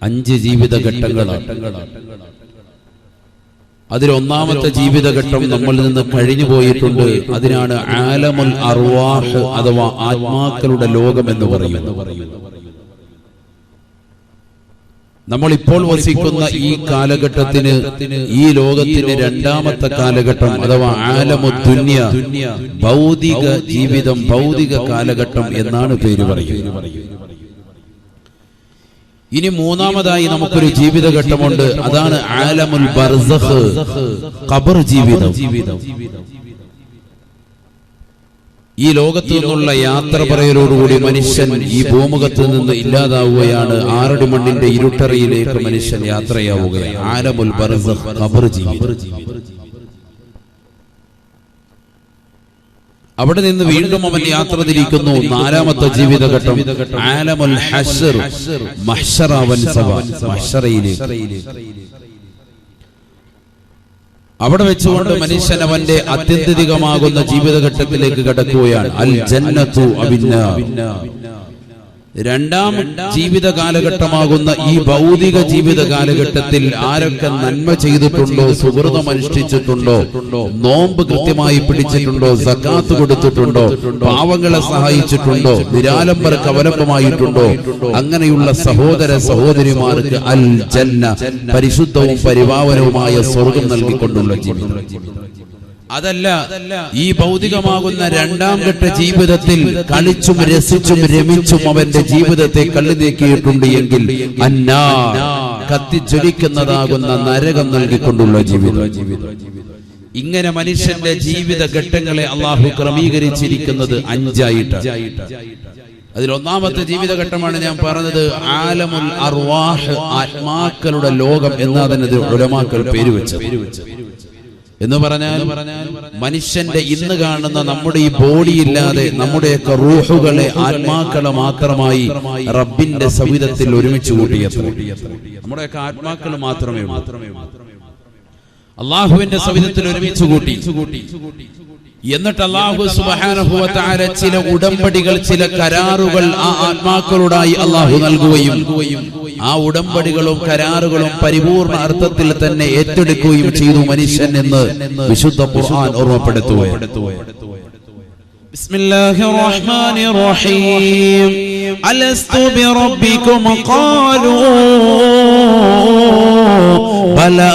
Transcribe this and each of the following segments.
5 ജീവിതഘട്ടങ്ങളാണ്. അതിലൊന്നാമത്തെ ജീവിതഘട്ടം നമ്മളിൽ നിന്ന് കഴിഞ്ഞു പോയിട്ടുണ്ട്. അതിനാണ് ആലമുൽ അർവാഹ് അഥവാ ആത്മാക്കളുടെ ലോകം എന്ന് പറയുന്നത്. നമ്മൾ ഇപ്പോൾ വസിക്കുന്ന ഈ കാലഘട്ടത്തിന്, ഈ ലോകത്തിന് രണ്ടാമത്തെ കാലഘട്ടം അഥവാ ആലമുദ് ദുനിയ, ഭൗതിക ജീവിതം, ഭൗതിക കാലഘട്ടം എന്നാണ് പേര് പറയുന്നത്. ഇനി മൂന്നാമതായി നമുക്കൊരു ജീവിതഘട്ടമുണ്ട്. അതാണ് ആലമുൽ ബർസഖ്, ഖബർ ജീവിതം. ഈ ലോകത്തു നിന്നുള്ള യാത്ര പറയലോടുകൂടി മനുഷ്യൻ ഈ ഭൂമുഖത്ത് നിന്ന് ഇല്ലാതാവുകയാണ്. 6 അടി മണ്ണിന്റെ ഇരുട്ടറയിലേക്ക് മനുഷ്യൻ യാത്രയാവുകയാണ്. ആലമുൽ ബർസഖ്, ഖബർ ജീവിതം. അവിടെ നിന്ന് വീണ്ടും അവൻ യാത്ര തിരിക്കുന്നു. 4ാമത്തെ ജീവിതഘട്ടം ആലമുൽ ഹശ്ർ, മഹ്ശറ വൻ സഭ, മഹ്ശറയിലേക്ക്. അവിടെ വെച്ചുകൊണ്ട് മനുഷ്യൻ അവന്റെ അത്യന്തികമാകുന്ന ജീവിതഘട്ടത്തിലേക്ക് കടക്കുകയാണ്. അൽ ജന്നത്തു അവിന്നാർ. രണ്ടാം ജീവിത കാലഘട്ടമാകുന്ന ഈ ഭൗതിക ജീവിത കാലഘട്ടത്തിൽ ആരൊക്കെ നന്മ ചെയ്തിട്ടുണ്ടോ, സുഹൃതം അനുഷ്ഠിച്ചിട്ടുണ്ടോ, നോമ്പ് കൃത്യമായി പിടിച്ചിട്ടുണ്ടോ, സക്കാത്ത് കൊടുത്തിട്ടുണ്ടോ, പാവങ്ങളെ സഹായിച്ചിട്ടുണ്ടോ, നിരാലംബർക്ക് അവലംബമായിട്ടുണ്ടോ, അങ്ങനെയുള്ള സഹോദര സഹോദരിമാർക്ക് അൽ ജന്ന, പരിശുദ്ധവും പരിപാവനവുമായ സ്വർഗം നൽകിക്കൊണ്ടുള്ള ജീവിതം. അതല്ല, ഈ ഭൗതികമാകുന്ന 2ാം ഘട്ട ജീവിതത്തിൽ കളിച്ചും രസിച്ചും രമിച്ചും അവന്റെ ജീവിതത്തെ കള്ളി നീക്കിയിട്ടുണ്ട് എങ്കിൽ അന്നാ, കത്തിജ്വലിക്കുന്നതാകുന്ന നരകം നൽകിക്കൊണ്ടുള്ള ജീവിതം. ഇങ്ങനെ മനുഷ്യന്റെ ജീവിത ഘട്ടങ്ങളെ അള്ളാഹു ക്രമീകരിച്ചിരിക്കുന്നത് 5ആയിട്ടാണ്. അതിലൊന്നാമത്തെ ജീവിതഘട്ടമാണ് ഞാൻ പറഞ്ഞത് ആലമുൽ അർവാഹ്, ആത്മാക്കളുടെ ലോകം എന്നതിന് ഉലമാക്കൾ പേര് വെച്ചത്. എന്ന് പറഞ്ഞാൽ മനുഷ്യന്റെ ഇന്ന് കാണുന്ന നമ്മുടെ ഈ ബോഡി ഇല്ലാതെ നമ്മുടെയൊക്കെ റൂഹുകളെ, ആത്മാക്കളെ മാത്രമായി റബ്ബിന്റെ സവിധത്തിൽ ഒരുമിച്ച് കൂട്ടിയത്ര നമ്മുടെയൊക്കെ ആത്മാക്കൾ മാത്രമേ അള്ളാഹുവിന്റെ സവിധത്തിൽ ഒരുമിച്ച് കൂട്ടി. എന്നിട്ട് അല്ലാഹു സുബ്ഹാനഹു വ തആല ചില ഉടമ്പടികൾ, ചില കരാറുകൾ ആ ആത്മാക്കളോടായി അല്ലാഹു നൽകുകയും ആ ഉടമ്പടികളും കരാറുകളും പരിപൂർണ അർത്ഥത്തിൽ തന്നെ ഏറ്റെടുക്കുകയും ചെയ്തു മനുഷ്യൻ എന്ന് വിശുദ്ധ ഖുർആൻ ഓർമ്മപ്പെടുത്തുകയാണ്. ബിസ്മില്ലാഹിർ റഹ്മാനിർ റഹീം. അലസ്തു ബിറബ്ബികും ഖാലൂ ബലാ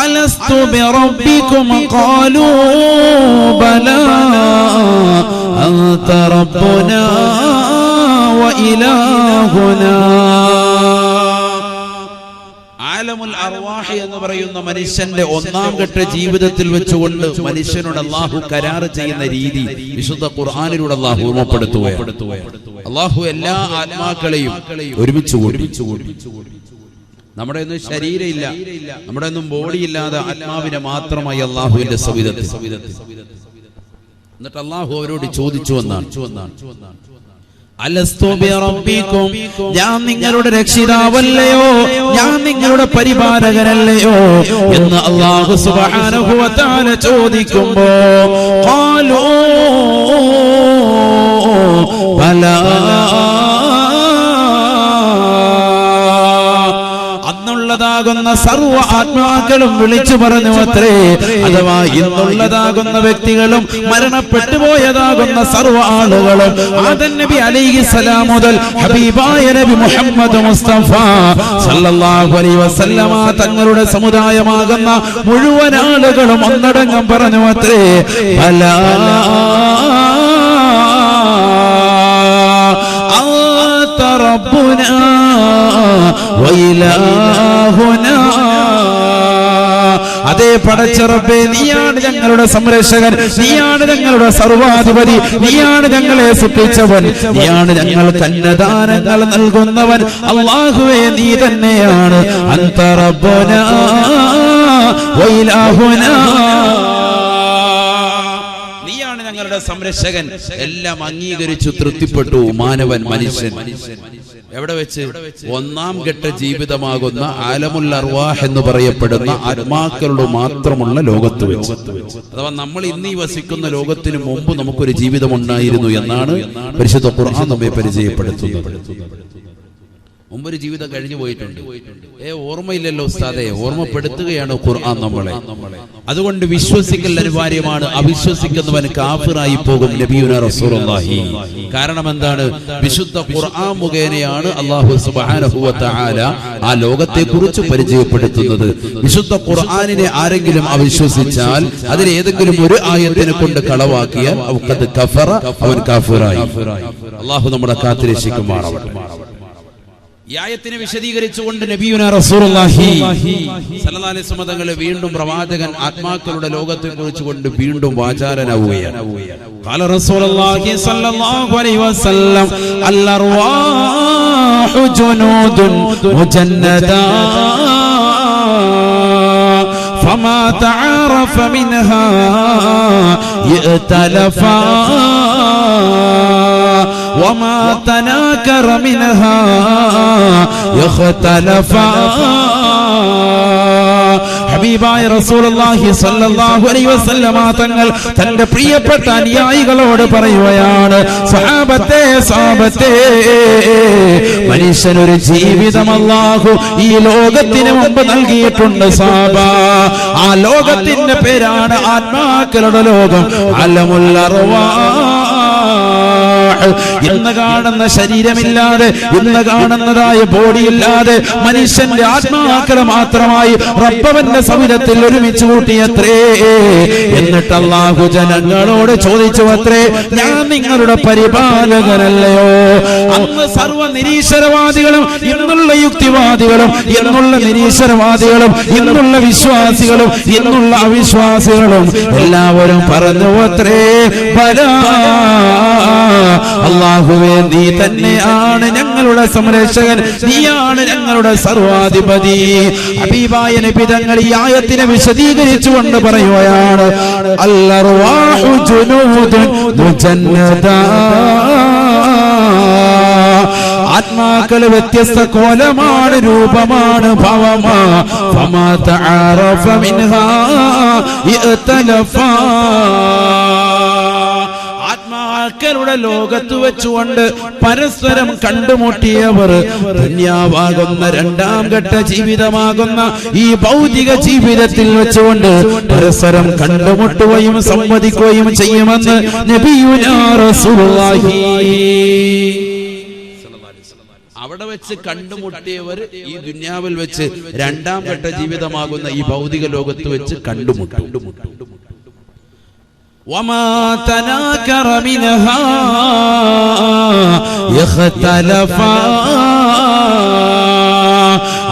ألست بربكم قالوا بلى أنت ربنا وإلهنا. ആലമുൽ അർവാഹ് എന്ന് പറയുന്ന മനുഷ്യന്റെ 1ാം ഘട്ട ജീവിതത്തിൽ വെച്ചുകൊണ്ട് മനുഷ്യനോട് അല്ലാഹു കരാർ ചെയ്യുന്ന രീതി വിശുദ്ധ ഖുർആനിലൂടെ അല്ലാഹു ഓർമ്മപ്പെടുത്തുകയാണ്. അല്ലാഹു എല്ലാ ആത്മാക്കളെയും ഒരുമിച്ച് കൂട്ടി. നമ്മുടെ ഒന്നും ശരീരമില്ല, നമ്മുടെ ഒന്നും ബോഡി ഇല്ലാതെ ആത്മാവിനെ മാത്രമായി അള്ളാഹുവിന്റെ സവിധത്തിൽ. എന്നിട്ട് അള്ളാഹു അവരോട് ചോദിച്ചു എന്നാണ്, അലസ്തു ബിറബ്ബികും, ഞാൻ നിങ്ങളുടെ രക്ഷിതാവല്ലയോ, ഞാൻ നിങ്ങളുടെ പരിപാലകനല്ലയോ എന്ന് അല്ലാഹു സുബ്ഹാനഹു വ തആല ചോദിക്കുമ്പോ ഖാലൂ ബലാ, ുന്ന സർവ്വ ആത്മാക്കളും വിളിച്ചു പറഞ്ഞു അത്രേ. അഥവാ ഇന്നുള്ളതാകുന്ന വ്യക്തികളും മരണപ്പെട്ടു പോയതാകുന്ന സർവ്വ ആളുകളും ആദം നബി അലൈഹിസ്സലാം മുതൽ ഹബീബായ നബി മുഹമ്മദ് മുസ്തഫ സല്ലല്ലാഹു അലൈഹി വസല്ലമ തങ്ങളുടെ സമുദായമാകുന്ന മുഴുവൻ ആളുകളും ഒന്നടങ്കം പറഞ്ഞു അത്രേ ബലാ അൻത റബ്ബുനാ വഇലാഹുനാ. അതേ പടച്ച റബ്ബേ, നീയാണ് ഞങ്ങളുടെ സംരക്ഷകൻ, നീയാണ് ഞങ്ങളുടെ സർവാധിപതി, നീയാണ് ഞങ്ങളെ സൃഷ്ടിച്ചവൻ, നീയാണ് ഞങ്ങൾക്ക് അന്നദാനങ്ങൾ നൽകുന്നവൻ. അല്ലാഹുവേ, നീ തന്നെയാണ് അൻത റബ്ബുനാ വഇലാഹുനാ. നീയാണ് ഞങ്ങളുടെ ഞങ്ങളുടെ സംരക്ഷകൻ എല്ലാം അംഗീകരിച്ചു തൃപ്തിപ്പെട്ടു മാനവൻ മനുഷ്യൻ. എവിടെ വെച്ച്? ഒന്നാം ഘട്ട ജീവിതമാകുന്ന ആലമുൽ അർവാഹ് എന്ന് പറയപ്പെടുന്ന ആത്മാക്കളുടെ മാത്രമുള്ള ലോകത്ത് വെച്ച്. അഥവാ നമ്മൾ ഇന്നീ വസിക്കുന്ന ലോകത്തിന് മുമ്പ് നമുക്കൊരു ജീവിതം ഉണ്ടായിരുന്നു എന്നാണ് പരിശുദ്ധ ഖുർആൻ നമ്മെ പരിചയപ്പെടുത്തുന്നത്. മുമ്പൊരു ജീവിതം കഴിഞ്ഞു പോയിട്ടുണ്ട്. ഓർമ്മയില്ലല്ലോ ഉസ്താദെ, ഓർമ്മപ്പെടുത്തുകയാണ് ഖുർആൻ നമ്മളെ. അതുകൊണ്ട് വിശ്വസിക്കൽ അനിവാര്യമാണ്. അവിശ്വസിക്കുന്നവൻ കാഫിറായി പോകും നബിയുനാ റസൂലുള്ളാഹി. കാരണം എന്താണ്? വിശുദ്ധ ഖുർആൻ മുഖേനയാണ് അല്ലാഹു സുബ്ഹാനഹു വ തആല ആ ലോകത്തെ കുറിച്ച് പരിചയപ്പെടുത്തുന്നത്. വിശുദ്ധ ഖുർആനിനെ ആരെങ്കിലും അവിശ്വസിച്ചാൽ, അതിൽ ഏതെങ്കിലും ഒരു ആയത്തിനെ കൊണ്ട് കളവാക്കിയാൽ അവൻ കാഫിറായി. അല്ലാഹു നമ്മളെ കാത്തുരക്ഷിക്കുമാറാവട്ടെ. ഈ ആയത്തിനെ വിശദീകരിച്ചുകൊണ്ട് നബിയുനാ റസൂലുള്ളാഹി സ്വല്ലല്ലാഹു അലൈഹി വസല്ലം തങ്ങൾ വീണ്ടും പ്രവാചകൻ ആത്മാക്കളുടെ ലോകത്തെ കുറിച്ച് കൊണ്ട് വീണ്ടും വാചാലനാവുകയാണ്. ഖാല റസൂലുള്ളാഹി സ്വല്ലല്ലാഹു അലൈഹി വസല്ലം അൽ അർവാഹു ജുനൂദുൻ മുജന്നദാ ഫമാ തആറഫ മിൻഹാ യഅ്തലഫാ وما تناكر منها يختلفا. ഹബീബായ റസൂലുള്ളാഹി സ്വല്ലല്ലാഹു അലൈഹി വസല്ലം തങ്ങൾ തന്റെ പ്രിയപ്പെട്ട അനുയായികളോട് പറയുകയാണ്, സഹാബത്തെ മനുഷ്യനൊരു ജീവിതം അല്ലാഹു ഈ ലോകത്തിന് മുമ്പ് നൽകിയിട്ടുണ്ട് സഹാബ. ആ ലോകത്തിന്റെ പേരാണ് ആത്മാക്കളുടെ ലോകം, അലമുൽ അർവാഹ്. ഇന്ന് കാണുന്ന ശരീരമില്ലാതെ, ഇന്ന് കാണുന്നതായ ബോഡിയില്ലാതെ മനുഷ്യന്റെ ആത്മാക്കളെ മാത്രമായി റബ്ബവന്റെ സവിധത്തിൽ ഒരുമിച്ച് കൂട്ടിയത്രേ. എന്നിട്ട് അല്ലാഹു ജനങ്ങളോട് ചോദിച്ചു അത്രേ, ഞാൻ നിങ്ങളുടെ പരിപാലകനല്ലയോ? അന്ന് സർവ്വ നിരീശ്വരവാദികളും, ഇന്നുള്ള യുക്തിവാദികളും, ഇന്നുള്ള നിരീശ്വരവാദികളും, ഇന്നുള്ള വിശ്വാസികളും, ഇന്നുള്ള അവിശ്വാസികളും എല്ലാവരും പറഞ്ഞു അത്രേ, ബലാ അല്ലാഹുവേ, നീ തന്നെയാണ് ഞങ്ങളുടെ സംരക്ഷകൻ, നീയാണ് ഞങ്ങളുടെ സർവാധിപതി. ഹബീബായ നബി തങ്ങൾ ഈ ആയത്തിനെ വിശദീകരിച്ചുകൊണ്ട് പറയുകയാണ്, അൽ അർവാഹു ജുനൂദുൻ മുജന്നദാ. ആത്മാക്കൾ വ്യത്യസ്ത കോലമാണ്, രൂപമാണ്, ഭാവമാ. ഫമാ തആറഫ മിൻഹാ യഅ്തലഫാ. ആത്മാക്കളുടെ ലോകത്ത് വെച്ചുകൊണ്ട് പരസ്പരം കണ്ടുമുട്ടിയവർ ദുനിയാവാകുന്ന രണ്ടാം ഘട്ട ജീവിതമാകുന്ന ഈ ഭൗതിക ജീവിതത്തിൽ വെച്ചുകൊണ്ട് പരസ്പരം കണ്ടുമുട്ടുകയും സംവദിക്കുകയും ചെയ്യുമെന്ന് നബിയുനാ റസൂലുള്ളാഹി. അവിടെ വെച്ച് കണ്ടുമുട്ടിയവർ ഈ ദുനിയാവിൽ വെച്ച് രണ്ടാം ഘട്ട ജീവിതമാകുന്ന ഈ ഭൗതിക ലോകത്ത് വെച്ച് കണ്ടുമുട്ടും. وما تناكر منها يختلفا.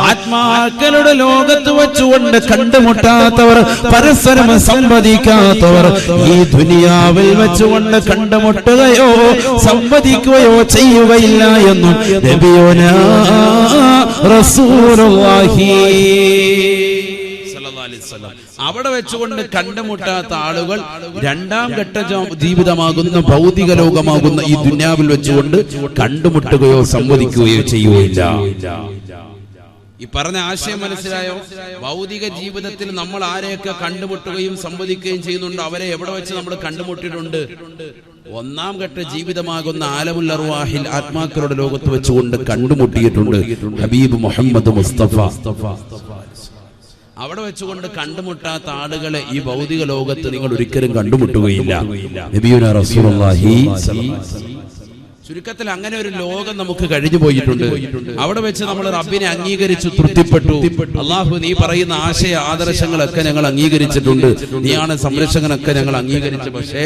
ആത്മാക്കളുടെ ലോകത്ത് വെച്ചുകൊണ്ട് കണ്ടുമുട്ടാത്തവർ, പരസ്പരം സംവദിക്കാത്തവർ ഈ ദുനിയാവിൽ വെച്ചുകൊണ്ട് കണ്ടുമുട്ടുകയോ സംവദിക്കുകയോ ചെയ്യുകയില്ല എന്നും നബിയുനാ റസൂലുള്ളാഹി. അവിടെ വെച്ചുകൊണ്ട് കണ്ടുമുട്ടാത്ത ആളുകൾ രണ്ടാം ഘട്ട ജീവിതമാകുന്ന ഭൗതിക ലോകമാകുന്ന ഈ ദുനിയാവിൽ വെച്ചുകൊണ്ട് കണ്ടുമുട്ടുകയോ സംവദിക്കുകയോ ചെയ്യുകയില്ല. ഈ പറഞ്ഞ ആശയം മനസ്സിലായോ? ഭൗതിക ജീവിതത്തിൽ നമ്മൾ ആരെയൊക്കെ കണ്ടുമുട്ടുകയും സംവദിക്കുകയും ചെയ്യുന്നുണ്ടോ, അവരെ എവിടെ വെച്ച് നമ്മൾ കണ്ടുമുട്ടിയിട്ടുണ്ട്? ഒന്നാം ഘട്ട ജീവിതമാകുന്ന ആലമുൽ അർവാഹിൽ ആത്മാക്കളുടെ ലോകത്ത് വെച്ചുകൊണ്ട് കണ്ടുമുട്ടിയിട്ടുണ്ട് ഹബീബ് മുഹമ്മദ് മുസ്തഫ. അവിടെ വെച്ചുകൊണ്ട് കണ്ടുമുട്ടാത്ത ആളുകളെ ഈ ഭൗതിക ലോകത്ത് നിങ്ങൾ ഒരിക്കലും കണ്ടുമുട്ടുകയില്ല. നബിയുനാ റസൂലുള്ളാഹി. ചുരുക്കത്തിൽ അങ്ങനെ ഒരു ലോകം നമുക്ക് കഴിഞ്ഞു പോയിട്ടുണ്ട്. അവിടെ വെച്ച് നമ്മൾ റബ്ബിനെ അംഗീകരിച്ചു തൃപ്തിപ്പെട്ടു. അള്ളാഹു നീ പറയുന്ന ആശയ ആദർശങ്ങളൊക്കെ ഞങ്ങൾ അംഗീകരിച്ചിട്ടുണ്ട്, നീയാണ് സംരക്ഷകനൊക്കെ ഞങ്ങൾ അംഗീകരിച്ചു. പക്ഷേ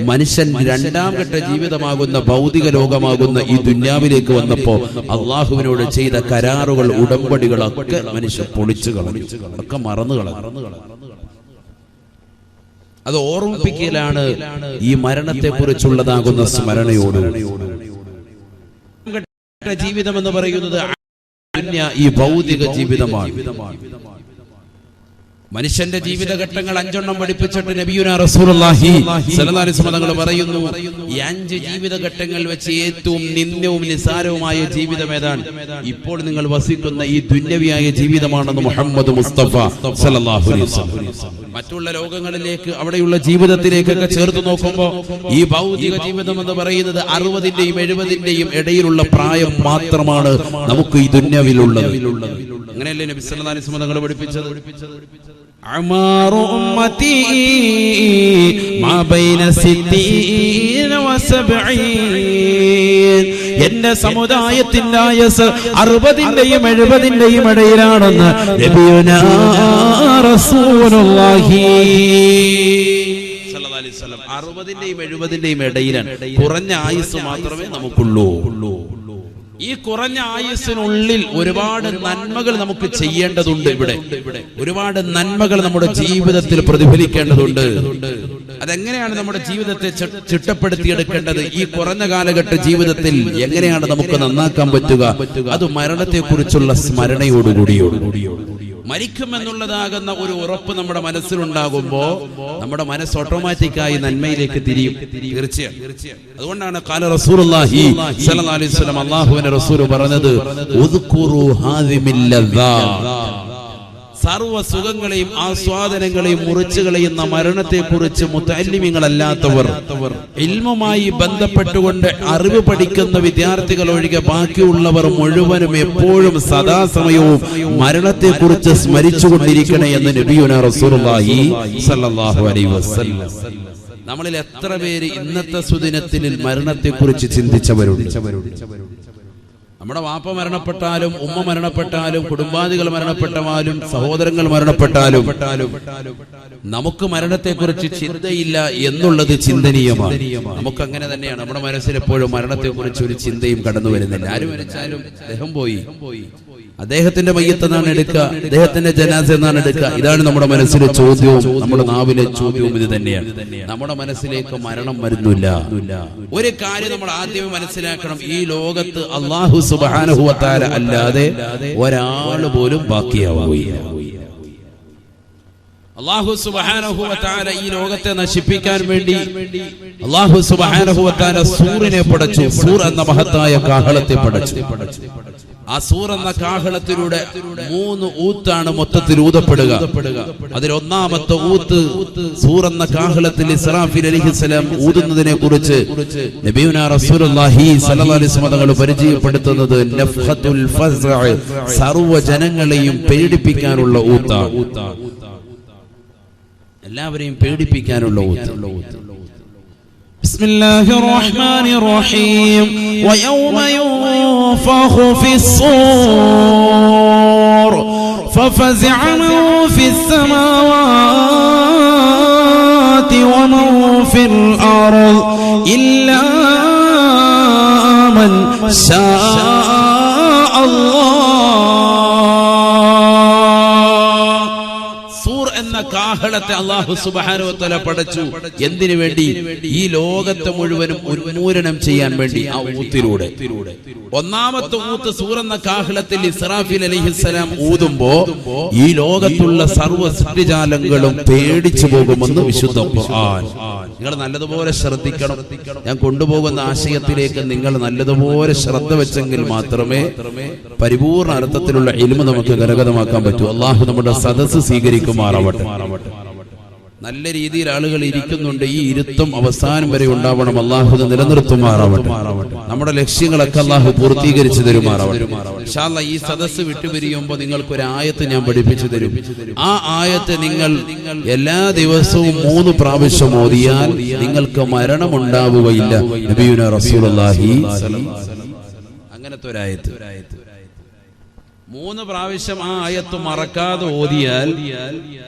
മനുഷ്യൻ രണ്ടാം ഘട്ട ജീവിതമാകുന്ന ഭൗതിക ലോകമാകുന്ന ഈ ദുന്യാവിലേക്ക് വന്നപ്പോ അള്ളാഹുവിനോട് ചെയ്ത കരാറുകൾ, ഉടമ്പടികളൊക്കെ മനുഷ്യൻ പൊളിച്ചു കളഞ്ഞു, ഒക്കെ മറന്നു കളഞ്ഞു. അത് ഓർമ്മിപ്പിക്കലാണ് ഈ മരണത്തെ കുറിച്ചുള്ളതാകുന്ന സ്മരണയോട്. ജീവിതം എന്ന് പറയുന്നത് ഈ ഭൗതിക ജീവിതമാണ്. മനുഷ്യന്റെ ജീവിതഘട്ടങ്ങൾ 5 പഠിപ്പിച്ചിട്ട് നബിയുനാ റസൂലുള്ളാഹി സ്വല്ലല്ലാഹു അലൈഹി വസല്ലം തങ്ങൾ പറയുന്നു, ഈ 5 ജീവിതഘട്ടങ്ങൾ വെച്ച് ഏറ്റവും നിന്ദ്യവും നിസാരവുമായ ജീവിതം ഏതാണ്? ഇപ്പോൾ നിങ്ങൾ വസിക്കുന്ന ഈ ദുന്യവിയായ ജീവിതമാണെന്ന് മുഹമ്മദ് മുസ്തഫ സ്വല്ലല്ലാഹു അലൈഹി വസല്ലം. മറ്റുള്ള ലോകങ്ങളിലേക്ക്, അവിടെയുള്ള ജീവിതത്തിലേക്കൊക്കെ ചേർത്ത് നോക്കുമ്പോൾ ഈ ഭൗതിക ജീവിതം എന്ന് പറയുന്നത് 60ന്റെയും 70ന്റെയും ഇടയിലുള്ള പ്രായം മാത്രമാണ് നമുക്ക് ഈ ദുന്യവിലുള്ളത്. അങ്ങനെയല്ലേ നബി സല്ലല്ലാഹു അലൈഹി വസല്ലം തങ്ങൾ പഠിപ്പിച്ചത്? അമാറു ഉമ്മത്തി മാ ബൈന 60 വ 70. എന്റെ സമുദായത്തിന്റെ ആയുസ് 60ന്റെയും 70ന്റെയും ഇടയിലാണെന്ന് നബിയുനാ റസൂലുള്ളാഹി സ്വല്ലല്ലാഹു അലൈഹി വസല്ലം. 60ന്റെയും 70ന്റെയും ഇടയിലാണ്. കുറഞ്ഞ ആയുസ് മാത്രമേ നമുക്കുള്ളൂ. ഈ കുറഞ്ഞ ആയുസ്സിനുള്ളിൽ ഒരുപാട് നന്മകൾ നമുക്ക് ചെയ്യേണ്ടതുണ്ട്. ഇവിടെ ഒരുപാട് നന്മകൾ നമ്മുടെ ജീവിതത്തിൽ പ്രതിഫലിക്കേണ്ടതുണ്ട്. അതെങ്ങനെയാണ് നമ്മുടെ ജീവിതത്തെ ചിട്ടപ്പെടുത്തിയെടുക്കേണ്ടത്? ഈ കുറഞ്ഞ കാലഘട്ട ജീവിതത്തിൽ എങ്ങനെയാണ് നമുക്ക് നന്നാക്കാൻ പറ്റുക? അത് മരണത്തെക്കുറിച്ചുള്ള സ്മരണയോടുകൂടിയോ മരിക്കുമെന്നുള്ളതാകുന്ന ഒരു ഉറപ്പ് നമ്മുടെ മനസ്സിലുണ്ടാകുമ്പോ നമ്മുടെ മനസ്സ് ഓട്ടോമാറ്റിക്കായി നന്മയിലേക്ക് തിരിയും. തീർച്ചയായും. അതുകൊണ്ടാണ് ഖാല റസൂലുള്ളാഹി സ്വല്ലല്ലാഹു അലൈഹി വസല്ലം, അല്ലാഹുവിന്റെ റസൂൽ പറഞ്ഞത്, ഉദ്കുറു ഹാദിമിൽ ലദ്ദാ, സർവ്വ സുഖങ്ങളെയും ആസ്വാദനങ്ങളെയും മുറിച്ചു കളയുന്ന മരണത്തെക്കുറിച്ച് മുതഅല്ലിമീങ്ങളല്ലാത്തവർ, ഇൽമുമായി ബന്ധപ്പെട്ടുകൊണ്ട് അറിവ് പഠിക്കുന്ന വിദ്യാർത്ഥികൾ ഒഴികെ ബാക്കിയുള്ളവർ മുഴുവനും എപ്പോഴും സദാസമയവും മരണത്തെക്കുറിച്ച് സ്മരിച്ചുകൊണ്ടിരിക്കണേ എന്ന് നബിയുനാ റസൂലുള്ളാഹി സ്വല്ലല്ലാഹു അലൈഹി വസല്ലം. നമ്മളിൽ എത്ര പേര് ഇന്നത്തെ സുദിനത്തിൽ മരണത്തെക്കുറിച്ച് ചിന്തിച്ചവരുണ്ട്? നമ്മുടെ വാപ്പ മരണപ്പെട്ടാലും, ഉമ്മ മരണപ്പെട്ടാലും, കുടുംബാദികൾ മരണപ്പെട്ടാലും, സഹോദരങ്ങൾ മരണപ്പെട്ടാലും നമുക്ക് മരണത്തെക്കുറിച്ച് ചിന്തയില്ല എന്നുള്ളത് ചിന്തനീയമാണ്. നമുക്ക് അങ്ങനെ തന്നെയാണ്. നമ്മുടെ മനസ്സിൽ എപ്പോഴും മരണത്തെക്കുറിച്ച് ഒരു ചിന്തയും കടന്നു വരുന്നില്ല. ആര് മരിച്ചാലും അദ്ദേഹം പോയി, അദ്ദേഹത്തിന്റെ മയ്യത്ത് എന്നാണ് എടുക്കുക, അദ്ദേഹത്തിന്റെ ജനാസ എന്നാണ് എടുക്കുക. ഇതാണ് നമ്മുടെ മനസ്സിലെ ചോദ്യവും നമ്മുടെ നാവിലെ ചോദ്യവും ഇത് തന്നെയാണ്. നമ്മുടെ മനസ്സിലേക്ക് മരണം വരുന്നില്ല. ഒരു കാര്യം നമ്മൾ ആദ്യമേ മനസ്സിലാക്കണം, ഈ ലോകത്ത് അല്ലാഹു സുബ്ഹാനഹു വ തആല അല്ലാതെ ഒരാൾ പോലും ബാക്കിയാവുകയില്ല. അല്ലാഹു സുബ്ഹാനഹു വ തആല ഈ ലോകത്തെ നശിപ്പിക്കാൻ വേണ്ടി അല്ലാഹു സുബ്ഹാനഹു വ തആല സൂറിനെ പടച്ചു. സൂർ എന്ന മഹത്തായ കാഹളത്തെ പടച്ചു. ആ സൂർ എന്ന കാഹളത്തിലൂടെ 3 ഊത്താണ് മൊത്തത്തിൽ ഊതപ്പെടുക. അതിൽ ഒന്നാമത്തെ ഊത്ത് സൂർ എന്ന കാഹളത്തിൽ ഇസ്രാഫീൽ അലൈഹിസ്സലാം ഊതുന്നതിനെ കുറിച്ച് നബിയുനാ റസൂലുള്ളാഹി സ്വല്ലല്ലാഹു അലൈഹി വസല്ലം തങ്ങൾ പരിചയപ്പെടുത്തുന്നത് നഫ്ഖത്തുൽ ഫസ്അ, സർവ്വ ജനങ്ങളെയും പേടിപ്പിക്കാനുള്ള ഊത്താണ്. എല്ലാവരെയും പേടിപ്പിക്കാനുള്ള ഊത്ത്. بسم الله الرحمن الرحيم ويوم ينفخ في الصور ففزع من في السماوات ومن في الأرض إلا من شاء الله. കാഹളത്തെ അല്ലാഹു സുബ്ഹാനഹു വ തആല പടച്ചു. എന്തിനു വേണ്ടി? ഈ ലോകത്തെ മുഴുവനും ഉന്മൂലനം ചെയ്യാൻ വേണ്ടി. ആ ഊത്തിലൂടെ ഒന്നാമത്തെ ഊത്ത് സൂർ എന്ന കാഹളത്തിൽ ഇസ്രാഫീൽ അലൈഹിസ്സലാം ഊതുമ്പോ ഈ ലോകത്തുള്ള സർവ്വ സൃഷ്ടിജാലങ്ങളും പേടിച്ചു പോകുമെന്ന് വിശുദ്ധ ഖുർആൻ. നിങ്ങൾ നല്ലതുപോലെ ശ്രദ്ധിക്കണം. ഞാൻ കൊണ്ടുപോകുന്ന ആശയത്തിലേക്ക് നിങ്ങൾ നല്ലതുപോലെ ശ്രദ്ധ വെച്ചെങ്കിൽ മാത്രമേ പരിപൂർണ അർത്ഥത്തിലുള്ള ഇൽമു നമുക്ക് കരഗതമാക്കാൻ പറ്റൂ. അല്ലാഹു നമ്മുടെ സദസ്സ് സ്വീകരിക്കുമാറാവട്ടെ. നല്ല രീതിയിൽ ആളുകൾ ഇരിക്കുന്നുണ്ട്. ഈ ഇരുത്തം അവസാനം വരെ ഉണ്ടാവണം. അല്ലാഹു നിലനിർത്തുമാറാവട്ടെ. നമ്മുടെ ലക്ഷ്യങ്ങളൊക്കെ അല്ലാഹു പൂർത്തീകരിച്ചു തരുമാറാവട്ടെ. ഇൻഷാ അല്ലാഹ് ഈ സദസ്സ് വിട്ടുപിരിയുമ്പോൾ നിങ്ങൾക്ക് ഒരു ആയത്ത് ഞാൻ പഠിപ്പിച്ചു തരും. ആ ആയത്ത് നിങ്ങൾ എല്ലാ ദിവസവും 3 പ്രാവശ്യം ഓതിയാൽ നിങ്ങൾക്ക് മരണം ഉണ്ടാവുകയില്ല. നബിയുനാ റസൂലുള്ളാഹി സ്വല്ലല്ലാഹു അലൈഹി വസല്ലം അങ്ങനത്തെ ഒരു ആയത്ത് 3 പ്രാവശ്യം ആ ആയത്ത് മറക്കാതെ ഓതിയാൽ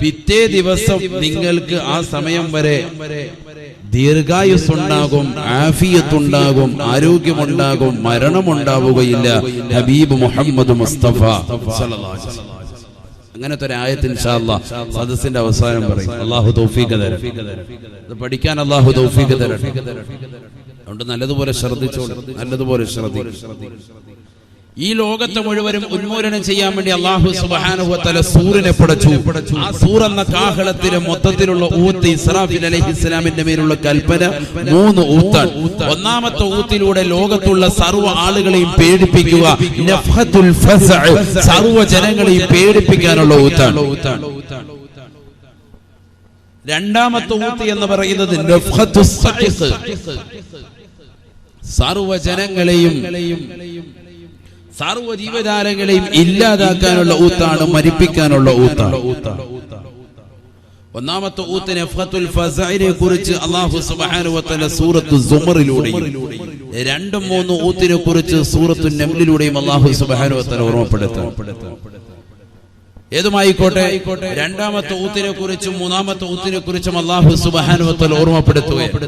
പിറ്റേ ദിവസം നിങ്ങൾക്ക് ആ സമയം വരെ ദീർഘായുസ്സുണ്ടാകും, ആഫിയത്തുണ്ടാകും, ആരോഗ്യമുണ്ടാകും, മരണമുണ്ടാവുകയില്ല. ഹബീബ് മുഹമ്മദ് മുസ്തഫ സ്വല്ലല്ലാഹു അലൈഹി വസല്ലം അങ്ങനത്തെ ഒരു ആയത്ത് ഇൻഷാ അല്ലാഹ് സദസ്സിന്റെ അവസാനം പറയും. അല്ലാഹു തൗഫീഖ് തരട്ടെ. ഇത് പഠിക്കാൻ അല്ലാഹു തൗഫീഖ് തരട്ടെ. അതുകൊണ്ട് നല്ലതുപോലെ ശ്രദ്ധിച്ചോളൂ, നല്ലതുപോലെ ശ്രദ്ധിക്കും. ഈ ലോകത്തെ മുഴുവനും ഉന്മൂലനം ചെയ്യാൻ വേണ്ടി അല്ലാഹു സുബ്ഹാനഹു വ തആല സൂറിനെ പടച്ചു. ആ സൂർ എന്ന കാഹളത്തിലെ മൊത്തത്തിലുള്ള ഊത്ത് ഇസ്രാഫീൽ അലൈഹിസ്സലാമിന്റെ മേലുള്ള കൽപ്പന 3 ഊത്താണ്. ഒന്നാമത്തെ ഊത്തിലൂടെ ലോകത്തുള്ള സർവ്വ ആളുകളെയും പേടിപ്പിക്കുക, നഫ്ഹത്തുൽ ഫസ്അ, സർവ്വ ജനങ്ങളെയും പേടിപ്പിക്കാനുള്ള ഊത്താണ്. രണ്ടാമത്തെ ഊത്ത് എന്ന് പറയുന്നത് നഫ്ഹത്തുസ് സഖീഖ്, സർവ്വ ജനങ്ങളെയും സർവ്വ ജീവജാലങ്ങളെയും ഇല്ലാതാക്കാനുള്ള ഊത്താണ്, മരിപ്പിക്കാനുള്ള ഊത്താണ്. ഒന്നാമത്തെ ഊത്ത് നഫ്ഹത്തുൽ ഫസ്അനെ കുറിച്ച് അല്ലാഹു സുബ്ഹാനഹു വ തആല സൂറത്തു സുമറിലൂടെയും 2, 3 ഊത്തിനെ കുറിച്ച് സൂറത്തു നംലിലൂടെയും അല്ലാഹു സുബ്ഹാനഹു വ തആല ഓർമ്മപ്പെടുത്തുന്നു. ഏതുമായിക്കോട്ടെ, രണ്ടാമത്തെ ഊത്തിനെ കുറിച്ചും 3ാമത്തെ ഊത്തിനെ കുറിച്ചും അല്ലാഹു സുബ്ഹാനഹു വ തആല ഓർമ്മപ്പെടുത്തുകയാണ്.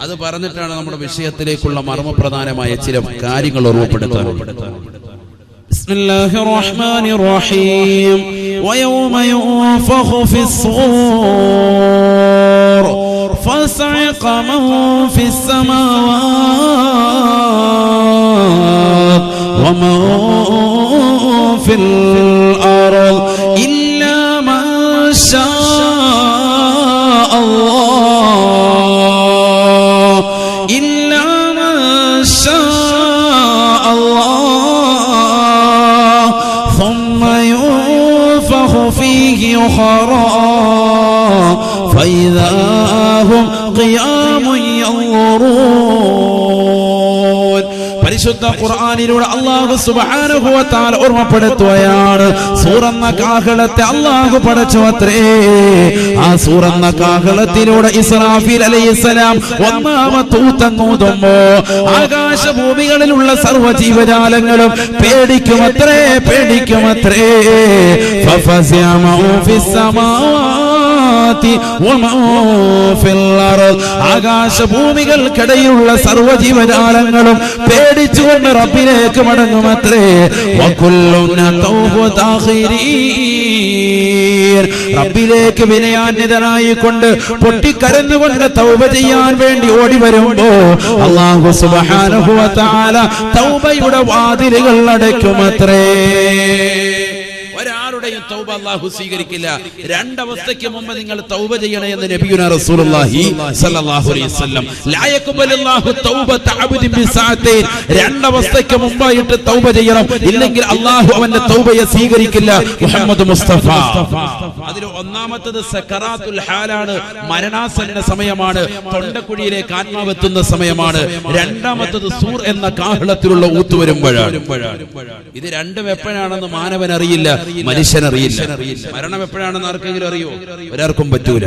അത് പറഞ്ഞിട്ടാണ് നമ്മുടെ വിഷയത്തിലേക്കുള്ള മർമ്മപ്രധാനമായ ചില കാര്യങ്ങൾ ഓർമ്മപ്പെടുത്താറുള്ളത്. ബിസ്മില്ലാഹിർ റഹ്മാനിർ റഹീം. വയൗമ യുൻഫഖു ഫിസ്സൂർ ഫസഇഖ മൻ ഫിസ്സമാവാതി വമൻ ഫിൽ അർദ് ഇല്ലാ മൻ ശാ അല്ലാഹ് ഇല്ലാ മൻ ശാ അല്ലാഹ് ثم ينفخ فيه أخرى فإذا هم قيام ينظرون. പരിശുദ്ധ ഖുർആനിലൂടെ അല്ലാഹു സുബ്ഹാനഹു വ തആല ഓർമ്മപ്പെടുത്തുകയാണ്, സൂറന്ന കാഹളത്തെ അല്ലാഹു പടച്ചു അത്രേ. ആ സൂറന്ന കാഹളത്തിലൂടെ ഇസ്രാഫീൽ അലൈഹിസ്സലാം ഒന്നാമത്തെ ഊതങ്ങൂതുമ്പോ ആകാശഭൂമികളിലുള്ള സർവ്വ ജീവജാലങ്ങളും പേടിക്കുമത്രേ, പേടിക്കുമത്രേ. ഫഫസിഅ മൻ ഫിസ്സമാവാതി വമൻ ഫിൽ അർദ്, ആകാശഭൂമികൾക്കിടയിലുള്ള സർവ്വ ജീവജാലങ്ങളും പേടിച്ചുകൊണ്ട് റബ്ബിലേക്ക് മടങ്ങുമത്രേ. റബ്ബിലേക്ക് വിനയാന്വിതനായിക്കൊണ്ട് പൊട്ടിക്കരഞ്ഞുകൊണ്ട് തൗബ ചെയ്യാൻ വേണ്ടി ഓടി വരുമ്പോ അല്ലാഹു സുബ്ഹാനഹു വ തആല തൗബയുടെ വാതിലുകൾ അടയ്ക്കുമത്രേ. ഒരാളുടെയും തൗബ അല്ലാഹു സ്വീകരിക്കില്ല. 2 അവസ്ഥയ്ക്ക് മുമ്പ് നിങ്ങൾ തൗബ ചെയ്യണേ എന്ന് നബിയുനാ റസൂലുള്ളാഹി സ്വല്ലല്ലാഹു അലൈഹി വസല്ലം. ലാ യഖ്ബലുല്ലാഹു തൗബത അബ്ദിൻ ബിസഅതൈൻ, 2 അവസ്ഥയ്ക്ക് മുമ്പായിട്ട് തൗബ ചെയ്യണം, ഇല്ലെങ്കിൽ അല്ലാഹു അവന്റെ തൗബയെ സ്വീകരിക്കില്ല. മുഹമ്മദ് മുസ്തഫ. അതിൽ ഒന്നാമത്തേത് സക്കറാത്തുൽ ഹാലാണ്, മരണാസന്ന സമയമാണ്, തൊണ്ടക്കുഴിയിലേക്ക് ആത്മാവെത്തുന്ന സമയമാണ്. രണ്ടാമത്തേത് സൂർ എന്ന കാഹളത്തിലുള്ള ഊത്ത് വരുമ്പോഴാണ്. ഇത് രണ്ടും എപ്പോഴാണെന്ന് മാനവൻ അറിയില്ല, മനുഷ്യനറിയില്ല. മരണം എപ്പോഴാണെന്ന് ആർക്കെങ്കിലും അറിയോ? ഒരാൾക്കും പറ്റൂല.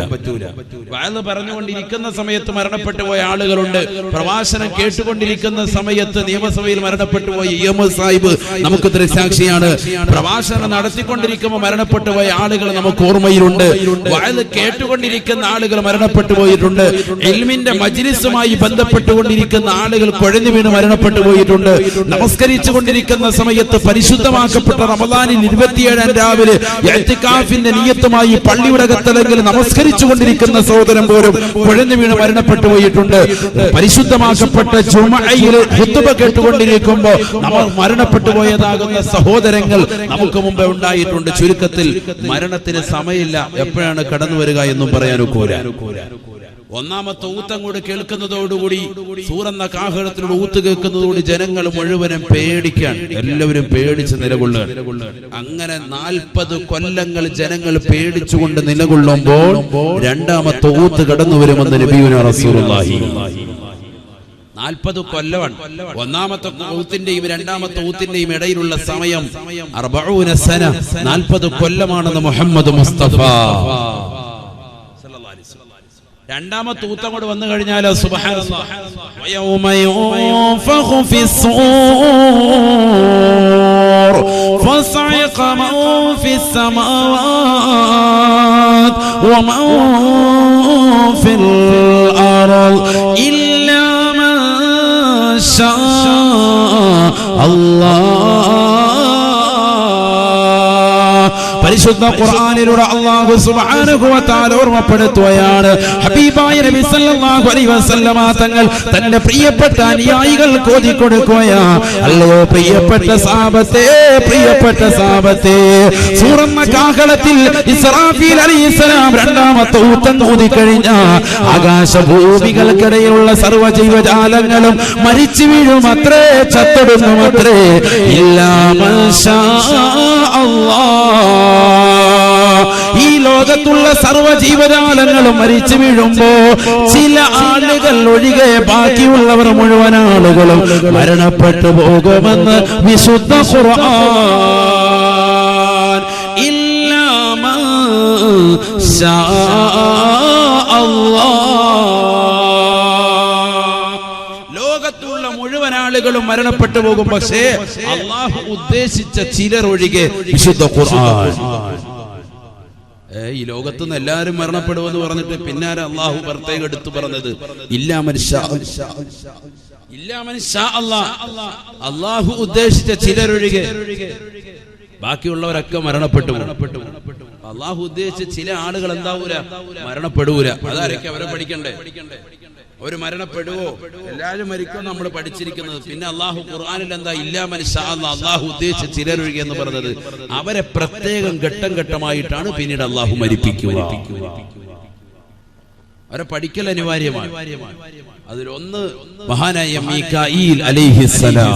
വഅദ് പറഞ്ഞുകൊണ്ടിരിക്കുന്ന സമയത്ത് മരണപ്പെട്ടു പോയ ആളുകളുണ്ട്. പ്രഭാഷണം കേട്ടുകൊണ്ടിരിക്കുന്ന സമയത്ത് നിയമസഭയിൽ മരണപ്പെട്ടു പോയ ഇഎംഎസ് സാഹിബ് നമുക്ക് ദൃക്സാക്ഷിയാണ്. പ്രഭാഷണം നടത്തിക്കൊണ്ടിരിക്കുമ്പോൾ മരണപ്പെട്ടു പോയ ആളുകൾ നമുക്ക് ഓർമ്മയിലുണ്ട്. വഅദ് കേട്ടുകൊണ്ടിരിക്കുന്ന ആളുകൾ മരണപ്പെട്ടു പോയിട്ടുണ്ട്. ഇൽമിന്റെ മജ്ലിസുമായി ബന്ധപ്പെട്ടുകൊണ്ടിരിക്കുന്ന ആളുകൾ കുഴഞ്ഞു വീണ് മരണപ്പെട്ടു പോയിട്ടുണ്ട്. നമസ്കരിച്ചു കൊണ്ടിരിക്കുന്ന സമയത്ത് പരിശുദ്ധമാക്കപ്പെട്ട റമദാനിൽ 27-ാം രാവിലെ ഇഅ്തികാഫിന്റെ നിയ്യത്തുമായി പള്ളിയുടെ അകത്തലെങ്കിൽ നമസ്കരിച്ചു കൊണ്ടിരിക്കുന്ന സഹോദരൻ പോലും കുഴഞ്ഞു വീണ് മരണപ്പെട്ടു പോയിട്ടുണ്ട്. പരിശുദ്ധമാക്കപ്പെട്ട ജുമഅയിൽ ഖുത്ബ കേട്ടുകൊണ്ടിരിക്കുമ്പോൾ നമ്മൾ മരണപ്പെട്ടു പോയതാകുന്ന സഹോദരങ്ങൾ നമുക്ക് മുമ്പേ ഉണ്ടായിട്ടുണ്ട്. ചുരുക്കത്തിൽ മരണത്തിന് സമയമില്ല, എപ്പോഴാണ് കടന്നു വരിക എന്നും പറയാൻ ഒക്കൂല. ഒന്നാമത്തെ ഊത്തങ്ങോട് കേൾക്കുന്നതോടുകൂടി സൂറെന്ന കാഹളത്തിലൂടെ ഊത്ത് കേൾക്കുന്നതോടുകൂടി ജനങ്ങൾ മുഴുവനും പേടിക്കാൻ, എല്ലാവരും പേടിച്ച് നിലകൊള്ളുകയാണ്. അങ്ങനെ 40 കൊല്ലങ്ങൾ ജനങ്ങൾ പേടിച്ചുകൊണ്ട് നിലകൊള്ളുമ്പോൾ രണ്ടാമത്തെ ഊത്ത് കടന്നു വരുമെന്ന് നബിയുനാ റസൂലുള്ളാഹി. 40 കൊല്ലമാണ്. ഒന്നാമത്തെ ഊത്തിന്റെയും രണ്ടാമത്തെ ഊത്തിന്റെയും ഇടയിലുള്ള സമയം 40 സന, 40 കൊല്ലമാണെന്ന് മുഹമ്മദ് മുസ്തഫ. രണ്ടാമത്തെ ഊത്തം കൂടെ വന്നു കഴിഞ്ഞാൽ സുബ്ഹാനല്ലാഹ്, വയൗമ യുൻഫഖു ഫിസ്സൂർ ഫസഇഖ മൻ ഫിസ്സമാവാതി വമൻ ഫിൽ അർദ് ഇല്ലാ മൻ ശാ അല്ലാഹ്. പരിശുദ്ധ ഖുർആനിലൂടെ അല്ലാഹു സുബ്ഹാനഹു വ തആല ഓർമ്മപ്പെടുത്തുകയാണ്. ഹബീബായ നബി സല്ലല്ലാഹു അലൈഹി വസല്ലമ തങ്ങൾ തന്റെ പ്രിയപ്പെട്ട അനുയായികൾക്ക് ഓതി കൊടുക്കുകയാ. അല്ലയോ പ്രിയപ്പെട്ട സഹാബത്തെ, പ്രിയപ്പെട്ട സഹാബത്തെ, സൂറന്ന കാഹളത്തിൽ ഇസ്രാഫീൽ അലൈഹിസ്സലാം രണ്ടാമത്തെ ഊത്തം ഊതിക്കഴിഞ്ഞ ആകാശഭൂമികൾക്കിടയിലുള്ള സർവ്വ ജീവജാലങ്ങളും മരിച്ചു വീഴുമത്രേ, ചത്തൊടുങ്ങുമത്രേ. ഇല്ലാ മാഷാ അല്ലാഹ്. ഈ ലോകത്തുള്ള സർവ്വ ജീവജാലങ്ങളും മരിച്ചു വീഴുമ്പോ ചില ആളുകൾ ഒഴികെ ബാക്കിയുള്ളവർ മുഴുവൻ ആളുകളും മരണപ്പെട്ടു പോകുമെന്ന് വിശുദ്ധ ഖുർആൻ. ഇല്ലാ മാഷാ അല്ലാഹ്. ലോകത്തുള്ള മുഴുവൻ ആളുകളും മരണപ്പെട്ടു പോകും, പക്ഷേ അല്ലാഹു ഉദ്ദേശിച്ച ചിലർ ഒഴികെ വിശുദ്ധ ഖുർആൻ. ഈ ലോകത്തുനിന്ന് എല്ലാവരും മരണപ്പെടുമെന്ന് പറഞ്ഞിട്ട് പിന്നാലെ അള്ളാഹു പ്രത്യേകം എടുത്തു പറഞ്ഞത് ഇല്ലാ മൻ ശാ അല്ലാഹ്. അള്ളാഹു ഉദ്ദേശിച്ച ചിലരൊഴികെ ബാക്കിയുള്ളവരൊക്കെ മരണപ്പെട്ടു. അള്ളാഹു ഉദ്ദേശിച്ച ചില ആളുകൾ എന്താവൂല, മരണപ്പെടൂല. അതാരൊക്കെ അവരെ പഠിക്കണ്ടേ? അവര് മരണപ്പെടുവോ? എല്ലാവരും മരിക്കും നമ്മൾ പഠിച്ചിരിക്കുന്നത്. പിന്നെ അള്ളാഹു ഖുർആനിൽ എന്താ ഇല്ലാ മൻ ശാ അല്ലാഹ്, അള്ളാഹു ഉദ്ദേശിച്ച ചിലരൊഴികെ എന്ന് പറഞ്ഞത്. അവരെ പ്രത്യേകം ഘട്ടം ഘട്ടമായിട്ടാണ് പിന്നീട് അള്ളാഹു മരിപ്പിക്കുക. അവരെ പഠിക്കൽ അനിവാര്യമാണ്. അതിലൊന്ന് മഹാനായ മീകായിൽ അലൈഹിസ്സലാം.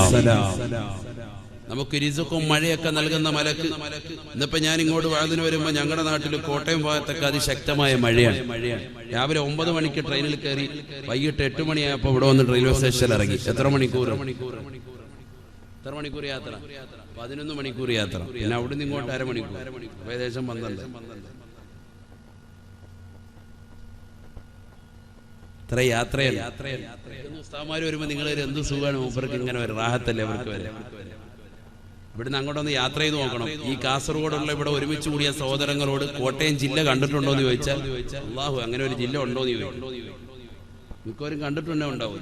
നമുക്ക് റിസ്ഖും മഴയൊക്കെ നൽകുന്ന മലക്ക്. ഇന്നിപ്പോ ഞാൻ ഇങ്ങോട്ട് വാതിന് വരുമ്പോ ഞങ്ങളുടെ നാട്ടിൽ കോട്ടയം ഭാഗത്തൊക്കെ അതിശക്തമായ മഴയാണ്. രാവിലെ 9 മണിക്ക് ട്രെയിനിൽ കയറി വൈകിട്ട് 8 മണിയായപ്പോ ഇവിടെ വന്ന് റെയിൽവേ സ്റ്റേഷനിൽ ഇറങ്ങി. എത്ര മണിക്കൂർ യാത്ര? 11 മണിക്കൂർ യാത്ര. പിന്നെ അവിടുന്ന് ഇങ്ങോട്ട് അരമണിക്കൂർ, ഏകദേശം 12. ഇത്ര യാത്രയല്ല. ഉസ്താദ്മാര് വരുമ്പോ നിങ്ങൾ എന്ത് സുഖമാണ്, മൂപ്പർക്ക് ഇങ്ങനെ വരും, റാഹത്തല്ലേ അവർക്ക് വരെ. ഇവിടുന്ന് അങ്ങോട്ടൊന്ന് യാത്ര ചെയ്ത് നോക്കണം. ഈ കാസർഗോഡുള്ള ഇവിടെ ഒരുമിച്ച് കൂടിയ സഹോദരങ്ങളോട് കോട്ടയം ജില്ല കണ്ടിട്ടുണ്ടോ എന്ന് ചോദിച്ചാൽ അല്ലാഹു അങ്ങനെ ഒരു ജില്ല ഉണ്ടോ എന്ന് ചോദിക്കും. മിക്കവരും കണ്ടിട്ടുണ്ടോ? ഉണ്ടാവും.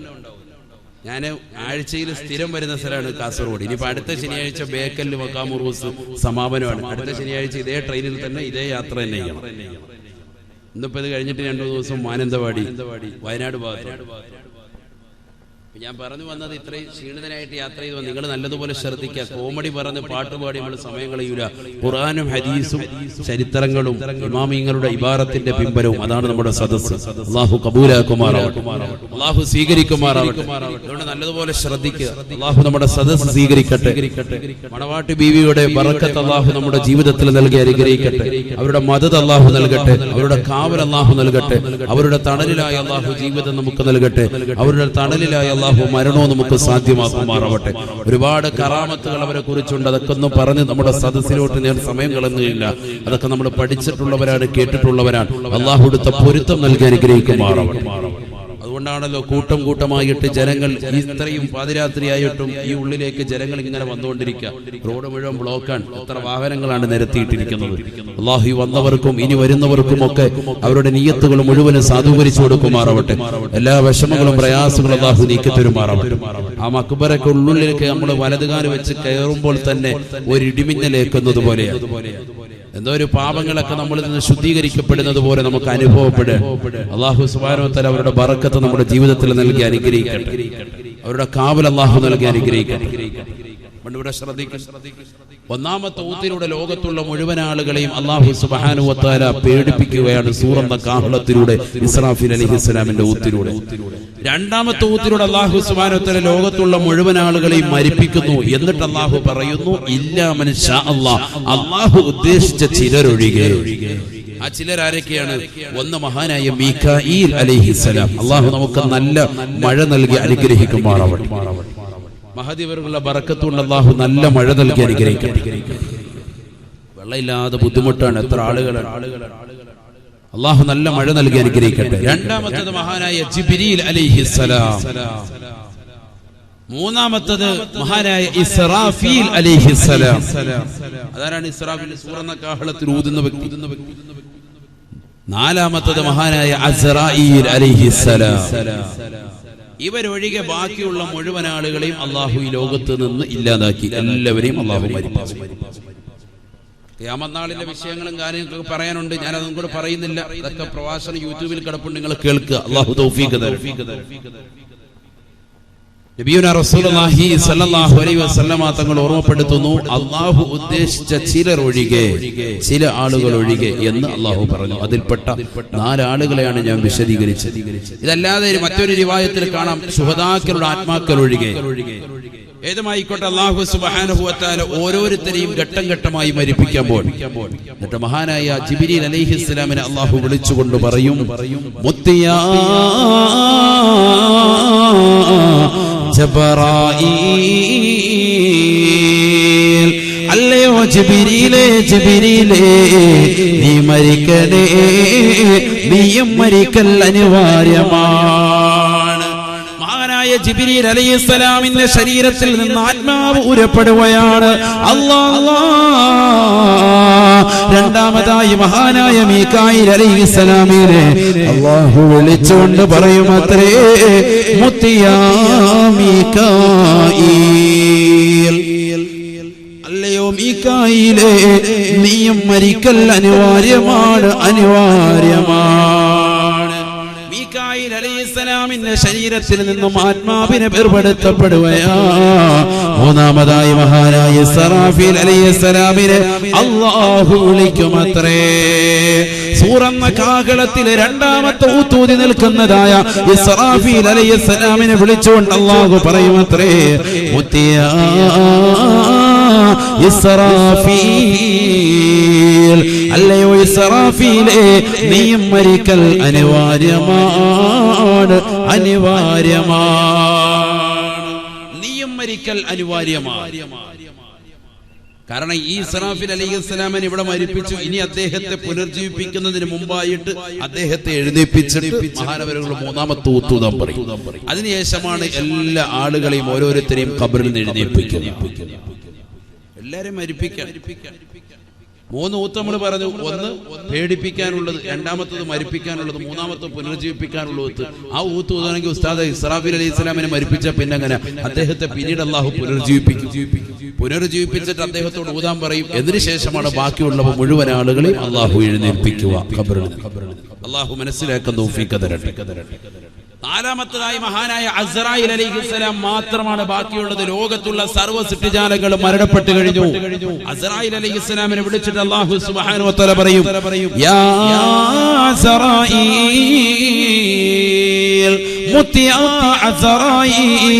ഞാൻ ആഴ്ചയിൽ സ്ഥിരം വരുന്ന സ്ഥലമാണ് കാസർഗോഡ്. ഇനിയിപ്പോൾ അടുത്ത ശനിയാഴ്ച ബേക്കലിൽ മക്കാമുറൂസ് സമാപനമാണ്. അടുത്ത ശനിയാഴ്ച ഇതേ ട്രെയിനിൽ തന്നെ ഇതേ യാത്ര തന്നെ ചെയ്യണം. ഇന്നിപ്പോൾ ഇത് കഴിഞ്ഞിട്ട് 2 ദിവസം മാനന്തവാടി, വയനാട് ഭാഗത്ത്. ഞാൻ പറഞ്ഞു വന്നത് ഇത്രയും ക്ഷീണിതനായിട്ട് യാത്ര ചെയ്തു. നിങ്ങൾ നല്ലതുപോലെ ശ്രദ്ധിക്കുക. കോമഡി പറഞ്ഞ് പാട്ടുപാടി നമ്മൾ സമയം കളയൂല. ഖുർആനും ഹദീസും ചരിത്രങ്ങളും ഇമാമിങ്ങളുടെ ഇബാറത്തിന്റെ പിൻബലവും അതാണ് നമ്മുടെ സദസ്സ്. അല്ലാഹു കബൂലാക്കുമാറാവട്ടെ, അല്ലാഹു സ്വീകരിക്കുമാറാവട്ടെ. അതുകൊണ്ട് നല്ലതുപോലെ ശ്രദ്ധിക്കുക. അല്ലാഹു നമ്മുടെ സദസ്സ് സ്വീകരിക്കട്ടെ. മണവാട്ടി ബീവിയുടെ ബറക്കത്ത് അല്ലാഹു നമ്മുടെ ജീവിതത്തിൽ നൽകി അനുഗ്രഹിക്കട്ടെ. അവരുടെ മദദ് അല്ലാഹു നൽകട്ടെ. അവരുടെ കാവൽ അല്ലാഹു നൽകട്ടെ. അവരുടെ തണലിലായ അല്ലാഹു ജീവിതം നമുക്ക് നൽകട്ടെ. അവരുടെ തണലിലായ അല്ലാഹു മരണവും നമുക്ക് സാധ്യമാക്കുമാറാവട്ടെ. ഒരുപാട് കറാമത്തുകൾ അവരെ കുറിച്ചുണ്ട്. അതൊക്കെ ഒന്നും പറഞ്ഞ് നമ്മുടെ സദസ്സിലോട്ട് ഞാൻ സമയം കളഞ്ഞില്ല. അതൊക്കെ നമ്മൾ പഠിച്ചിട്ടുള്ളവരാണ്, കേട്ടിട്ടുള്ളവരാണ്. അല്ലാഹു കൊടുത്ത പൊരുത്തം നൽകി അനുഗ്രഹിക്കുമാറാവട്ടെ. അതുകൊണ്ടാണല്ലോ കൂട്ടം കൂട്ടമായിട്ട് ജനങ്ങൾ ഇത്രയും പാതിരാത്രിയായിട്ടും ഈ ഉള്ളിലേക്ക് ജനങ്ങൾ ഇങ്ങനെ വന്നുകൊണ്ടിരിക്കുക. റോഡ് മുഴുവൻ ബ്ലോക്കാണ്. എത്ര വാഹനങ്ങളാണ് നിരത്തിയിട്ടിരിക്കുന്നത്. അല്ലാഹു വന്നവർക്കും ഇനി വരുന്നവർക്കും ഒക്കെ അവരുടെ നിയ്യത്തുകൾ മുഴുവനും സാധൂകരിച്ചു കൊടുക്കുമാറാവട്ടെ. എല്ലാ വിഷമങ്ങളും പ്രയാസങ്ങളും അല്ലാഹു നീക്കി തരുമാറാവട്ടെ. ആ മക്ബറയ്ക്ക് ഉള്ളിലേക്ക് നമ്മൾ വലതുകാല് വെച്ച് കയറുമ്പോൾ തന്നെ ഒരു ഇടിമിന്നലേക്കുന്നത് പോലെയാണ്. എന്തോ ഒരു പാപങ്ങളൊക്കെ നമ്മളിൽ നിന്ന് ശുദ്ധീകരിക്കപ്പെടുന്നത് പോലെ നമുക്ക് അനുഭവപ്പെടുക. അല്ലാഹു സുബ്ഹാനഹു വ തആല അവരുടെ ബറക്കത്ത് നമ്മുടെ ജീവിതത്തിൽ നൽകി അനുഗ്രഹിക്കട്ടെ. അവരുടെ കാവൽ അല്ലാഹു നൽകി അനുഗ്രഹിക്കട്ടെ. ഇവിടെ ശ്രദ്ധിക്കുക. ഒന്നാമത്തെ ഊത്തിലൂടെ ലോകത്തുള്ള മുഴുവൻ ആളുകളെയും അല്ലാഹു സുബ്ഹാനഹു വ തആല പേടിപ്പിക്കുകയാണ് സൂറന്ന കാഹളത്തിലൂടെ, ഇസ്രാഫീൽ അലൈഹിസ്സലാമിന്റെ ഊത്തിലൂടെ. രണ്ടാമത്തെ ഊത്തിലൂടെ അല്ലാഹു സുബ്ഹാനഹു വ തആല ലോകത്തുള്ള മുഴുവൻ ആളുകളെയും മരിപ്പിക്കുന്നു. എന്നിട്ട് അല്ലാഹു പറയുന്നു ഇല്ലാ മൻ ശാ അല്ലാഹ്, അല്ലാഹു ഉദ്ദേശിച്ച ചിലരൊഴികെ. ആ ചിലരാരൊക്കെയാണ്? ഒന്ന് മഹാനായ മീകായിൽ അലൈഹിസ്സലാം. അല്ലാഹു നമുക്ക് നല്ല മഴ നൽകി അനുഗ്രഹിക്കുമാറാവട്ടെ. മഹദിവറുള്ള ബറക്കത്തുകൊണ്ട് അല്ലാഹു നല്ല മഴ നൽകി അനുഗ്രഹിക്കട്ടെ. വെള്ളമില്ലാതെ ബുദ്ധിമുട്ടാണ് എത്ര ആളുകളാണ്. അല്ലാഹു നല്ല മഴ നൽകി അനുഗ്രഹിക്കട്ടെ. രണ്ടാമത്തേത് മഹാനായ ജിബ്രീൽ അലൈഹിസ്സലാം. മൂന്നാമത്തേത് മഹാനായ ഇസ്രാഫീൽ അലൈഹിസ്സലാം. അതാരാണ് ഇസ്രാഫീൽ? സൂറന്ന കാഹളത്തിൽ ഊതുന്ന വ്യക്തി. നാലാമത്തേത് മഹാനായ അസ്റായീൽ അലൈഹിസ്സലാം. ഇവരൊഴികെ ബാക്കിയുള്ള മുഴുവൻ ആളുകളെയും അല്ലാഹു ഈ ലോകത്ത് നിന്ന് ഇല്ലാതാക്കി. എല്ലാവരെയും അല്ലാഹു മരിപ്പിച്ചു. ഖിയാമത്ത് വിഷയങ്ങളും കാര്യങ്ങളൊക്കെ പറയാനുണ്ട്. ഞാൻ അതൊന്നും കൂടെ പറയുന്നില്ല. ഇതൊക്കെ പ്രഭാഷണം യൂട്യൂബിൽ കിടപ്പുണ്ട്, നിങ്ങൾ കേൾക്കുക. അല്ലാഹു തൗഫീഖ് തരട്ടെ. നബിയുനാ റസൂലുള്ളാഹി സ്വല്ലല്ലാഹു അലൈഹി വസല്ലമ തങ്ങൾ ഓർമ്മപ്പെടുത്തുന്നു, അല്ലാഹു ഉദ്ദേശിച്ച ചിലർ ഒഴികെ, ചില ആളുകൾ ഒഴികെ എന്ന് അല്ലാഹു പറഞ്ഞു. അതിൽപ്പെട്ട 4 ആളുകളെയാണ് ഞാൻ വിശദീകരിച്ചത്. ഇതല്ലാതെ മറ്റൊരു റിവായത്തിൽ കാണാം ശുഹദാക്കളുടെ ആത്മാക്കൾ ഒഴികെ. ഏതുമായിക്കോട്ടെ, അല്ലാഹു സുബ്ഹാനഹു വ തആല ഓരോരുത്തരെയും ഘട്ടം ഘട്ടമായി മരിപ്പിക്കുമ്പോൾ എന്നിട്ട് മഹാനായ ജിബ്രീൽ അലൈഹിസ്സലാമിനെ അല്ലാഹു വിളിച്ചുകൊണ്ട് പറയും, മുത്തിയാ ജബറായീൽ, അല്ലയോ ജിബ്രീലേ, ജിബ്രീലേ നീ മരിക്കണേ, നീയും മരിക്കൽ അനിവാര്യമാണ്. മഹാനായ ജിബ്രീൽ അലൈഹിസ്സലാമിന്റെ ശരീരത്തിൽ നിന്ന് ആത്മാവ് ഊരപ്പെടുകയാണ്. അല്ലാഹ് രണ്ടാമതായി മഹാനായ മീകായിൽ അലൈഹിസ്സലാമിനെ അല്ലാഹു വിളിച്ചുകൊണ്ട് പറയുമത്രേ, മുത്തിയാ മീകായിൽ, അല്ലയോ മീകായിലേ നീയും മരിക്കൽ അനിവാര്യമാണ്, അനിവാര്യമാണ്. മീകായിൽ അലൈഹിസ്സലാമിന്റെ ശരീരത്തിൽ നിന്നും ആത്മാവിനെ വേർപെടുത്തപ്പെടുകയാ. മൂന്നാമതായി മഹാനായ ഇസ്റാഫീൽ അലൈഹിസ്സലാമിനെ അല്ലാഹു വിളിക്കുമത്രേ. സൂറന്ന കാഹളത്തിലെ രണ്ടാമത്തെ ഊത്തൂതി നിൽക്കുന്നതായ ഇസ്റാഫീൽ അലൈഹിസ്സലാമിനെ വിളിച്ചുകൊണ്ട് അല്ലാഹു പറയുമത്രേ, മുത്തിയാ ഇസ്റാഫീൽ, അല്ലയോ ഇസ്റാഫീലേ നീയും മരിക്കൽ അനിവാര്യമാണ്, അനിവാര്യമാണ്. നീയും മരിക്കൽ അനിവാര്യമാണ്. കാരണം ഈ ഇസ്റാഫീൽ അലൈഹിസ്സലാമിനെ ഇവിടെ മരിപ്പിച്ചു. ഇനി അദ്ദേഹത്തെ പുനർജീവിപ്പിക്കുന്നതിന് മുമ്പായിട്ട് അദ്ദേഹത്തെ എഴുന്നേൽപ്പിച്ചിട്ട് മഹാനവരുകൾ മൂന്നാമത്തെ ഊത്തൂതം പറയും. അതിനുശേഷമാണ് എല്ലാ ആളുകളെയും ഓരോരുത്തരെയും ഖബറിൽ നിന്ന് എഴുന്നേൽപ്പിക്കുന്നത്. എല്ലാരെയും മരിപ്പിക്കാൻ 3 ഊത്ത് നമ്മൾ പറഞ്ഞു. ഒന്ന് പേടിപ്പിക്കാനുള്ളത്, രണ്ടാമത്തത് മരിപ്പിക്കാനുള്ളത്, മൂന്നാമത്തത് പുനർജീവിപ്പിക്കാനുള്ളത്. ആ ഊത്ത് ഊതാണെങ്കിൽ ഉസ്താദ് ഇസ്റാഫീൽ അലൈഹിസ്സലാമിനെ മരിപ്പിച്ച പിന്നെ അങ്ങനെ അദ്ദേഹത്തെ പിന്നീട് അല്ലാഹു പുനർജീവിപ്പിച്ചിട്ട് അദ്ദേഹത്തോട് ഊതാൻ പറയും. അതിനുശേഷമാണ് ബാക്കിയുള്ളവ മുഴുവൻ ആളുകളെയും അല്ലാഹു എഴുന്നേൽപ്പിക്കുക ഖബറിൽ. അല്ലാഹു മനസ്സിലാക്കാൻ തൗഫീഖ് തരട്ടെ. നാലാമത്തതായി മഹാനായ അസ്റായിൽ അലൈഹിസ്സലാം മാത്രമാണ് ബാക്കിയുള്ളത്. ലോകത്തുള്ള സർവ്വ സൃഷ്ടിജാലങ്ങളും മരണപ്പെട്ടു കഴിഞ്ഞു. അസ്റായിൽ അലൈഹിസ്സലാമിനെ വിളിച്ചിട്ട് അല്ലാഹു സുബ്ഹാനഹു വ തആല പറയും, യാ അസ്റായിൽ, മുത്തിയാ അസ്റായിൽ,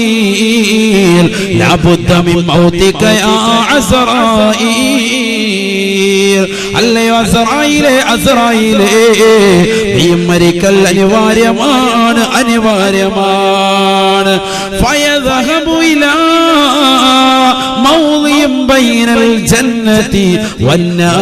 ലാ ബുദ്ദ മിൻ മൗതിക യാ അസ്റായിൽ, അല്ലയോ അസ്റായിലേ, അസ്റായിലേ നീ മരിക്കൽ അനിവാര്യമാണ്, അനിവാര്യമാണ്. ഫയദ്ഹബു ഇലാ മൗദിൻ ബൈനൽ ജന്നതി വന്നാർ.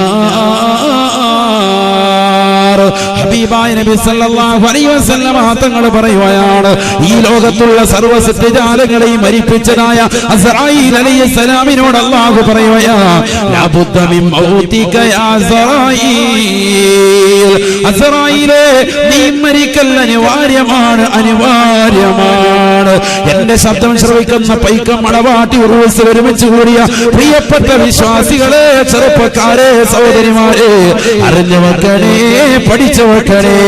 ഹബീബായ നബി സല്ലല്ലാഹു അലൈഹി വസല്ലം തങ്ങൾ പറയുകയാണ്, ഈ ലോകത്തുള്ള സർവ്വ സൃഷ്ടിജാലങ്ങളെയും മരിപ്പിച്ചതായ അസ്റായിൽ അലൈഹിസ്സലാമിനോട് അല്ലാഹു പറയുകയാണ്, ലാ ബുദ്ദ മിൻ മൗതിക യാ അസ്റായിൽ, അസ്റായിലേ നീ മരിക്കൽ അനിവാര്യമാണ്, അനിവാര്യമാണ്. എന്റെ ശബ്ദം ശ്രവിക്കുന്ന പൈക്കം, മടവാട്ടി, ഉറൂസ് ഒരുമിച്ച് കൂടിയ പ്രിയപ്പെട്ട വിശ്വാസികളെ, ചെറുപ്പക്കാരെ, സഹോദരിമാരെ, അറിഞ്ഞു വെക്കണേ, പഠിച്ചു വെക്കണേ.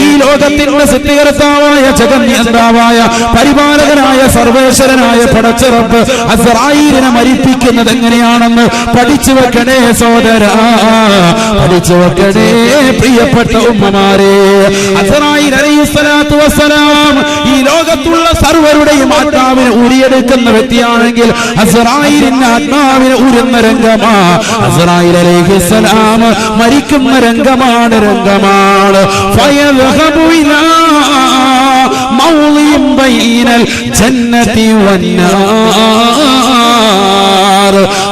ഈ ലോകത്തിന്റെ സൃഷ്ടികർത്താവായ, ജഗന്നിയന്താവായ, പരിപാലകനായ, സർവേശ്വരനായ പടച്ചറപ്പ് അസ്റായിലിനെ മരിപ്പിക്കുന്നത് എങ്ങനെയാണെന്ന് പഠിച്ചു വെക്കണേ സഹോദരാ, പഠിച്ചു വെക്കണേ പ്രിയപ്പെട്ട ഉമ്മമാരെ. അസ്റായിൽ അലൈഹിസ്സലാത്തു വസ്സലാം ഈ ലോകത്തുള്ള സർവരുടെയും ആത്മാവിനെ ഊരിയെടുക്കുന്ന വ്യക്തിയാണെങ്കിൽ അസ്റായിലിന്റെ ആത്മാവിനെ ഊരുന്ന രംഗമാ അസ്റായിൽ അലൈഹിസ്സലാം മരിക്കുന്ന രംഗമാണ്, രംഗമാണ്. ഫയദ്ഹബു ഇലാ മൗദിൻ ബൈനൽ ജന്നതി വന്നാർ.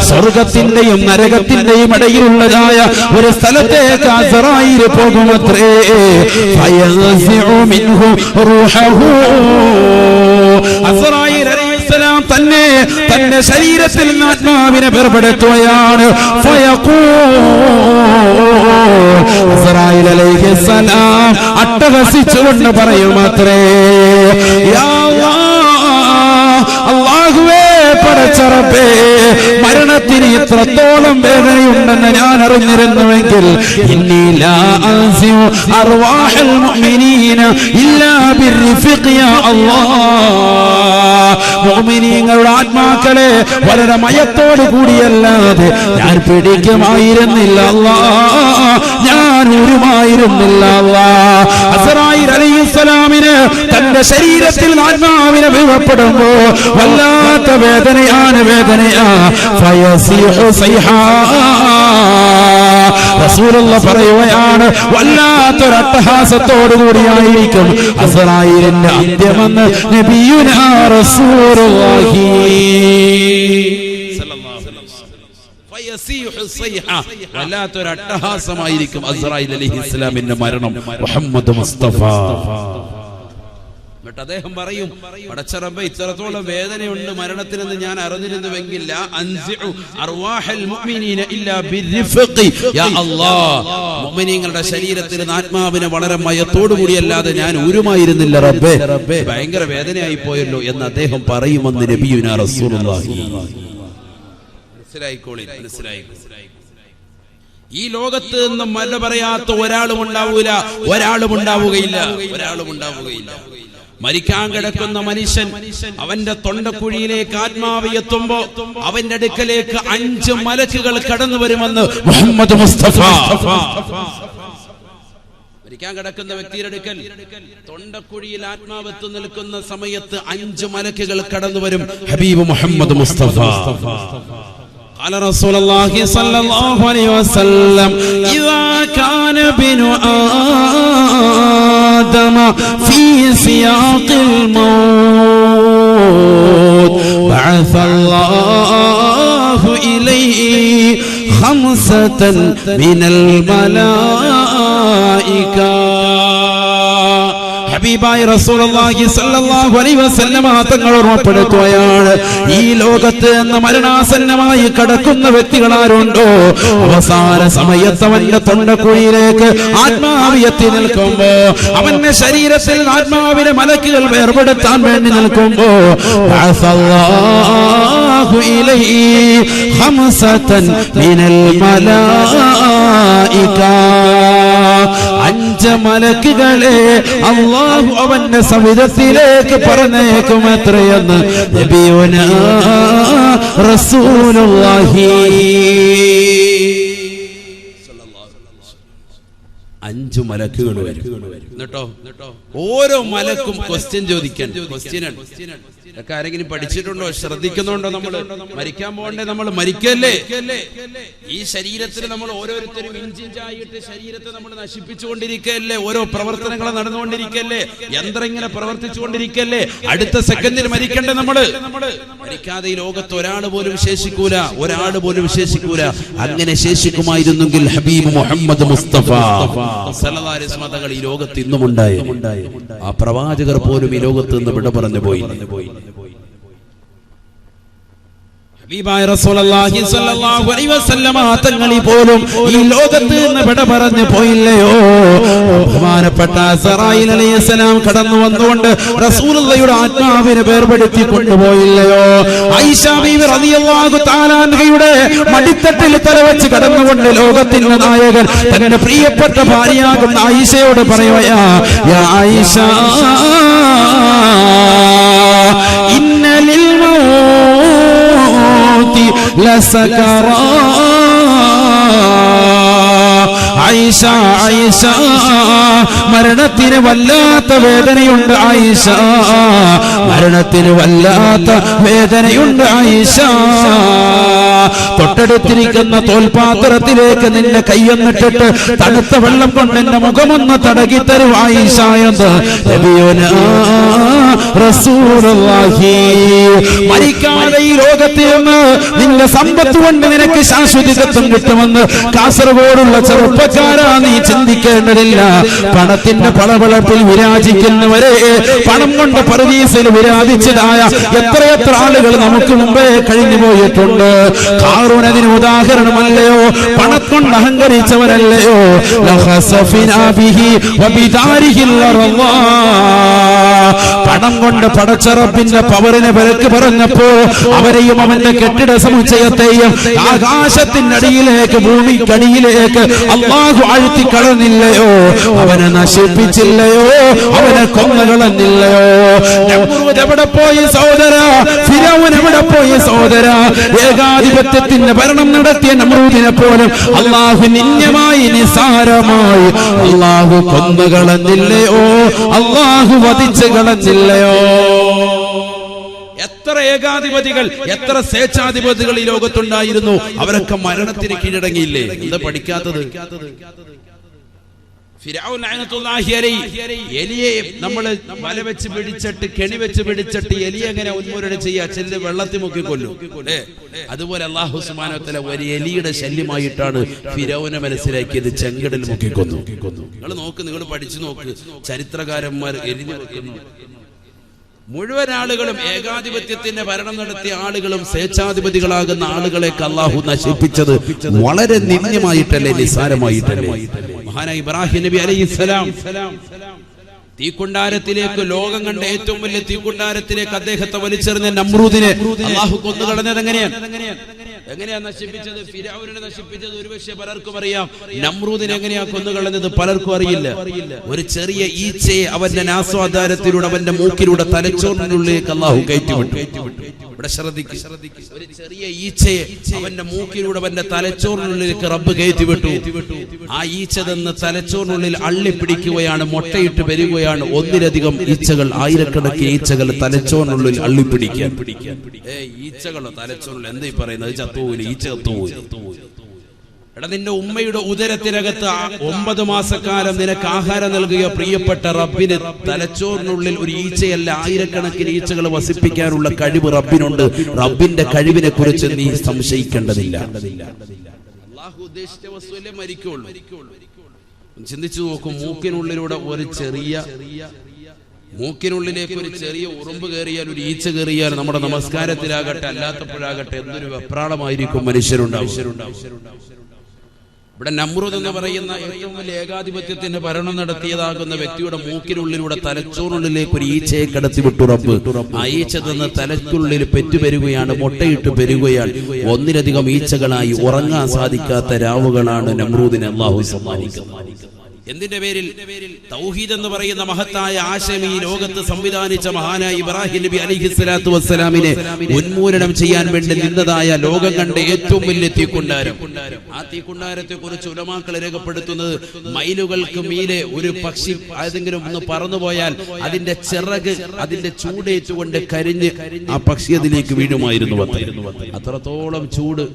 സ്വർഗത്തിന്റെയും നരകത്തിന്റെയും ഇടയിലുള്ളതായ ഒരു സ്ഥലത്തേക്ക് അസ്റായിൽ പോകുമത്രേ. ഫയൻസിഉ മിൻഹു റൂഹഹു. അസ്റായിൽ അലൈഹിസ്സലാം തന്നെ തന്റെ ശരീരത്തിൽ നിന്ന് ആത്മാവിനെ വേർപെടുത്തുകയാണ്. അസ്റായിൽ അലൈഹിസ്സലാം അട്ടഹസിച്ചുകൊണ്ട് പറയുമത്രേ, യാ അല്ലാഹ്, അല്ലാഹുവേ പടച്ചറപ്പേ, മരണത്തിന് ഇത്രത്തോളം വേദനയുണ്ടെന്ന് ഞാൻ അറിഞ്ഞിരുന്നുവെങ്കിൽ ഇന്നി ലാ അൻസിഉ അർവാഹൽ മുഅ്മിനീന ഇല്ലാ ബിർരിഫഖി യാ അല്ലാഹ്. മുഅ്മിനീങ്ങളുടെ ആത്മാക്കളെ വളരെ മയത്തോട് കൂടിയല്ലാതെ ഞാൻ പിടിക്കുമായിരുന്നില്ല അല്ലാഹ്, ഞാൻ ഉരുമായിരുന്നില്ല അല്ലാഹ്. അസ്റായീൽ അലൈഹിസ്സലാമിന് തന്റെ ശരീരത്തിൽ ആത്മാവിനെ വീഴപ്പെടുമ്പോ വല്ലാത്ത വേദനയാണ് ഫയസിഹു സൈഹാ. റസൂലുള്ളാഹി പറയുകയാണ് വല്ലാത്തൊരു അട്ടഹാസത്തോടു കൂടിയായിരിക്കും അസ്റായീലിന്റെ അന്ത്യമെന്ന് നബിയുനാ റസൂലുള്ളാഹി വല്ലാത്തൊരു അട്ടഹാസമായിരിക്കും അസ്റായീൽ അലൈഹിസ്സലാമിന്റെ മരണം. മുഹമ്മദ് മുസ്തഫ എന്നിട്ട് അദ്ദേഹം പറയും, പടച്ചറബ്ബേ ഇത്രത്തോളം വേദനയുണ്ട് മരണത്തിനെന്ന് ഞാൻ അറിഞ്ഞിരുന്നുവെങ്കിൽ ലാ അൻസിഉ അർവാഹൽ മുഅ്മിനീന ഇല്ലാ ബിർരിഫഖി യാ അല്ലാഹ്. മുഅ്മിനീങ്ങളുടെ ശരീരത്തിൽ ആത്മാവിനെ വളരെ മയത്തോടു കൂടിയല്ലാതെ ഞാൻ ഊരുമായിരുന്നില്ല റബ്ബേ, ഭയങ്കര വേദനയായി പോയല്ലോ എന്ന് അദ്ദേഹം പറയുമെന്ന് നബിയുനാ റസൂലുള്ളാഹി. മനസ്സിലായിക്കോളി. ഈ ലോകത്ത് നിന്ന് മല പറയാത്ത ഒരാളും ഉണ്ടാവുകയില്ല. മരിക്കാൻ കിടക്കുന്ന മനുഷ്യൻ അവന്റെ തൊണ്ടക്കുഴിയിലേക്ക് ആത്മാവ് എത്തുമ്പോ അവന്റെ അടുക്കലേക്ക് 5 മലക്കുകൾ കടന്നു വരുമെന്ന് മുഹമ്മദ് മുസ്തഫ. മരിക്കാൻ കിടക്കുന്ന വ്യക്തിയുടെ അടുക്കൽ തൊണ്ടക്കുഴിയിൽ ആത്മാവ് എത്തി നിൽക്കുന്ന സമയത്ത് 5 മലക്കുകൾ കടന്നു വരും. ഹബീബ് മുഹമ്മദ് മുസ്തഫ قال رسول الله صلى الله عليه وسلم إذا كان ابن آدم في سياق الموت بعث الله إليه 5 من الملائكة. ഹബീബായ റസൂലുള്ളാഹി സ്വല്ലല്ലാഹു അലൈഹി വസല്ലമ തങ്ങൾ ഓർമ്മപ്പെടുത്തുകയാണ്, ഈ ലോകത്ത് നിന്ന് മരണാസന്നമായി കടക്കുന്ന വ്യക്തികൾ ആരുണ്ടോ അവസാന സമയത്ത് അവന്റെ തൊണ്ടക്കുഴിയിലേക്ക് ആത്മാവ് എത്തി നിൽക്കുമ്പോ, അവന്റെ ശരീരത്തിൽ ആത്മാവിനെ മലക്കുകൾ വേർപെടുത്താൻ വേണ്ടി നിൽക്കുമ്പോ അല്ലാഹു ഇലൈഹി 5 മിനൽ മലായിക, 5 മലക്കുകളെ അല്ലാഹു അവന്റെ സവിധത്തിലേക്ക് പറഞ്ഞേക്കും. എത്രയെന്ന് നബിയുനാ റസൂലുള്ളാഹി. 5 മലക്കുകൾ വരും. എന്നിട്ടോ ഓരോ മലക്കും ക്വസ്റ്റ്യൻ ചോദിക്കാൻ. ഇതൊക്കെ ആരെങ്കിലും പഠിച്ചിട്ടുണ്ടോ, ശ്രദ്ധിക്കുന്നുണ്ടോ? നമ്മൾ മരിക്കാൻ പോകണ്ടേ? നമ്മൾ മരിക്കല്ലേ? ഈ ശരീരത്തിൽ നമ്മൾ ഓരോരുത്തരും ഇഞ്ചിഞ്ചായിട്ട് ശരീരത്തെ നമ്മൾ നശിപ്പിച്ചുകൊണ്ടിരിക്കല്ലേ? ഓരോ പ്രവർത്തനങ്ങൾ നടന്നുകൊണ്ടിരിക്കല്ലേ? യന്ത്രം ഇങ്ങനെ പ്രവർത്തിച്ചുകൊണ്ടിരിക്കല്ലേ? അടുത്ത സെക്കൻഡിൽ മരിക്കണ്ടേ? നമ്മള് മരിക്കാതെ ഈ ലോകത്ത് ഒരാൾ പോലും ശേഷിക്കൂല. അങ്ങനെ ശേഷിക്കുമായിരുന്നെങ്കിൽ ഹബീബ് മുഹമ്മദ് മുസ്തഫ സല്ലല്ലാഹു അലൈഹി വസല്ലം തങ്ങൾ ഈ ലോകത്ത് ഇന്നും ഉണ്ടായി. ആ പ്രവാചകർ പോലും ഈ ലോകത്ത് നിന്ന് വിട പറഞ്ഞു പോയി. ഹബീബായ റസൂലുള്ളാഹി സ്വല്ലല്ലാഹു അലൈഹി വസല്ലം തങ്ങൾ പോലും ഈ ലോകത്ത് നിന്ന് വിട പറഞ്ഞു പോയില്ലയോ? ബഹുമാനപ്പെട്ട അസ്റായീൽ അലൈഹിസ്സലാം കടന്നു വന്നുകൊണ്ട് റസൂലുള്ളാഹിയുടെ ആത്മാവിനെ വേർപെടുത്തി കൊണ്ടുപോയില്ലയോ? ആയിഷ ബീവി റളിയല്ലാഹു തആല അൻഹയുടെ മടിത്തട്ടിൽ തലവെച്ച് കടന്നുകൊണ്ട് ലോകത്തിന്റെ നായകൻ തന്റെ പ്രിയപ്പെട്ട ഭാര്യയാകുന്ന ആയിഷയോട് പറയുകയാ, യാ ആയിഷ ഇന്നലിൽ ലസകറാ. ആയിഷ മരണത്തിന് വല്ലാത്ത വേദനയുണ്ട്. മരണത്തിന് വല്ലാത്ത വേദനയുണ്ട്. തൊട്ടടുത്തിരിക്കുന്ന തോൽപാത്രത്തിലേക്ക് നിന്റെ കൈയൊന്നിട്ടിട്ട് തണുത്ത വെള്ളം കൊണ്ട് എന്റെ മുഖമൊന്ന് തടകി തരും ആയിഷ എന്ന് നബിയുനാ റസൂലുള്ളാഹി. മരിക്കാതെ ഈ ലോകത്തിൽ നിന്ന് നിന്റെ സമ്പത്ത് കൊണ്ട് നിനക്ക് ശാശ്വതത്വം കിട്ടുമെന്ന് കാസർഗോഡുള്ള ചെറുപ്പക്കാരാ നീ ചിന്തിക്കേണ്ടതില്ല. പണത്തിന്റെ പളവളപ്പിൽ വിരാജിക്കുന്നവരെ, പണം കൊണ്ട് പറുദീസിൽ വിരാജിച്ചതായ എത്രയെത്ര ആളുകൾ നമുക്ക് മുമ്പേ കഴിഞ്ഞു പോയിട്ടുണ്ട്. ഖാറൂൻ അതിന് ഉദാഹരണമല്ലയോ? പണക്കൊണ്ട് അഹങ്കരിച്ചവരല്ലയോ? ലഖസഫിനാ ബിഹി വബിദാരിഹിൽ അർളാ. പണം കൊണ്ട് പടച്ച റബ്ബിന്റെ പവറിനെ വിലക്ക് പറഞ്ഞപ്പോ അവരെയും അവന്റെ കെട്ടിട സമുച്ചയത്തെയും ആകാശത്തിന്റെ അടിയിലേക്ക് ഭൂമിക്കടിയിലേക്ക് അല്ലാഹു ആഴ്ത്തി കളഞ്ഞില്ലയോ? അവനെ നശിപ്പിച്ചില്ലയോ? അവനെ കൊന്നുകളഞ്ഞില്ലയോ? നമ്രൂദ് എവിടെ പോയി സഹോദര? ഫിറഔൻ എവിടെ പോയി സഹോദര? ഏകാധിപത്യത്തിന്റെ ഭരണം നടത്തിയ നമ്രൂദിനെ പോലും അല്ലാഹു നിന്യമായി നിസാരമായി അല്ലാഹു കൊന്നുകളഞ്ഞില്ലയോ? അല്ലാഹു വധിച്ചു കളഞ്ഞില്ലയോ? എത്ര ഏകാധിപതികൾ, എത്ര സ്വേച്ഛാധിപതികൾ ഈ ലോകത്തുണ്ടായിരുന്നു. അവരൊക്കെ മരണത്തിന് കീഴടങ്ങിയില്ലേ? എന്താ പഠിക്കാത്തത്? ഫിറഔൻ ലഅനത്തുല്ലാഹി അലൈഹി എലിയെ നമ്മൾ വല വെച്ച് പിടിച്ചിട്ട് കെണി വെച്ച് പിടിച്ചിട്ട് എലി എങ്ങനെ ഉന്മൂലനം ചെയ്യുക? ചെല്ല് വെള്ളത്തിൽ മുക്കി കൊല്ലും. അതുപോലെ അല്ലാഹു സുബ്ഹാനഹു വ തആല ഒരു എലിയുടെ ശല്യമായിട്ടാണ് ഫിറഔനെ മനസ്സിലാക്കിയത്. ചെങ്കടൽ മുക്കി കൊന്നു. നിങ്ങൾ നോക്ക്, നിങ്ങൾ പഠിച്ചു നോക്ക്. ചരിത്രകാരന്മാർ എലിഞ്ഞു വെക്കുന്നു. മുഴുവൻ ആളുകളും ഏകാധിപത്യത്തിന്റെ ഭരണം നടത്തിയ ആളുകളും സ്വേച്ഛാധിപതികളാകുന്ന ആളുകളെയൊക്കെ അല്ലാഹു നശിപ്പിച്ചത് വളരെ നിന്ദ്യമായിട്ടല്ലേ, നിസ്സാരമായിട്ടല്ലേ? മഹാനായ ഇബ്രാഹിം നബി അലൈഹിസ്സലാം തീക്കുണ്ടാരത്തിലേക്ക്, ലോകം കണ്ട ഏറ്റവും വലിയ തീക്കുണ്ടാരത്തിലേക്ക് അദ്ദേഹത്തെ വലിച്ചെറിഞ്ഞ നമ്രൂദിനെ അല്ലാഹു കൊന്നുകളഞ്ഞത് എങ്ങനെയാ നശിപ്പിച്ചത്? ഫിറഔനെ നശിപ്പിച്ചത് ഒരുപക്ഷെ പലർക്കും അറിയാം. നമ്രൂദിനെ എങ്ങനെയാ കൊന്നുകളഞ്ഞത് പലർക്കും അറിയില്ല. ഒരു ചെറിയ ഈച്ചയെ അവന്റെ നാസ്വാധാരത്തിലൂടെ, അവന്റെ മൂക്കിലൂടെ തലച്ചോറിനുള്ളിലേക്ക് അല്ലാഹു കയറ്റിവിട്ടു. ഇവിടെ ശ്രദ്ധിക്കുക, ഒരു ചെറിയ ഈച്ചയെ അവന്റെ മൂക്കിലൂടെ അവന്റെ തലച്ചോറിനുള്ളിലേക്ക് റബ്ബ് കയറ്റിവിട്ടു. ആ ഈച്ച തന്ന് തലച്ചോറിനുള്ളിൽ അള്ളിപ്പിടിക്കുകയാണ്, മുട്ടയിട്ട് വരികയാണ്. ഒന്നിലധികം ഈച്ചകൾ, ആയിരക്കണക്കിന് ഈച്ചകൾ തലച്ചോറിനുള്ളിൽ അള്ളിപ്പിടിക്കാൻ. ഈച്ചകളോ തലച്ചോറിൽ എന്താ പറയുന്നത്? ചത്തുപോയില്ല, ഈച്ച ചത്തുപോയി. എടാ, നിന്റെ ഉമ്മയുടെ ഉദരത്തിനകത്ത് 9 മാസക്കാലം നിനക്ക് ആഹാരം നൽകിയ പ്രിയപ്പെട്ട റബ്ബിന് തലച്ചോറിനുള്ളിൽ ഒരു ഈച്ചയല്ല, ആയിരക്കണക്കിന് ഈച്ചകൾ വസിപ്പിക്കാനുള്ള കഴിവ് റബ്ബിനുണ്ട്. റബ്ബിന്റെ കഴിവിനെ കുറിച്ച് നീ സംശയിക്കേണ്ടതില്ല. അല്ലാഹു ഉദ്ദേശിച്ച വസ്തുവല്ലേ മരിക്കുള്ളൂ. ചിന്തിച്ചു നോക്കും, മൂക്കിനുള്ളിലൂടെ മൂക്കിനുള്ളിലേക്ക് ഒരു ചെറിയ ഉറുമ്പ് കയറിയാൽ, ഒരു ഈച്ച കയറിയാൽ, നമ്മുടെ നമസ്കാരത്തിലാകട്ടെ അല്ലാത്തപ്പോഴാകട്ടെ എന്തൊരു വെപ്രാളമായിരിക്കും മനുഷ്യരുണ്ടാവും. ഇവിടെ നമ്രൂദ് എന്ന് പറയുന്ന ഏറ്റവും വലിയ ഏകാധിപത്യത്തിന്റെ ഭരണം നടത്തിയതാകുന്ന വ്യക്തിയുടെ മൂക്കിനുള്ളിലൂടെ തലച്ചോറിനുള്ളിലേക്ക് ഒരു ഈച്ചയെ കടത്തിവിട്ടു റബ്ബ്. ആ ഈച്ച തന്ന് തലയ്ക്കുള്ളിൽ പെറ്റുപെരുകയാണ്, മുട്ടയിട്ട് പെരുകയാണ്. ഒന്നിലധികം ഈച്ചകളായി ഉറങ്ങാൻ സാധിക്കാത്ത രാവുകളാണ് നമ്രൂദിനെ അല്ലാഹു സമ്മാനിക്കുന്നത്. എന്തിന്റെ പേരിൽ? തൗഹീദ് എന്ന് പറയുന്ന മഹത്തായ ആശയം ഈ ലോകത്ത് സംവിധാനിച്ച മഹാനായ ഇബ്രാഹിം നബി അലൈഹിസ്സലാത്തു വസ്സലാമിനെ ഉന്മൂലനം ചെയ്യാൻ വേണ്ടി നിന്നതായ ലോകം കണ്ട ഏറ്റവും വലിയ തീക്കുണ്ടാരം. ആ തീക്കുണ്ടാരത്തെ കുറിച്ച് ഉലമാക്കൾ രേഖപ്പെടുത്തുന്നത്, മൈലുകൾക്ക് മീതെ ഒരു പക്ഷി ഏതെങ്കിലും ഒന്ന് പറന്നുപോയാൽ അതിന്റെ ചിറക്, അതിന്റെ ചൂടേറ്റുകൊണ്ട് കരിഞ്ഞ് ആ പക്ഷി അതിലേക്ക് വീഴുമായിരുന്നു. അത്രത്തോളം ചൂട്,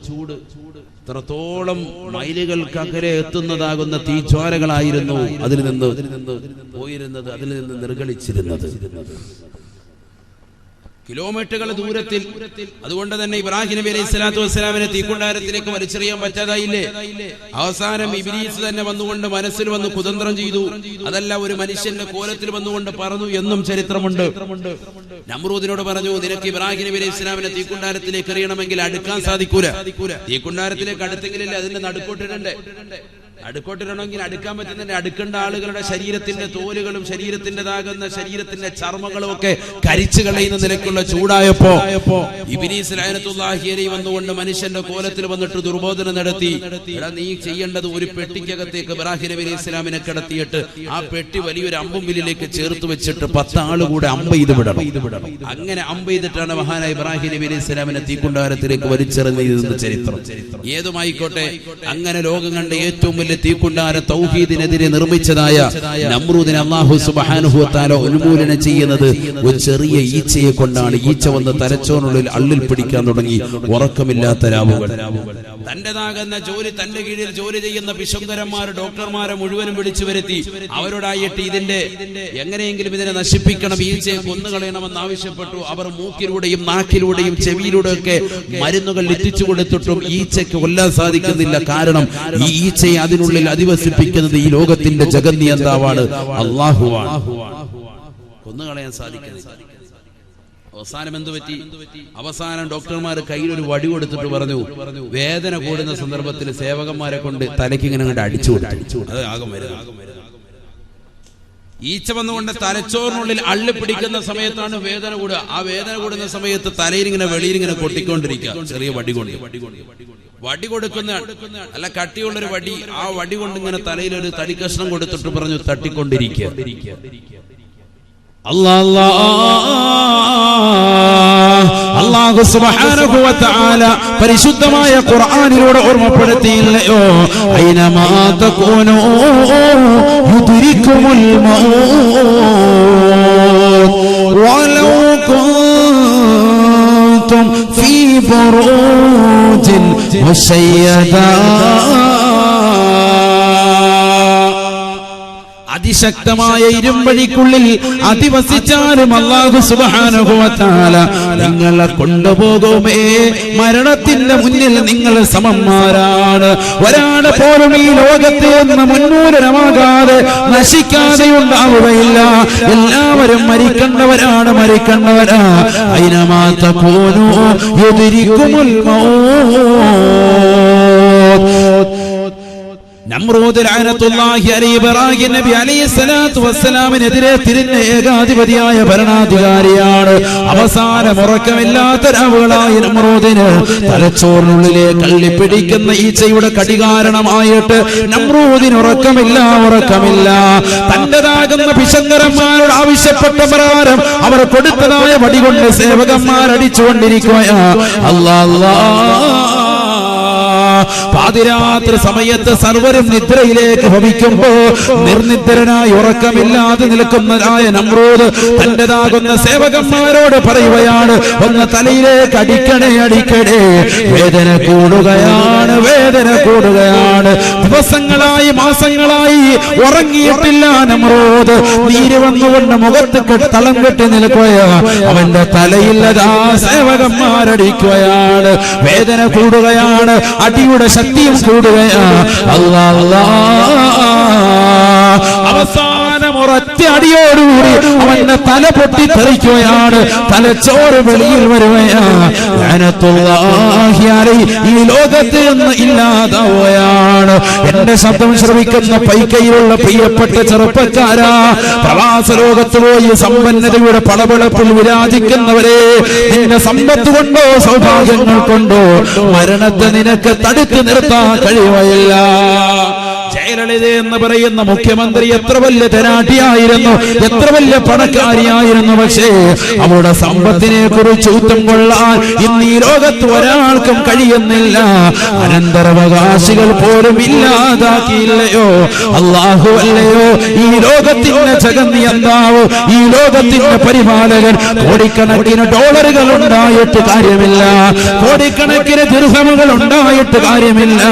അത്രത്തോളം മൈലുകൾക്കകരെ എത്തുന്നതാകുന്ന തീജ്വാലകളായിരുന്നു അതിൽ നിന്ന് പോയിരുന്നത്, അതിൽ നിന്ന് നിർഗളിച്ചിരുന്നത്. കിലോമീറ്ററുകൾ ദൂരത്തിൽ. അതുകൊണ്ട് തന്നെ ഇബ്രാഹിം നബി അലൈഹി സ്വലാത്തു വസ്സലാമിനെ തീക്കുണ്ടാരത്തിലേക്ക് വലിച്ചെറിയാൻ പറ്റാതായില്ലേ? അവസാനം ഇബ്ലീസ് തന്നെ വന്നുകൊണ്ട് മനസ്സിൽ വന്ന് കുതന്ത്രം ചെയ്തു. അതല്ല, ഒരു മനുഷ്യന്റെ കോലത്തിൽ വന്നുകൊണ്ട് പറഞ്ഞു എന്നും ചരിത്രമുണ്ട്. നമ്രൂദിനോട് പറഞ്ഞു, നിനക്ക് ഇബ്രാഹിം നബി അലൈഹി സ്വലാമിനെ തീക്കുണ്ടാരത്തിലേക്ക് എറിയണമെങ്കിൽ അടുക്കാൻ സാധിക്കൂല. തീക്കുണ്ടാരത്തിലേക്ക് അടുത്തെങ്കിലല്ലേ അതിന്റെ നടുക്കോട്ടിടണ്ടേ? അടുക്കോട്ടിടണമെങ്കിൽ അടുക്കാൻ പറ്റുന്നതിന്റെ അടുക്കേണ്ട ആളുകളുടെ ശരീരത്തിന്റെ തോലുകളും ശരീരത്തിൻ്റെതാകുന്ന ശരീരത്തിന്റെ ചർമ്മങ്ങളും ഒക്കെ കരിച്ചു കളയുന്ന നിലയ്ക്കുള്ള ചൂടായപ്പോ ഇബ്ലീസ് ലഅനത്തുല്ലാഹി അലൈഹി വന്നുകൊണ്ട് മനുഷ്യന്റെ കോലത്തിൽ വന്നിട്ട് ദുർബോധനം നടത്തി. എടാ, നീ ചെയ്യേണ്ടത് ഒരു പെട്ടിക്കകത്തേക്ക് ഇബ്രാഹിം നബി അലൈഹി സ്വലാമിനെ കിടത്തിയിട്ട് ആ പെട്ടി വലിയൊരു അമ്പുമ്പിലേക്ക് ചേർത്ത് വെച്ചിട്ട് 10 ആള് കൂടെ അമ്പ് ചെയ്ത് വിടണം. അങ്ങനെ അമ്പ് ചെയ്തിട്ടാണ് മഹാനായ ഇബ്രാഹിം നബി അലൈഹി സ്വലാമിനെ തീക്കുണ്ടാരത്തിലേക്ക് വലിച്ചെറിഞ്ഞത് ചരിത്രം. ഏതുമായിക്കോട്ടെ, അങ്ങനെ ലോകം കണ്ട ഏറ്റവും വലിയ തീക്കുണ്ടാര തൗഹീദിനെതിരെ നിർമ്മിച്ചതായ നമ്രൂദിനെ അല്ലാഹു സുബ്ഹാനഹു വ തആല ഉന്മൂലനം ചെയ്യുന്നത് ഒരു ചെറിയ ഈച്ചയെ കൊണ്ടാണ്. ഈച്ച വന്ന് തലച്ചോറിനുള്ളിൽ അള്ളിൽ പിടിക്കാൻ തുടങ്ങി. ഉറക്കമില്ലാത്ത രാവുകൾ. തന്റേതാകുന്ന ജോലി, തന്റെ കീഴിൽ ജോലി ചെയ്യുന്ന പിശുങ്കരന്മാർ, ഡോക്ടർമാരെ മുഴുവനും വിളിച്ചു വരുത്തി അവരോടായിട്ട് ഇതിന്റെ എങ്ങനെയെങ്കിലും ഇതിനെ നശിപ്പിക്കണം, ഈച്ചയെ കൊന്നുകളയണമെന്ന് ആവശ്യപ്പെട്ടു. അവർ മൂക്കിലൂടെയും നാക്കിലൂടെയും ചെവിയിലൂടെയും ഒക്കെ മരുന്നുകൾ എത്തിച്ചു കൊടുത്തിട്ടും ഈച്ചയ്ക്ക് കൊല്ലാൻ സാധിക്കുന്നില്ല. കാരണം ഈ ഈച്ചയെ അതിനുള്ളിൽ അധിവസിപ്പിക്കുന്നത് ഈ ലോകത്തിന്റെ ജഗന്നിയന്താവാണ്, അല്ലാഹുവാണ്. കൊന്നുകളയാൻ സാധിക്കുന്നത്. അവസാനം എന്ത് പറ്റി? അവസാനം ഡോക്ടർമാർ കയ്യിൽ ഒരു വടി കൊടുത്തിട്ട് പറഞ്ഞു, വേദന കൂടുന്ന സന്ദർഭത്തിൽ സേവകന്മാരെ കൊണ്ട് തലയ്ക്ക് ഇങ്ങനെ അങ്ങോട്ട് അടിച്ചു കൊടുത്തു. അത് ആകം വരുന്നത്. ഈച്ച വന്നുകൊണ്ട് തലച്ചോറിനുള്ളിൽ അള്ളി പിടിക്കുന്ന സമയത്താണ് വേദന കൂടുക. ആ വേദന കൂടുന്ന സമയത്ത് തലയിൽ ഇങ്ങനെ വെളിയിൽ ഇങ്ങനെ കൊട്ടിക്കൊണ്ടിരിക്കുക ചെറിയ വടി കൊണ്ട്. വടി കൊടുക്കുന്ന അല്ല, കട്ടിയുള്ളൊരു വടി. ആ വടി കൊണ്ട് ഇങ്ങനെ തലയിൽ ഒരു തടി കഷ്ണം കൊടുത്തിട്ട് പറഞ്ഞു തട്ടിക്കൊണ്ടിരിക്കുക. അല്ലാഹു സുബ്ഹാനഹു വ തആല പരിശുദ്ധമായ ഖുർആനിലൂടെ ഓർമ്മപ്പെടുത്തിയില്ലയോ, ഐനമാ തകൂനൂ യുദ്രിക്കുമുൽ മൗത് വലൗ കുൻതും ഫീ ബുറൂജിൻ മുശയ്യദാ. അതിശക്തമായ ഇരുമ്പഴിക്കുള്ളിൽ അധിവസിച്ചാലും അല്ലാഹു സുബ്ഹാനഹു വ തആല നിങ്ങളെ കൊണ്ടുപോകുമേ. മരണത്തിന്റെ മുന്നിൽ നിങ്ങൾ സമന്മാരാണ്. ഒരാളെ പോലും ഈ ലോകത്തെ നിന്ന് മുന്നൂരമാകാതെ നശിക്കാതെ ഉണ്ടാവുകയില്ല. എല്ലാവരും മരിക്കേണ്ടവരാണ്, മരിക്കേണ്ടവരാ. ഐനമാ തകൂനൂ യുദ്രിക്കുമുൽ മൗത്. നമ്രൂദ് ലഅനത്തുല്ലാഹി അലൈഹി ഇബ്രാഹിം നബി അലൈഹിസ്സലാത്തു വസ്സലാമിനെതിരെ തിരിഞ്ഞ ഏകാധിപതിയായ ഭരണാധികാരിയാണ്. അവസാനം ഉറക്കമില്ലാത്ത രാവുകളായി നമ്രൂദിന് തലച്ചോറിനുള്ളിലെ കള്ളിപ്പിടിക്കുന്ന ഈച്ചയുടെ കടികാരണമായിട്ട് നമ്രൂദിന് ഉറക്കമില്ല. തന്റേതാകുന്ന പിശങ്കരന്മാരോട് ആവശ്യപ്പെട്ട പ്രകാരം അവർ കൊടുത്തതായ വടികൊണ്ട് സേവകന്മാരടിച്ചുകൊണ്ടിരിക്കുകയാ. പാതിരാത്രി സമയത്ത് സർവരും നിദ്രയിലേക്ക് ഭവിക്കുമ്പോ നിർനിദ്രനായി ഉറക്കമില്ലാതെ നിൽക്കുന്നതായ നമ്രൂദ് തന്റേതാകുന്ന സേവകന്മാരോട് പറയുകയാണ്, ഒന്ന് തലയിലേക്ക് അടിക്കണേ. വേദന കൂടുകയാണ്. ദിവസങ്ങളായി മാസങ്ങളായി ഉറങ്ങിയിട്ടില്ല നമ്രൂദ്. നീര് വന്നുകൊണ്ട് മുഖത്ത് തളം കെട്ടി നിൽക്കുകയാ. അവന്റെ തലയില്ലതാ സേവകന്മാരടിക്കുകയാണ്. വേദന കൂടുകയാണ്, അടിയുടെ ശക്തിയും കൂടുകയാണ്. അവസാനം ഒരൊറ്റ അടിയോടുകൂടി അവന്റെ തല പൊട്ടിത്തെറിക്കുകയാണ്. തലച്ചോറ് വെളിയിൽ വരുകയാണ്. ഈ ലോകത്ത് നിന്ന് ഇല്ലാതാവുകയാണ്. എന്റെ ശബ്ദം ശ്രവിക്കുന്ന പൈക്കയിലുള്ള പ്രിയപ്പെട്ട ചെറുപ്പക്കാരാ, പ്രവാസ ലോകത്ത് പോയി സമ്പന്നതയുടെ പടപടപ്പിൽ വിരാജിക്കുന്നവരെ, നിന്റെ സമ്പത്ത് കൊണ്ടോ സൗഭാഗ്യങ്ങൾ കൊണ്ടോ മരണത്തെ നിനക്ക് തടുത്തു നിർത്താൻ കഴിയുകയില്ല. ജയലളിത എന്ന് പറയുന്ന മുഖ്യമന്ത്രി എത്ര വലിയ ധനാഢ്യായിരുന്നു, എത്ര വലിയ പണക്കാരിയായിരുന്നു. പക്ഷേ അവളുടെ സമ്പത്തിനെ കുറിച്ച് ഊറ്റം കൊള്ളാൻ ഇന്ന് ഈ ലോകത്ത് ഒരാൾക്കും കഴിയുന്നില്ല. അനന്തരാവകാശികൾ പോലും ഇല്ലാതാക്കിയില്ലയോ അല്ലാഹു അല്ലയോ ഈ ലോകത്തിന്റെ ജഗന്നിയന്താവ്, ഈ ലോകത്തിന്റെ പരിപാലകൻ. കോടിക്കണക്കിന് ഡോളറുകൾ ഉണ്ടായിട്ട് കാര്യമില്ല, കോടിക്കണക്കിന് ദിർഹമുകൾ ഉണ്ടായിട്ട് കാര്യമില്ല.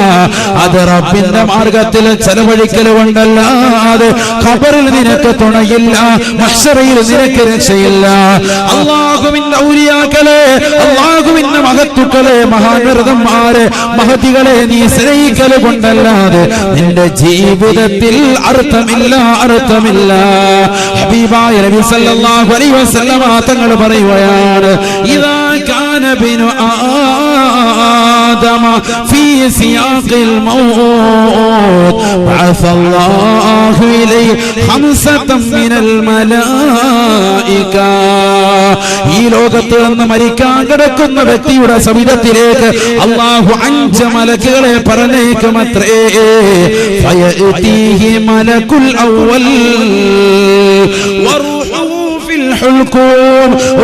അത് റബ്ബിന്റെ മാർഗത്തിൽ ചെലവഴിക്കൽ കൊണ്ടല്ലാതെ ഖബറിൽ നിനക്ക് തുണയില്ല, മഹ്ശറിൽ നിനക്ക് രക്ഷയില്ല. അല്ലാഹുവിന്റെ ഔലിയാക്കളെ, അല്ലാഹുവിന്റെ മഹത്തുക്കളെ, മഹാനർദന്മാരെ, മഹതികളെ നീ സ്നേഹിക്കൽ കൊണ്ടല്ലാതെ നിന്റെ ജീവിതത്തിൽ അർത്ഥമില്ല. ഹബീബായ നബി സല്ലല്ലാഹു അലൈഹി വസല്ലമ തങ്ങൾ പറയുകയാണ്, ഇദാ കാന ബിനു ആദമ ഫീ സിയാഖിൽ മൗത് ബഅസ അല്ലാഹു ഇലൈഹി ഖംസതൻ മിനൽ മലായിക. ഈ ലോകത്ത് നിന്ന് മരിക്കാൻ കിടക്കുന്ന വ്യക്തിയുടെ സവിധത്തിലേക്ക് അല്ലാഹു 5 മലക്കുകളെ പറഞ്ഞേക്കുമത്രേ. ഫയഅതീഹി മലകുൽ അവ്വൽ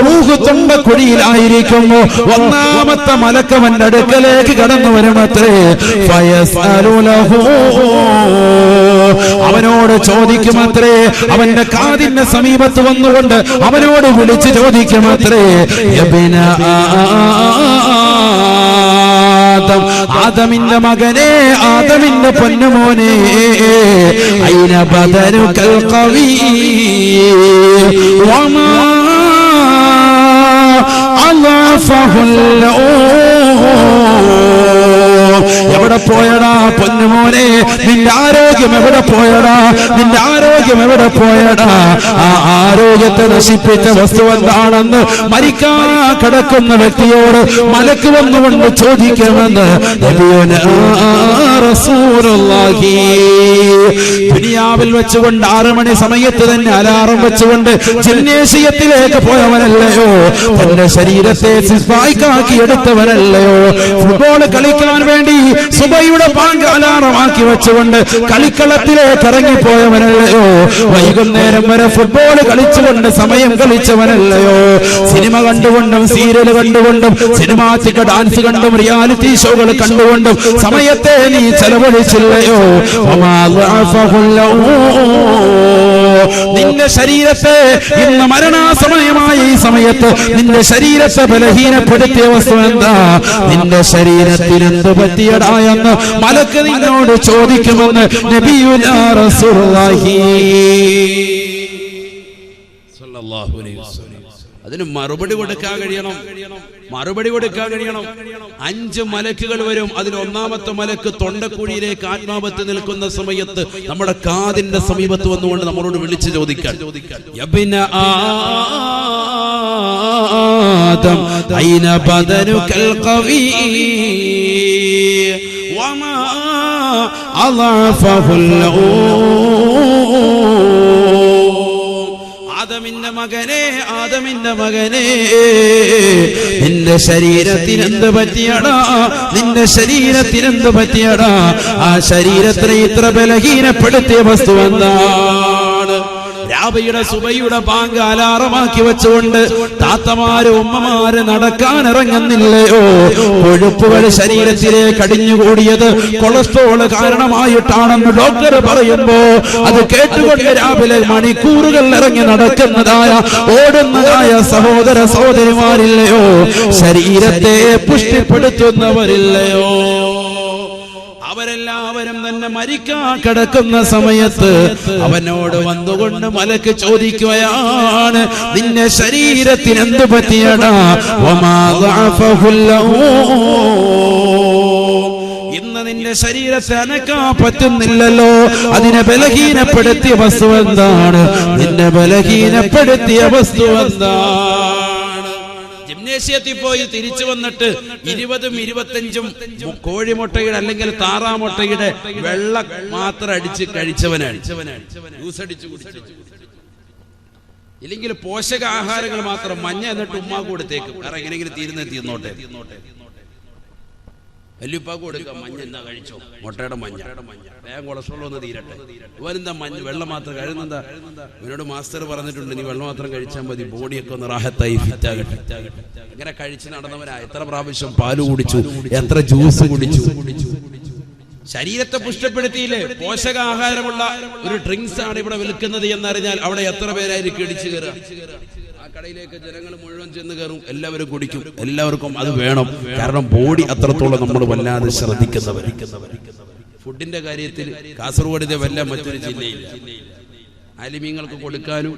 റൂഹ് തൊണ്ടക്കുഴിയിലായിരിക്കുമ്പോ ഒന്നാമത്തെ മലക്കവന്റെ അടുക്കലേക്ക് കടന്നു വരുമത്രേ. അവനോട് ചോദിക്കുമത്രേ, അവന്റെ കാതിന്റെ സമീപത്ത് വന്നുകൊണ്ട് അവനോട് വിളിച്ച് ചോദിക്കുമത്രേ, ആദമിന്റെ മകനെ, ആദമിന്റെ പൊന്നുമോനെ, ഐന ബദനുകൽ ഖവീ വമാ അല്ലാഫഹുൽ. എവിടെ പോയടാ പൊന്നുമോനെ, നിന്റെ നിന്റെ ആരോഗ്യം എവിടെ പോയടാ? നിന്റെ ആരോഗ്യം എവിടെ പോയടാ? ആ ആരോഗ്യത്തെ നശിപ്പിച്ച വസ്തു എന്താണെന്ന് മരിക്കാൻ കിടക്കുന്ന വ്യക്തിയോട് മലക്ക് വന്നുകൊണ്ട് ചോദിക്കുമെന്ന് നബിയുനാ റസൂലുള്ളാഹി. ദുനിയാവിൽ വെച്ചുകൊണ്ട് 6 മണി സമയത്ത് തന്നെ അലാറം വെച്ചുകൊണ്ട് ജിംനേഷ്യത്തിലേക്ക് പോയവനല്ലയോ? തന്റെ ശരീരത്തെ സിസ്പായിക്കാക്കി എടുത്തവനല്ലയോ? ഫുട്ബോൾ കളിക്കാൻ വേണ്ടി സുബഹിയുടെ ബാങ്ക് അലാറമാക്കി വെച്ചുകൊണ്ട് കളിക്കളത്തിലേക്ക് ഇറങ്ങിപ്പോയവനല്ലയോ? വൈകുന്നേരം വരെ ഫുട്ബോൾ കളിച്ചുകൊണ്ട് സമയം കളിച്ചവനല്ലയോ? സിനിമ കണ്ടുകൊണ്ടും സീരിയൽ കണ്ടുകൊണ്ടും സിനിമാറ്റിക് ഡാൻസ് കണ്ടും റിയാലിറ്റി ഷോകൾ കണ്ടുകൊണ്ടും സമയത്തെ നീ ചെലവഴിച്ചില്ലയോ? നിന്റെ ശരീരത്തെ ഇന്ന് മരണാസമയമായ ഈ സമയത്ത് നിന്റെ ശരീരത്തെ ബലഹീനപ്പെടുത്തിയ വസ്തു എന്താ? നിന്റെ ശരീരത്തിന് എന്ത് പറ്റിയടാ എന്ന് മലക്ക് നിന്നോട് ചോദിക്കുമെന്ന് നബിയുനാ റസൂലുള്ളാഹി സ്വല്ലല്ലാഹു അലൈഹി വസല്ലം. അതിന് മറുപടി കൊടുക്കാൻ കഴിയണം. 5 മലക്കുകൾ വരും. അതിൽ ഒന്നാമത്തെ മലക്ക് തൊണ്ടക്കുഴിയിലേക്ക് ആത്മാവത്ത് നിൽക്കുന്ന സമയത്ത് നമ്മുടെ കാതിന്റെ സമീപത്ത് വന്നുകൊണ്ട് നമ്മളോട് വിളിച്ചു ചോദിക്കാൻ, യബ്ന ആദം ഐന ബദനുകൽ ഖവീ വമാ അളഫഹുൽ ആദമിന്റെ മകനെ നിന്റെ ശരീരത്തിനെന്ത് പറ്റിയടാ? നിന്റെ ശരീരത്തിനെന്ത് പറ്റിയടാ? ആ ശരീരത്തെ ഇത്ര ബലഹീനപ്പെടുത്തിയ വസ്തു എന്താണ്? രാവിലെ സുബഹിയുടെ ബാങ്ക് അലാറമാക്കി വെച്ചുകൊണ്ട് താത്തമാര് ഉമ്മമാര് നടക്കാൻ ഇറങ്ങുന്നില്ലയോ? കൊഴുപ്പുകൾ ശരീരത്തിലേക്ക് അടിഞ്ഞുകൂടിയത് കൊളസ്ട്രോൾ കാരണമായിട്ടാണെന്ന് ഡോക്ടർ പറയുമ്പോ അത് കേട്ടുകൊണ്ട് രാവിലെ മണിക്കൂറുകൾ ഇറങ്ങി നടക്കുന്നതായ ഓടുന്നതായ സഹോദര സഹോദരിമാരില്ലയോ? ശരീരത്തെ പുഷ്ടിപ്പെടുത്തുന്നവരില്ലയോ? അവരെല്ലാവരും തന്നെ മരിക്കാൻ കിടക്കുന്ന സമയത്ത് അവനോട് വന്നുകൊണ്ട് മലക്ക് ചോദിക്കുകയാണ്, നിന്റെ ശരീരത്തിന് എന്ത് പറ്റിയടാ? ഇന്ന് നിന്റെ ശരീരത്തെ അനക്കാൻ പറ്റുന്നില്ലല്ലോ. അതിനെ ബലഹീനപ്പെടുത്തിയ വസ്തു എന്താണ്? നിന്നെ ബലഹീനപ്പെടുത്തിയ വസ്തു എന്താണ്? ജിംനേഷ്യത്തിൽ പോയി തിരിച്ചു വന്നിട്ട് 20ഉം 25ഉം കോഴിമുട്ടയുടെ അല്ലെങ്കിൽ താറാമുട്ടയുടെ വെള്ള മാത്രം അടിച്ച് കഴിച്ചവനാണ്. ജ്യൂസ് അടിച്ചു കുടിച്ചു. ഇല്ലെങ്കിൽ പോഷകാഹാരങ്ങൾ മാത്രം മഞ്ഞ എന്നിട്ട് ഉമ്മാക്ക് കൊടുത്തേക്കും. കാരണം എങ്ങനെയെങ്കിലും തീരുന്നോട്ടെ. വല്യുപ്പാക്ക് കൊടുക്കാം. മഞ്ഞ എന്താ കഴിച്ചോ? മുട്ടയുടെ മഞ്ഞ വേഗം കൊളസ്ട്രോൾ ഒന്ന് തീരട്ടെ. ഇവരെന്താ മഞ്ഞ വെള്ളം മാത്രം കഴിയുന്നെന്താ? ഇവനോട് മാസ്റ്റർ പറഞ്ഞിട്ടുണ്ട്, നീ വെള്ളം മാത്രം കഴിച്ചാൽ മതി, ബോഡിയൊക്കെ ഒന്ന് റാഹത്തായി ഫിറ്റാകട്ടെ. ഇങ്ങനെ കഴിച്ച് നടന്നവനാ എത്ര പ്രാവശ്യം പാല് കുടിച്ചു, എത്ര ജ്യൂസ് കുടിച്ചു. ശരീരത്തെ പുഷ്ടപ്പെടുത്തിയില്ലേ? പോഷകാഹാരമുള്ള ഒരു ഡ്രിങ്ക്സ് ആണ് ഇവിടെ വിൽക്കുന്നത് എന്നറിഞ്ഞാൽ അവിടെ എത്ര പേരായിരിക്കും ഇടിച്ചു കയറുക? കടയിലേക്ക് ജനങ്ങൾ മുഴുവൻ ചെന്ന് കയറും, എല്ലാവരും കുടിക്കും, എല്ലാവർക്കും അത് വേണം. കാരണം ബോഡി അത്രത്തോളം നമ്മൾ വല്ലാതെ ശ്രദ്ധിക്കുന്നവർ. ഫുഡിന്റെ കാര്യത്തിൽ കാസർഗോഡിന്റെ വല്ല മറ്റൊരു ജില്ലയില്ല. ആലിമീങ്ങൾക്ക് കൊടുക്കാനും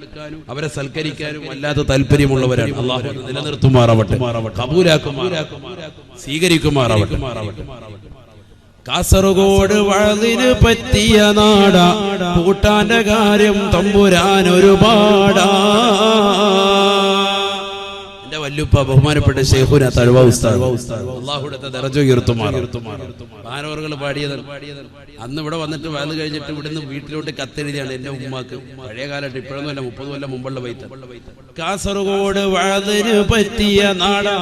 അവരെ സൽക്കരിക്കാനും വല്ലാത്ത താല്പര്യമുള്ളവരാണ്. അല്ലാഹു നിലനിർത്തുമാറാവട്ടെ, കബൂലാക്കുമാറാവട്ടെ, സ്വീകരിക്കുമാറാവട്ടെ. കാസർഗോഡ് വഴലിന് പറ്റിയ നാടാ, കൂട്ടാന്റെ കാര്യം തമ്പുരാൻ ഒരുപാടാ. എന്റെ വല്ലുപ്പ ബഹുമാനപ്പെട്ട ശൈഖുന തഴവ ഉസ്താദ്, അല്ലാഹുവിന്റെ ദറജ ഉയർത്തുമാറാവട്ടെ. ഭാരവറുകൾ പാടിയത് അന്ന് ഇവിടെ വന്നിട്ട് വയല് കഴിഞ്ഞിട്ട് ഇവിടുന്ന് വീട്ടിലോട്ട് കത്തെഴുതിയാണ് എന്റെ ഉമ്മാക്ക്. പഴയ കാലത്ത് ഇപ്പോഴൊന്നുമല്ല, 30 കൊല്ലം മുമ്പുള്ള വൈത്ത. കാസർഗോഡ് വഴലിന് പറ്റിയ നാടാ,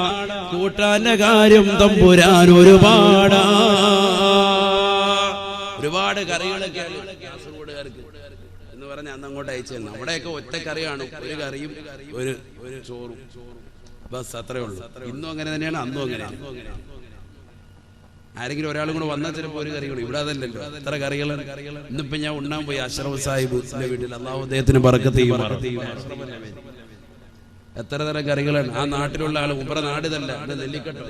കൂട്ടാന്റെ കാര്യം തമ്പുരാൻ ഒരുപാടാ. ഒരുപാട് കറികളൊക്കെയാണ് കാസർഗോഡുകാർക്ക് എന്ന് പറഞ്ഞ അന്ന് അങ്ങോട്ട് അയച്ചു തന്നെ. അവിടെയൊക്കെ ഒറ്റ കറിയാണ്, ഒരു കറിയും ഒരു ചോറും, ബസ് അത്രേ ഉള്ളൂ. ഇന്നും അങ്ങനെ തന്നെയാണ്, അന്നും അങ്ങനെയാണ്. ആരെങ്കിലും ഒരാളും കൂടെ വന്നാൽ ചിലപ്പോൾ ഒരു കറികളും. ഇവിടെ അതല്ലല്ലോ, എത്ര കറികൾ. ഇന്നിപ്പോ ഞാൻ ഉണ്ണാൻ പോയി അഷ്റഫ് സാഹിബിന്റെ വീട്ടിൽ, അല്ലാഹു അദ്ദേഹത്തിന് ബറക്കത്ത് ചെയ്യുമാറാവട്ടെ. എത്ര തരം കറികളാണ്. ആ നാട്ടിലുള്ള ആൾ ഉമ്ര നാടിതല്ല, നെല്ലിക്കട്ടോ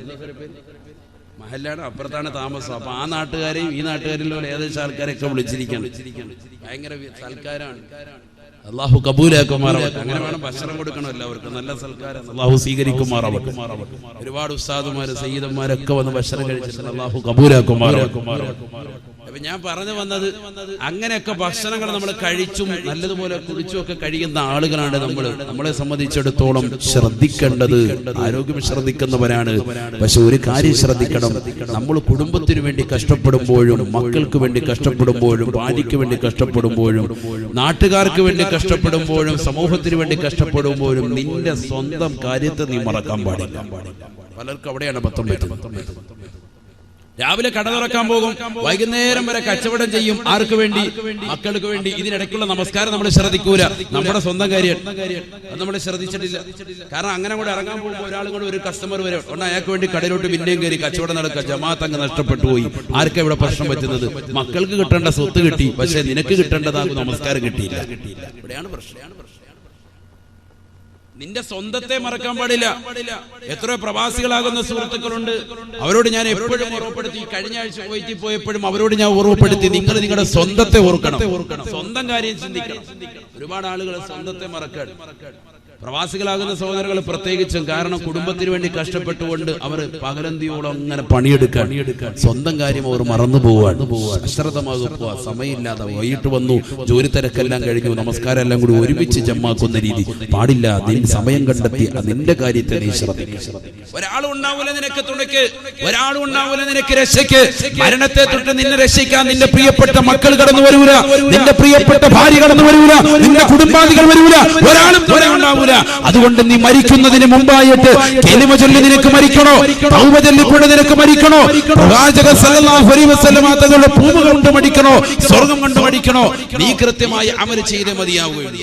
മഹല്ലാണ്, അപ്പുറത്താണ് താമസം. അപ്പൊ ആ നാട്ടുകാരെയും ഈ നാട്ടുകാരിലുള്ള ഏകദേശം ആൾക്കാരെയൊക്കെ വിളിച്ചിരിക്കണം. ഭയങ്കര സൽക്കാരാണ്. അല്ലാഹു കബൂലാക്കുമാറാവട്ടെ. അങ്ങനെ വേണം ഭക്ഷണം കൊടുക്കണം എല്ലാവർക്കും. നല്ല സൽക്കാരം അല്ലാഹു സ്വീകരിക്കുമാറാവട്ടെ. ഒരുപാട് ഉസ്താദുമാര് സയ്യിദന്മാരൊക്കെ വന്ന് ഭക്ഷണം കഴിച്ചിട്ടുണ്ട്. അല്ലാഹു കബൂലാക്കുമാറാവട്ടെ. അപ്പൊ ഞാൻ പറഞ്ഞു വന്നത്, അങ്ങനെയൊക്കെ ഭക്ഷണങ്ങൾ നമ്മൾ കഴിച്ചും നല്ലതുപോലെ കുടിച്ചും ഒക്കെ കഴിയുന്ന ആളുകളാണ് നമ്മളെ സംബന്ധിച്ചിടത്തോളം ശ്രദ്ധിക്കേണ്ടത്. ആരോഗ്യം ശ്രദ്ധിക്കുന്നവരാണ്. പക്ഷെ ഒരു കാര്യം ശ്രദ്ധിക്കണം, നമ്മൾ കുടുംബത്തിന് വേണ്ടി കഷ്ടപ്പെടുമ്പോഴും, മക്കൾക്ക് വേണ്ടി കഷ്ടപ്പെടുമ്പോഴും, ഭാര്യയ്ക്ക് വേണ്ടി കഷ്ടപ്പെടുമ്പോഴും, നാട്ടുകാർക്ക് വേണ്ടി കഷ്ടപ്പെടുമ്പോഴും, സമൂഹത്തിന് വേണ്ടി കഷ്ടപ്പെടുമ്പോഴും നിന്റെ സ്വന്തം കാര്യത്തെ നീ മറക്കാൻ പാടില്ല. പലർക്കും അവിടെയാണ് ബന്ധം പറ്റുന്നത്. രാവിലെ കട തുറക്കാൻ പോകും, വൈകുന്നേരം വരെ കച്ചവടം ചെയ്യും. ആർക്ക് വേണ്ടി? മക്കൾക്ക് വേണ്ടി. ഇതിനിടയ്ക്കുള്ള നമസ്കാരം നമ്മൾ ശ്രദ്ധിക്കൂല. നമ്മുടെ സ്വന്തം കാര്യം അത് നമ്മൾ ശ്രദ്ധിച്ചിട്ടില്ല. കാരണം അങ്ങനെ കൂടെ ഇറങ്ങാൻ പോകുമ്പോൾ ഒരാൾ കൂടെ ഒരു കസ്റ്റമർ വരും, ഒന്ന് അയാൾക്ക് വേണ്ടി കടയിലോട്ട് പിന്നെയും കയറി കച്ചവടം നടക്കുക. ജമാഅത്ത് അങ്ങ് നഷ്ടപ്പെട്ടു പോയി. ആർക്കാ ഇവിടെ പ്രശ്നം പറ്റുന്നത്? മക്കൾക്ക് കിട്ടേണ്ട സ്വത്ത് കിട്ടി, പക്ഷെ നിനക്ക് കിട്ടേണ്ടതാകും നമസ്കാരം കിട്ടിയില്ല. ഇവിടെയാണ് പ്രശ്നം. നിന്റെ സ്വന്തത്തെ മറക്കാൻ പാടില്ല. എത്രയോ പ്രവാസികളാകുന്ന സുഹൃത്തുക്കളുണ്ട്, അവരോട് ഞാൻ എപ്പോഴും ഓർമ്മപ്പെടുത്തി. കഴിഞ്ഞ ആഴ്ച കുവൈറ്റിൽ പോയപ്പോഴും അവരോട് ഞാൻ ഓർമ്മപ്പെടുത്തി, നിങ്ങൾ നിങ്ങളുടെ സ്വന്തത്തെ ഓർക്കണം, സ്വന്തം കാര്യം ചിന്തിക്കണം. ഒരുപാട് ആളുകൾ സ്വന്തത്തെ മറക്കാൻ. പ്രവാസികളാകുന്ന സഹോദരങ്ങൾ പ്രത്യേകിച്ചും. കാരണം കുടുംബത്തിന് വേണ്ടി കഷ്ടപ്പെട്ടുകൊണ്ട് അവർ പകലന്തിയോളം അങ്ങനെ പണിയെടുക്കാൻ, സ്വന്തം കാര്യം അവർ മറന്നു പോവാണ്, അശ്രദ്ധമാകുക. സമയമില്ലാതെ വൈകിട്ട് വന്നു, ജോലി തിരക്കെല്ലാം കഴിഞ്ഞു, നമസ്കാരം എല്ലാം കൂടി ഒരുമിച്ച് ജമ്മാക്കുന്ന രീതി പാടില്ല. സമയം കണ്ടെത്തി നിന്റെ കാര്യത്തെ നീ ശ്രദ്ധിക്കുക. ഒരാളും ഉണ്ടാവൂല നിനക്ക് തുണയ്ക്ക്, ഒരാളും ഉണ്ടാവൂല നിനക്ക് രക്ഷയ്ക്ക്. മരണത്തെ തൊട്ട് നിന്നെ രക്ഷിക്കാൻ നിന്റെ പ്രിയപ്പെട്ട മക്കൾ കടന്നു വരൂല, നിന്റെ പ്രിയപ്പെട്ട ഭാര്യ കടന്നു വരൂല, നിന്റെ കുടുംബാദികൾ വരൂല, ഒരാളും ഉണ്ടാവൂല. അതുകൊണ്ട് നീ മരിക്കുന്നതിന് മുമ്പായിട്ട് കലിമ ചൊല്ലി നിനക്ക് മരിക്കണോ, തൗബ ചൊല്ലിക്കൊണ്ട് നിനക്ക് മരിക്കണോ, പ്രവാചകൻ സല്ലല്ലാഹു അലൈഹി വസല്ലം തങ്ങളുടെ ഭൂമി കൊണ്ട് മരിക്കണോ, സ്വർഗം കൊണ്ട് മരിക്കണോ, നീ കൃത്യമായി അമൽ ചെയ്തേ മതിയാവുകയുള്ളൂ.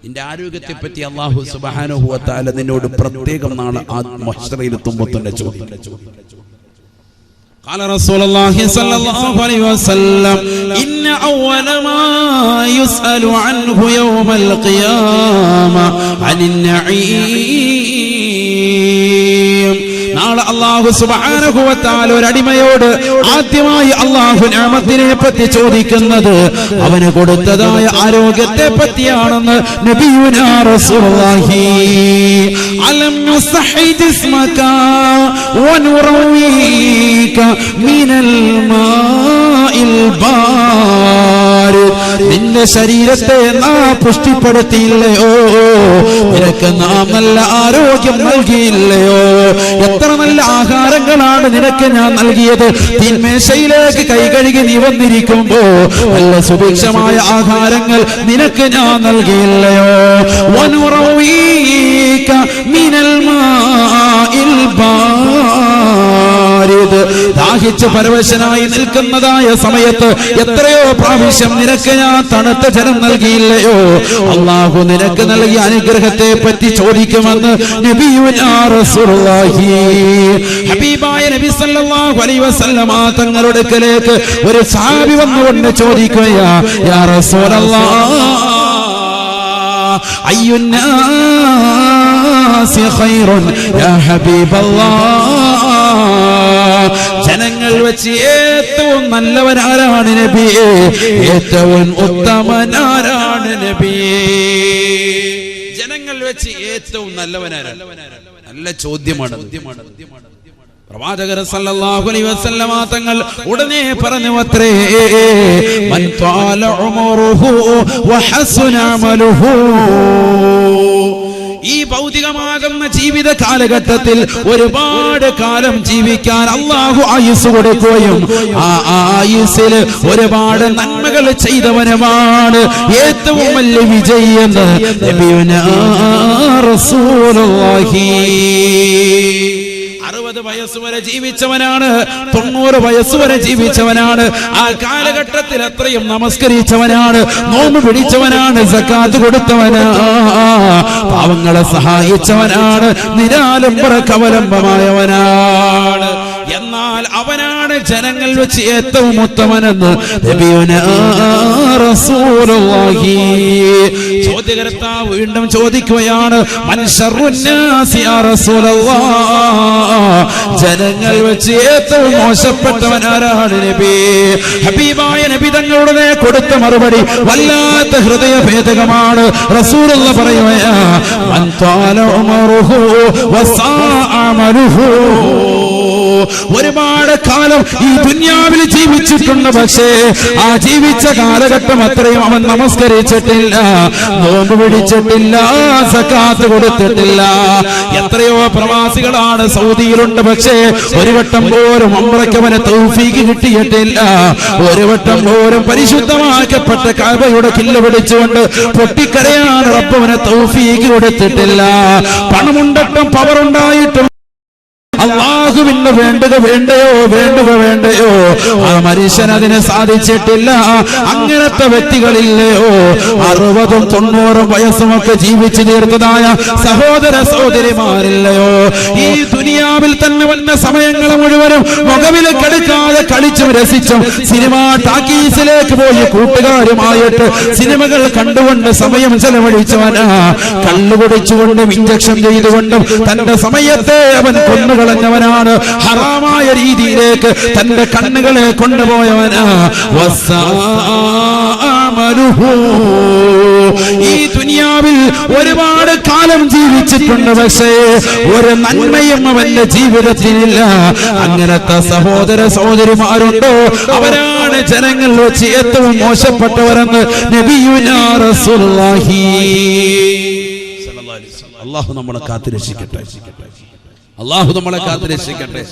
നിന്റെ ആരോഗ്യത്തെ പറ്റി അല്ലാഹു സുബ്ഹാനഹു വ തആല നിന്നോട് പ്രത്യേകം നാളെ മഹ്ശറയിലെത്തുമ്പോൾ തന്നെ ചോദിക്കും. قال رسول الله صلى الله عليه وسلم إن أول ما يسأل عنه يوم القيامة عن النعيم. നാളെ അല്ലാഹു സുബ്ഹാനഹു വ തആല ഒരു അടിമയോട് ആദ്യമായി അല്ലാഹു നിഅമത്തിനെ പറ്റി ചോദിക്കുന്നത് അവന് കൊടുത്തതായ ആരോഗ്യത്തെ പറ്റിയാണെന്ന് നബിയുനാ റസൂലുള്ളാഹി. അലം നുസഹി ജിസ്മക വനുറവീക മിനൽ മാഇൽ ബാരിദ്. നിന്റെ ശരീരത്തെ നാം പുഷ്ടിപ്പെടുത്തിയില്ലയോ, നിനക്ക് നാം നല്ല ആരോഗ്യം നൽകിയില്ലയോ? എത്ര നല്ല ആഹാരങ്ങളാണ് നിനക്ക് ഞാൻ നൽകിയത്. തിന്മേശയിലേക്ക് കൈ കഴുകി നീ വന്നിരിക്കുമ്പോ നല്ല സുഭിക്ഷമായ ആഹാരങ്ങൾ നിനക്ക് ഞാൻ നൽകിയില്ലയോ? വനുറവീക മിനൽ മാഇൽ ബാരിദ്. ദാഹിച്ച് പരവശനായി നിൽക്കുന്നതായ സമയത്ത് എത്രയോ പ്രാവശ്യം നിനക്ക് ഞാൻ തണുത്ത ജലം നൽകിയില്ലയോ? അല്ലാഹു നിനക്ക് നൽകിയ അനുഗ്രഹത്തെ പറ്റി ചോദിക്കുമെന്ന് നബിയുനാ റസൂലുള്ളാഹി. ഹബീബായ നബി സല്ലല്ലാഹു അലൈഹി വസല്ലമ തങ്ങളുടെ അടുക്കലേക്ക് ഒരു സഹാബി വന്നുകൊണ്ട് ചോദിക്കുകയാ, യാ റസൂലല്ലാഹ് അയ്യുന്നാസി ഖൈറുൻ യാ ഹബീബല്ലാഹ്. ജനങ്ങൾ വെച്ച് ഏറ്റവും നല്ലവനാരാണ് നബിയേ? ഏറ്റവും ഉത്തമനാരാണ് നബിയേ? ജനങ്ങൾ വെച്ച് ഏറ്റവും നല്ലവനാരാണ്? നല്ല ചോദ്യമാണ്. പ്രവാചകർ സല്ലല്ലാഹു അലൈഹി വസല്ലമ തങ്ങൾ ഉടനെ പറഞ്ഞു അത്രേ, മൻ ത്വാല ഉമറുഹു വഹസുന അമലുഹു. ഈ ഭൗതികമാകുന്ന ജീവിത കാലഘട്ടത്തിൽ ഒരുപാട് കാലം ജീവിക്കാൻ അല്ലാഹു ആയുസ് കൊടുക്കുകയും ആ ആയുസ്സിൽ ഒരുപാട് നന്മകൾ ചെയ്തവനുമാണ് ഏറ്റവും വലിയ വിജയിയെന്ന് നബിയുനാ റസൂലുള്ളാഹി. 60 വയസ്സ് വരെ ജീവിച്ചവനാണ്, 90 വയസ്സ് വരെ ജീവിച്ചവനാണ്. ആ കാലഘട്ടത്തിൽ അത്രയും നമസ്കരിച്ചവനാണ്, നോമ്പ് പിടിച്ചവനാണ്, സക്കാത്ത് കൊടുത്തവനാണ്, പാവങ്ങളെ സഹായിച്ചവനാണ്, നിരാലംബര കവലംബമായവനാണ്. എന്നാൽ അവനാണ് ജനങ്ങൾ വെച്ച് ഏറ്റവും ഉത്തമനെന്ന് നബിയുനാ റസൂലുള്ളാഹി. ചോദ്യകർത്താവ് വീണ്ടും ചോദിക്കുകയാണ്, മൻ ശർറുന്നാസി യാ റസൂലല്ലാഹ്. ജനങ്ങൾ വെച്ച് ഏറ്റവും മോശപ്പെട്ടവനാരാണ് നബി? ഹബീബായ നബി തങ്ങളുടെ കൊടുത്ത മറുപടി വല്ലാത്ത ഹൃദയഭേദകമാണ്. റസൂലുള്ളാഹി പറയുകയാ, മൻ ത്വാല ഉമറുഹു വസാഅ അമലുഹു. ഒരുപാട് കാലം ഈ ദുനിയാവിൽ ജീവിച്ചിട്ടുണ്ട്. പക്ഷേ ആ ജീവിച്ച കാലഘട്ടം അത്രയും അവൻ നമസ്കരിച്ചിട്ടില്ല, നോമ്പ് പിടിച്ചിട്ടില്ല, സക്കാത്ത് കൊടുത്തിട്ടില്ല. എത്രയോ പ്രവാസികളാണ് സൗദിയിലുണ്ട്. പക്ഷേ ഒരു വട്ടം പോലും ഉംറയ്ക്ക് അവന് തൗഫീഖ് കിട്ടിയിട്ടില്ല. ഒരു വട്ടം പോലും പരിശുദ്ധമാക്കപ്പെട്ട കഅബയുടെ കില്ല പിടിച്ചുകൊണ്ട് പൊട്ടിക്കരയാൻ റബ്ബവന് തൗഫീഖ് കൊടുത്തിട്ടില്ല. പണമുണ്ടട്ടും പവറുണ്ടായിട്ടും അല്ലാഹുവിന് വേണ്ടയോ ആ മനുഷ്യൻ അതിനെ സാധിച്ചിട്ടില്ല. അങ്ങനത്തെ വ്യക്തികളില്ലയോ 60ഉം 90ഉം വയസ്സുമൊക്കെ ജീവിച്ചു തീർത്തതായ സഹോദര സഹോദരിമാരില്ലയോ? ഈ ദുനിയാവിൽ തന്നെ വന്ന സമയങ്ങൾ മുഴുവനും മുഖവില് കെടുക്കാതെ കളിച്ചും രസിച്ചും സിനിമ ടാക്കീസിലേക്ക് പോയി കൂട്ടുകാരുമായിട്ട് സിനിമകൾ കണ്ടുകൊണ്ട് സമയം ചെലവഴിച്ചവനാ. കള്ളുകുടിച്ചുകൊണ്ടും ഇഞ്ചക്ഷൻ ചെയ്തുകൊണ്ടും തന്റെ സമയത്തെ അവൻ കൊന്നുകളഞ്ഞവനാണ്. ഹറാമായ രീതിയിലേക്ക് തന്റെ കണ്ണുകളെ കൊണ്ടുപോയവനാ. ഈ ദുനിയാവിൽ ഒരുപാട് കാലം ജീവിച്ചിട്ടുണ്ട്. പക്ഷേ ഒരു നന്മയും അവന്റെ ജീവിതത്തിലില്ല. അങ്ങനത്തെ സഹോദര സഹോദരിമാരുണ്ടോ? അവരാണ് ജനങ്ങൾ വെച്ച് ഏറ്റവും മോശപ്പെട്ടവരെന്ന് നബിയുനാ റസൂലുള്ളാഹി സ്വല്ലല്ലാഹു അലൈഹി വസല്ലം. അല്ലാഹു നമ്മളെ കാത്തുരക്ഷിക്കട്ടെ. അള്ളാഹു നമ്മളെ കാത്തുരക്ഷിക്കട്ടെ.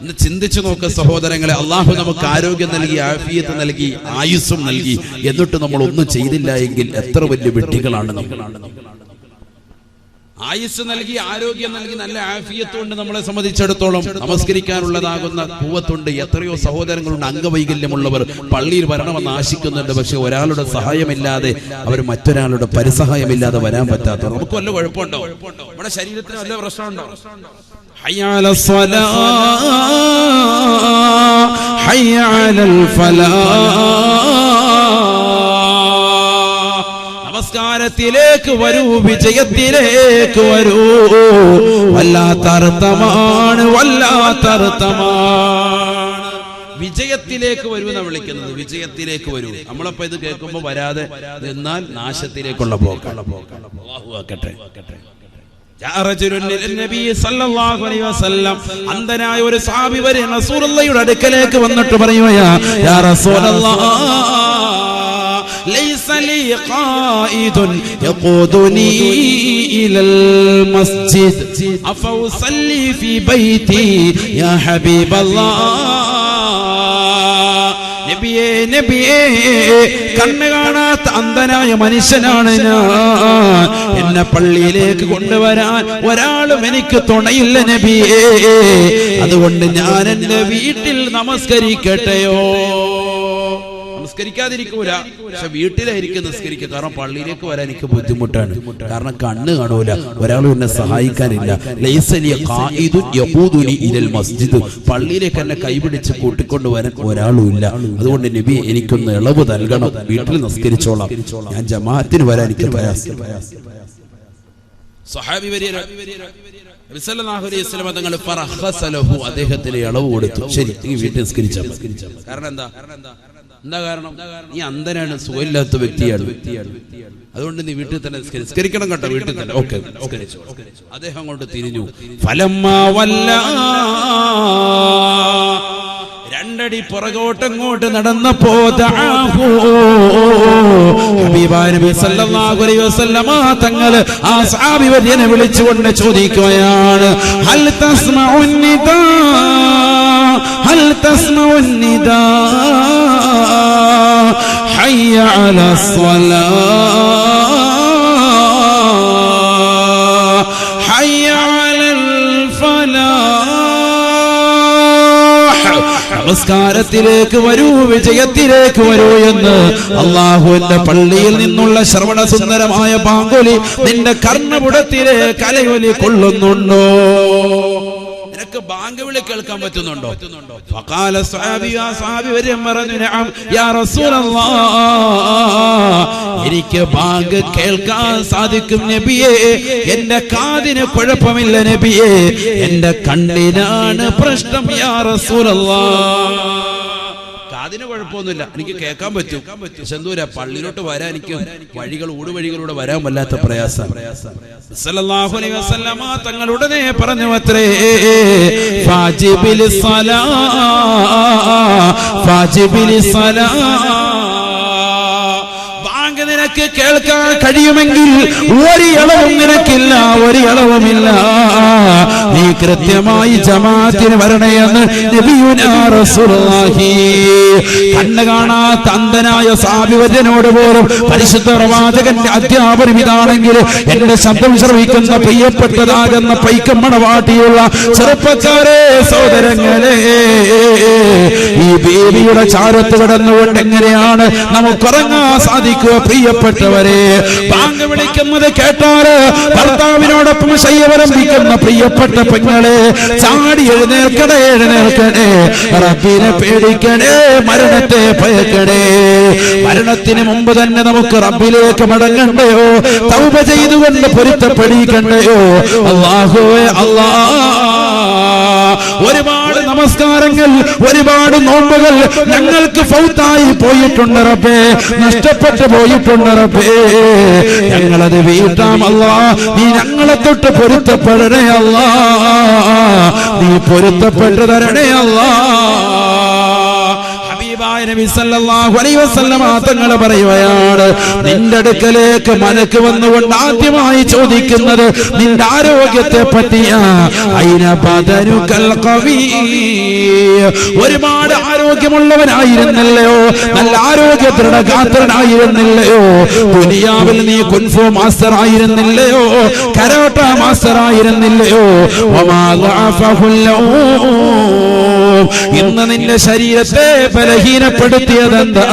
ഇന്ന് ചിന്തിച്ചു നോക്ക് സഹോദരങ്ങളെ, അള്ളാഹു നമുക്ക് ആരോഗ്യം നൽകി, ആഫിയത്ത് നൽകി, ആയുസ്സും നൽകി, എന്നിട്ട് നമ്മൾ ഒന്നും ചെയ്തില്ല എങ്കിൽ എത്ര വലിയ വെട്ടികളാണ് നമ്മൾ. ആയുസ് നൽകി, ആരോഗ്യം നൽകി, നല്ല ആഫിയത്തുകൊണ്ട് നമ്മളെ സംബന്ധിച്ചിടത്തോളം നമസ്കരിക്കാനുള്ളതാകുന്ന കൂവത്തുണ്ട്. എത്രയോ സഹോദരങ്ങളുണ്ട് അംഗവൈകല്യമുള്ളവർ പള്ളിയിൽ വരണമെന്ന് ആശിക്കുന്നുണ്ട്. പക്ഷെ ഒരാളുടെ സഹായമില്ലാതെ, അവർ മറ്റൊരാളുടെ പരിസഹായമില്ലാതെ വരാൻ പറ്റാത്തവർ. നമുക്ക് വല്ല കുഴപ്പമുണ്ടോ? നമ്മുടെ ശരീരത്തിന് വല്ല പ്രശ്നമുണ്ടോ? ഹയ്യ അലൽ സ്വലാ ഹയ്യ അലൽ ഫലാഹ്. നമസ്കാരത്തിലേക്ക് വരൂ, വിജയത്തിലേക്ക് വരൂ. വല്ലാത്തർത്ഥമാണ്, വല്ലാത്തർത്ഥമാണ്. വിജയത്തിലേക്ക് വരൂ എന്നാണ് വിളിക്കുന്നത്. വിജയത്തിലേക്ക് വരൂ. നമ്മളപ്പോ ഇത് കേൾക്കുമ്പോ വരാതെ എന്നാൽ നാശത്തിലേക്കുള്ള പോക്കാണ്. അല്ലാഹു ആക്കട്ടെ. അന്ധനായ ഒരു സഹാബി വരെ റസൂലുള്ളാഹിയുടെ അടുക്കലേക്ക് വന്നിട്ട് പറയുകയാ, യാ റസൂലല്ലാഹ് ليس لي قائد يقودني إلى المسجد أفأصلي في بيتي يا حبيب الله. നബിയേ നബിയേ, കണ്ണ് കാണാത്ത അന്ധനായ മനുഷ്യനാണ് ഞാൻ. എന്നെ പള്ളിയിലേക്ക് കൊണ്ടുവരാൻ ഒരാളും എനിക്ക് തുണയില്ല നബിയേ. അതുകൊണ്ട് ഞാൻ എന്റെ വീട്ടിൽ നമസ്കരിക്കട്ടെയോ? നമസ്കരിക്കാതിരിക്കൂല, പക്ഷെ വീട്ടിലായിരിക്കും നിസ്കരിക്കുക. കാരണം പള്ളിയിലേക്ക് വരാൻ എനിക്ക് ബുദ്ധിമുട്ടാണ്. കാരണം കണ്ണ് കാണൂല, ഒരാളും എന്നെ സഹായിക്കാനില്ല. പള്ളിയിലേക്ക് എന്നെ കൈപിടിച്ച് കൂട്ടിക്കൊണ്ട് വരാൻ ഒരാളും ഇല്ല. അതുകൊണ്ട് നബി എനിക്കൊന്ന് ഇളവ് നൽകണം, വീട്ടിൽ നിസ്കരിച്ചോളാം, ഞാൻ ജമാഅത്തിന് വരാൻ എനിക്ക് പ്രയാസം. സഹാബി നബി സല്ലല്ലാഹു അലൈഹി വസല്ലം തങ്ങൾ ഫറഖസലഹു, അദ്ദേഹത്തിന് ഇളവ് കൊടുത്തു. ശരി, വീട്ടിൽ നിസ്കരിച്ചാൽ. കാരണം എന്താ കാരണം? നീ അന്ധനാണ്, സുഖമില്ലാത്ത വ്യക്തിയാണ്, അതുകൊണ്ട് നീ വീട്ടിൽ തന്നെ നിസ്കരിക്കണം കേട്ടോ, വീട്ടിൽ തന്നെ. ഓക്കെ, അദ്ദേഹം കൊണ്ട് തിരിഞ്ഞു. ഫലമ്മാ വല്ലാ, രണ്ടടി പുറകോട്ടങ്ങോട്ട് നടന്നപ്പോ ഹബീബായ നബി സല്ലല്ലാഹു അലൈഹി വസല്ലമ തങ്ങൾ ആ സഹാബി വര്യനെ വിളിച്ചുകൊണ്ട് ചോദിക്കുകയാണ്, ഹൽ തസ്മഉൻ നിദാ, ഹൽ തസ്മഉൻ നിദാ, ഹയ്യ അലസ് സ്വലാഹ്, ഹയ്യ അലൽ ഫലാഹ്. നമസ്കാരത്തിലേക്ക് വരൂ, വിജയത്തിലേക്ക് വരൂ എന്ന് അല്ലാഹുവിന്റെ പള്ളിയിൽ നിന്നുള്ള ശ്രവണ സുന്ദരമായ ബാങ്കുലി നിന്റെ കർണപുടത്തിലെ കലയൊലി കൊള്ളുന്നുണ്ടോ? നിനക്ക് ബാങ്ക് വിളി കേൾക്കാൻ പറ്റുന്നുണ്ടോ? ഫഖാല സ്വഹാബി, ആ സ്വഹാബി വരും പറഞ്ഞു, നഅം യാ റസൂലല്ലാഹ്, എനിക്ക് ബാങ്ക് കേൾക്കാൻ സാധിക്കും നബിയേ. എന്റെ കാതിന് കുഴപ്പമില്ല നബിയേ, എന്റെ കണ്ണിനാണ് പ്രശ്നം യാ റസൂലല്ലാഹ്. അതിന് കുഴപ്പമൊന്നുമില്ല, എനിക്ക് കേൾക്കാൻ പറ്റും. പക്ഷെ എന്തൂരാ പള്ളിയിലോട്ട് വരാൻ എനിക്ക് ഊടുവഴികളിലൂടെ വരാൻ വല്ലാത്ത പ്രയാസം. സല്ലല്ലാഹു അലൈഹി വസല്ലമ തങ്ങൾ ഉടനെ പറഞ്ഞു അത്രേ, ഫാജിബിലിസ് സലാ ഫാജിബിലിസ് സലാ, നിനക്ക് കേൾക്കാൻ കഴിയുമെങ്കിൽ ഒരു ഇളവും നിനക്കില്ല, ഒരു ഇളവുമില്ല. നീ കൃത്യമായി ജമാഅത്തിന് വരണേയെന്ന് നബിയുനാ റസൂലുള്ളാഹി. കണ്ണ് കാണാത്ത അന്ധനായ സാബിവര്യനോട് പോലും പരിശുദ്ധ പ്രവാചകന്റെ അധ്യാപനം ഇതാണെങ്കിൽ എന്റെ ശബ്ദം ശ്രവിക്കുന്ന പ്രിയപ്പെട്ടതാകുന്ന പൈക്കമ്മണവാട്ടിയുള്ള ചെറുപ്പക്കാരെ, സഹോദരങ്ങളെ, ഈ ബേബിയുടെ ചാരത്ത് കിടന്നുകൊണ്ട് എങ്ങനെയാണ് നമുക്കുറങ്ങാൻ സാധിക്കുക? പ്രിയപ്പെട്ടവരെ, ബാങ്ക് വിളിക്കുന്നത് കേട്ടാല് ഭർത്താവിനോടൊപ്പം ശയ്യവലംബിക്കുന്ന പ്രിയപ്പെട്ട പെങ്ങളെ, ചാടി എഴുന്നേൽക്കണേ, എഴുന്നേൽക്കണേ, റബ്ബിനെ പേടിക്കണേ, മരണത്തെ ഭയക്കണേ. മരണത്തിന് മുമ്പ് തന്നെ നമുക്ക് റബ്ബിലേക്ക് മടങ്ങണ്ടയോ? തൗബ ചെയ്തുകൊണ്ട് പൊരുത്തപ്പെടിക്കണ്ടയോ? അല്ലാഹുവേ അല്ലാഹ്, ഒരുപാട് നമസ്കാരങ്ങൾ, ഒരുപാട് നോമ്പുകൾ ഞങ്ങൾക്ക് ഫൗത്തായി പോയിട്ടുണ്ട് റബ്ബേ, നഷ്ടപ്പെട്ടു പോയിട്ടുണ്ട് റബ്ബേ. ഞങ്ങളത് വീട്ടാം അല്ലാഹ്. നീ ഞങ്ങളെ തൊട്ട് പൊരുത്തപ്പെടണേ അല്ലാഹ്, നീ പൊരുത്തപ്പെട്ടു തരണേ അല്ലാഹ്. നബി സല്ലല്ലാഹു അലൈഹി വസല്ലമ തങ്ങൾ പറയുകയാണ്, നിന്റെ അടുക്കലേക്ക് മലക്ക് വന്നുകൊണ്ട് ആദ്യമായി ചോദിക്കുന്നത് നിന്റെ ആരോഗ്യത്തെ പറ്റിയാ. ഐന ബദനുകൽ ഖവി, ഒരുപാട് ആരോഗ്യമുള്ളവനായിരുന്നല്ലയോ, നല്ല ആരോഗ്യ ദൃഢഗാത്രനായിരുന്നില്ലയോ, ദുനിയാവിൽ നീ കുൻഫു മാസ്റ്റർ ആയിരുന്നില്ലയോ, കരാട്ട മാസ്റ്റർ ആയിരുന്നില്ലയോ, വമാ ദഅഫഹുൽ ലൗം, ഇന്ന് നിന്റെ ശരീരത്തെ ബലഹീനപ്പെടുത്തിയതെന്താ?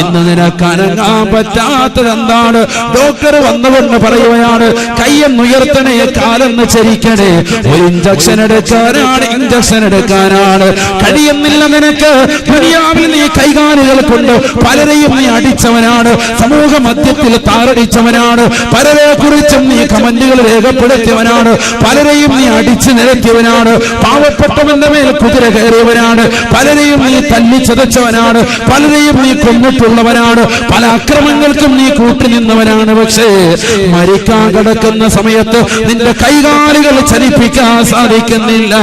ഇന്ന് നിനക്ക് അനങ്ങാൻ പറ്റാത്തതെന്താണ്? ഡോക്ടർ വന്നുകൊണ്ട് പറയുകയാണ്, കയ്യൊന്നുയർത്തണേ, കാലൊന്ന് ചരിക്കണേ, ഒരു ഇഞ്ചക്ഷൻ എടുക്കാനാണ്, ഇഞ്ചക്ഷൻ എടുക്കാനാണ്. കഴിയുന്നില്ല നിനക്ക്. ദുനിയാവിൽ നീ കൈകാലുകൾ കൊണ്ട് പലരെയും നീ അടിച്ചവനാണ്, സമൂഹ മധ്യത്തിൽ താറടിച്ചവനാണ്, പലരെ കുറിച്ചും നീ കമന്റുകൾ രേഖപ്പെടുത്തിയവനാണ്, പലരെയും നീ അടിച്ചു നിരത്തിയവനാണ്, പാവപ്പെട്ടവന്റെ മേൽ കുതിര കയറിയവനാണ്, പലരെയും നീ തല്ലിച്ചതച്ചവനാണ്, പലരെയും നീ കൊന്നിട്ടുള്ളവനാണ്, പല അക്രമങ്ങൾക്കും നീ കൂട്ടുനിന്നവനാണ്. പക്ഷേ മരിക്കാൻ കിടക്കുന്ന സമയത്ത് നിന്റെ കൈകാലുകൾ ചലിപ്പിക്കാൻ സാധിക്കുന്നില്ല.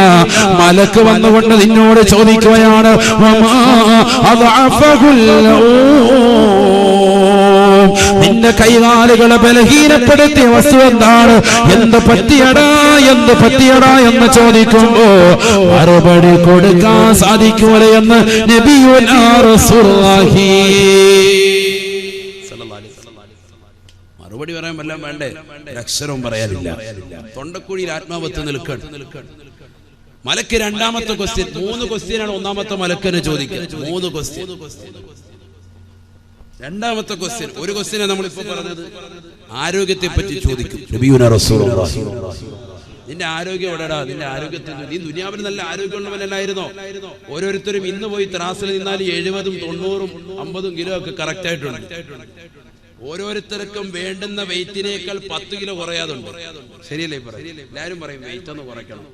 മലക്ക് വന്നുകൊണ്ട് നിന്നോട് ചോദിക്കുകയാണ്, നിന്റെ കൈകാലുകളെ ബലഹീനപ്പെടുത്തിയ വസ്തു എന്താണ്? എന്ത് പറ്റിയടാ, എന്ത് പറ്റിയടാ എന്ന് ചോദിക്കുമ്പോ മറുപടി കൊടുക്കാൻ സാധിക്കൂല എന്ന് നബിയുനാ റസൂലുള്ളാഹി. മറുപടി പറയാൻ വല്ലതും വേണ്ടേ? അക്ഷരവും പറയാനില്ല. തൊണ്ടക്കുഴിയിൽ ആത്മാവത്ത് നിൽക്കണം. മലക്ക് രണ്ടാമത്തെ ക്വസ്റ്റ്യൻ, 3 ക്വസ്റ്റ്യനാണ് ഒന്നാമത്തെ മലക്കനെ ചോദിക്കുന്നത്. 3 ക്വസ്റ്റ്യൻ. രണ്ടാമത്തെ ക്വസ്റ്റ്യൻ, ഒരു ക്വസ്റ്റ്യനെ നമ്മളിപ്പോ പറഞ്ഞത് ആരോഗ്യത്തെ പറ്റി ചോദിക്കും നബിയുനാ റസൂലുള്ളാഹി. നിന്റെ ആരോഗ്യം എവിടെടാ? നിന്റെ ആരോഗ്യത്തിൽ നീ ദുനിയാവിൽ നല്ല ആരോഗ്യമുള്ളവനല്ലായിരുന്നോ? ഓരോരുത്തരും ഇന്ന് പോയി ത്രാസിൽ നിന്നാൽ 70, 90, 50 കിലോ ഒക്കെ കറക്റ്റ് ആയിട്ടുണ്ട്. ഓരോരുത്തർക്കും വേണ്ടുന്ന വെയിറ്റിനേക്കാൾ 10 കിലോ കുറയാതുണ്ട്. ശരിയല്ലേ? എല്ലാരും പറയും വെയിറ്റ് ഒന്ന് കുറയ്ക്കണം.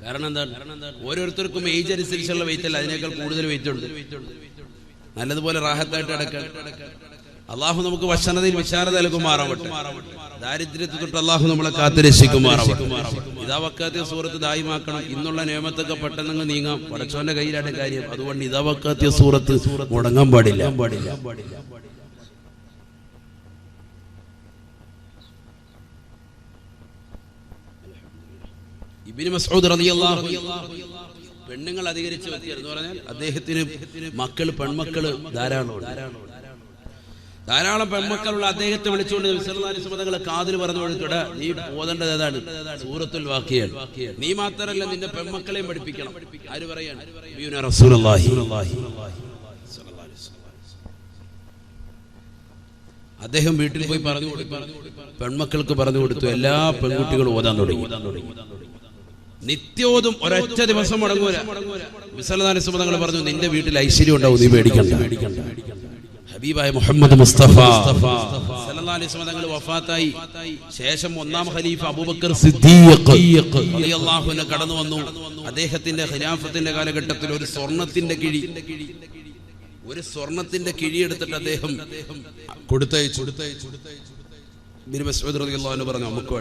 കാരണം എന്താണ്? ഓരോരുത്തർക്കും ഏജ് അനുസരിച്ചുള്ള വെയിറ്റ് അല്ല, അതിനേക്കാൾ കൂടുതൽ വെയിറ്റ് ഉണ്ട്. നല്ലതുപോലെ റാഹത്തായിട്ട് അടക്കാൻ അള്ളാഹു നമുക്ക് വശനതയിൽ വിശാലത നൽകുമാറാവട്ടെ. ദാരിദ്ര്യത്തെ തൊട്ട് അള്ളാഹു നമ്മളെ കാത്തു രക്ഷിക്കുമാറാവട്ടെ. ഇതാ വക്കാത്തിയ സൂറത്ത് ദായിമാക്കണം. ഇന്നുള്ള നിയമത്തൊക്കെ പെട്ടെന്ന് നീങ്ങാം. പടച്ചോന്റെ കയ്യിലാണ് കാര്യം. അതുകൊണ്ട് ഇതാ വക്കാത്തിയ സൂറത്ത് മുടങ്ങാൻ പാടില്ല. ഇബ്നു മസ്ഊദ് റളിയല്ലാഹു അൻഹു പെണ്ണുങ്ങൾ അധികരിച്ച് എന്ന് പറഞ്ഞാൽ അദ്ദേഹത്തിന് പെൺമക്കള് ധാരാളം പെൺമക്കളുള്ള അദ്ദേഹത്തെ വിളിച്ചുകൊണ്ട് നബി സല്ലല്ലാഹു അലൈഹി വസല്ലം കാതിൽ പറഞ്ഞു കൊടുത്തോടെ, നീ ഓതേണ്ടത് ഏതാണ്? സൂറത്തുൽ വാഖിയ. നീ മാത്രമല്ല നിന്റെ പെൺമക്കളെയും പഠിപ്പിക്കണം. ആര് പറയാണ്? നബിയുനാ റസൂലുള്ളാഹി. അദ്ദേഹം വീട്ടിൽ പോയി പറഞ്ഞു കൊടുത്തു, പെൺമക്കൾക്ക് പറഞ്ഞു കൊടുത്തു. എല്ലാ പെൺകുട്ടികളും ഓതാൻ തുടങ്ങി. നിത്യോതും ഒരൊറ്റ ദിവസം മുടങ്ങൂല. നബി സല്ലല്ലാഹു അലൈഹി വസല്ലം തങ്ങൾ പറഞ്ഞു, നിന്റെ വീട്ടിൽ ഐശ്വര്യം ഉണ്ടാവും, നീ പേടിക്കണ്ട. ഹബീബായ മുഹമ്മദ് മുസ്തഫ സല്ലല്ലാഹു സല്ലല്ലാഹു അലൈഹി വസല്ലം തങ്ങൾ വഫാത്തായി. ശേഷം ഒന്നാം ഖലീഫ അബൂബക്കർ സിദ്ദീഖ് റളിയല്ലാഹു അൻഹു കടന്നു വന്നു. അദ്ദേഹത്തിന്റെ ഖിലാഫത്തിന്റെ കാലഘട്ടത്തിൽ ഒരു സ്വർണത്തിന്റെ കിഴി എടുത്തിട്ട് അദ്ദേഹം കൊടുത്തയച്ചു. ഇബ്നു മസ്ഊദ് റളിയല്ലാഹു അൻഹു പറഞ്ഞു, നമുക്ക്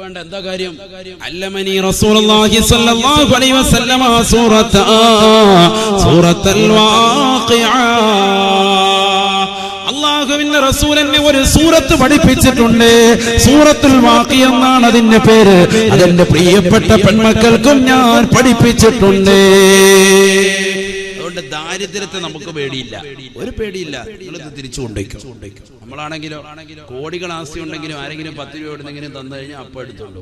വേണ്ട. എന്താ കാര്യം? അല്ലമനി റസൂലുള്ളാഹി സ്വല്ലല്ലാഹു അലൈഹി വസല്ലം സൂറത്തുൽ വാഖിഅ. അല്ലാഹുവിന്റെ റസൂൽ എന്നെ ഒരു സൂറത്ത് പഠിപ്പിച്ചിട്ടുണ്ട്. സൂറത്തുൽ വാഖിഅ എന്നാണ് അതിന്റെ പേര്. അതെന്റെ പ്രിയപ്പെട്ട പെൺമക്കൾക്കും ഞാൻ പഠിപ്പിച്ചിട്ടുണ്ട്. അതുകൊണ്ട് ദാരിദ്ര്യത്തെ നമുക്ക് പേടിയില്ല, ഒരു പേടിയില്ല. നിങ്ങളിത് തിരിച്ചു കൊണ്ടേക്കും. നമ്മളാണെങ്കിലോ കോടികൾ ആസ്തി ഉണ്ടെങ്കിലും ആരെങ്കിലും 10 രൂപ എവിടെന്നെങ്കിലും തന്നു കഴിഞ്ഞാൽ അപ്പം എടുത്തോളൂ.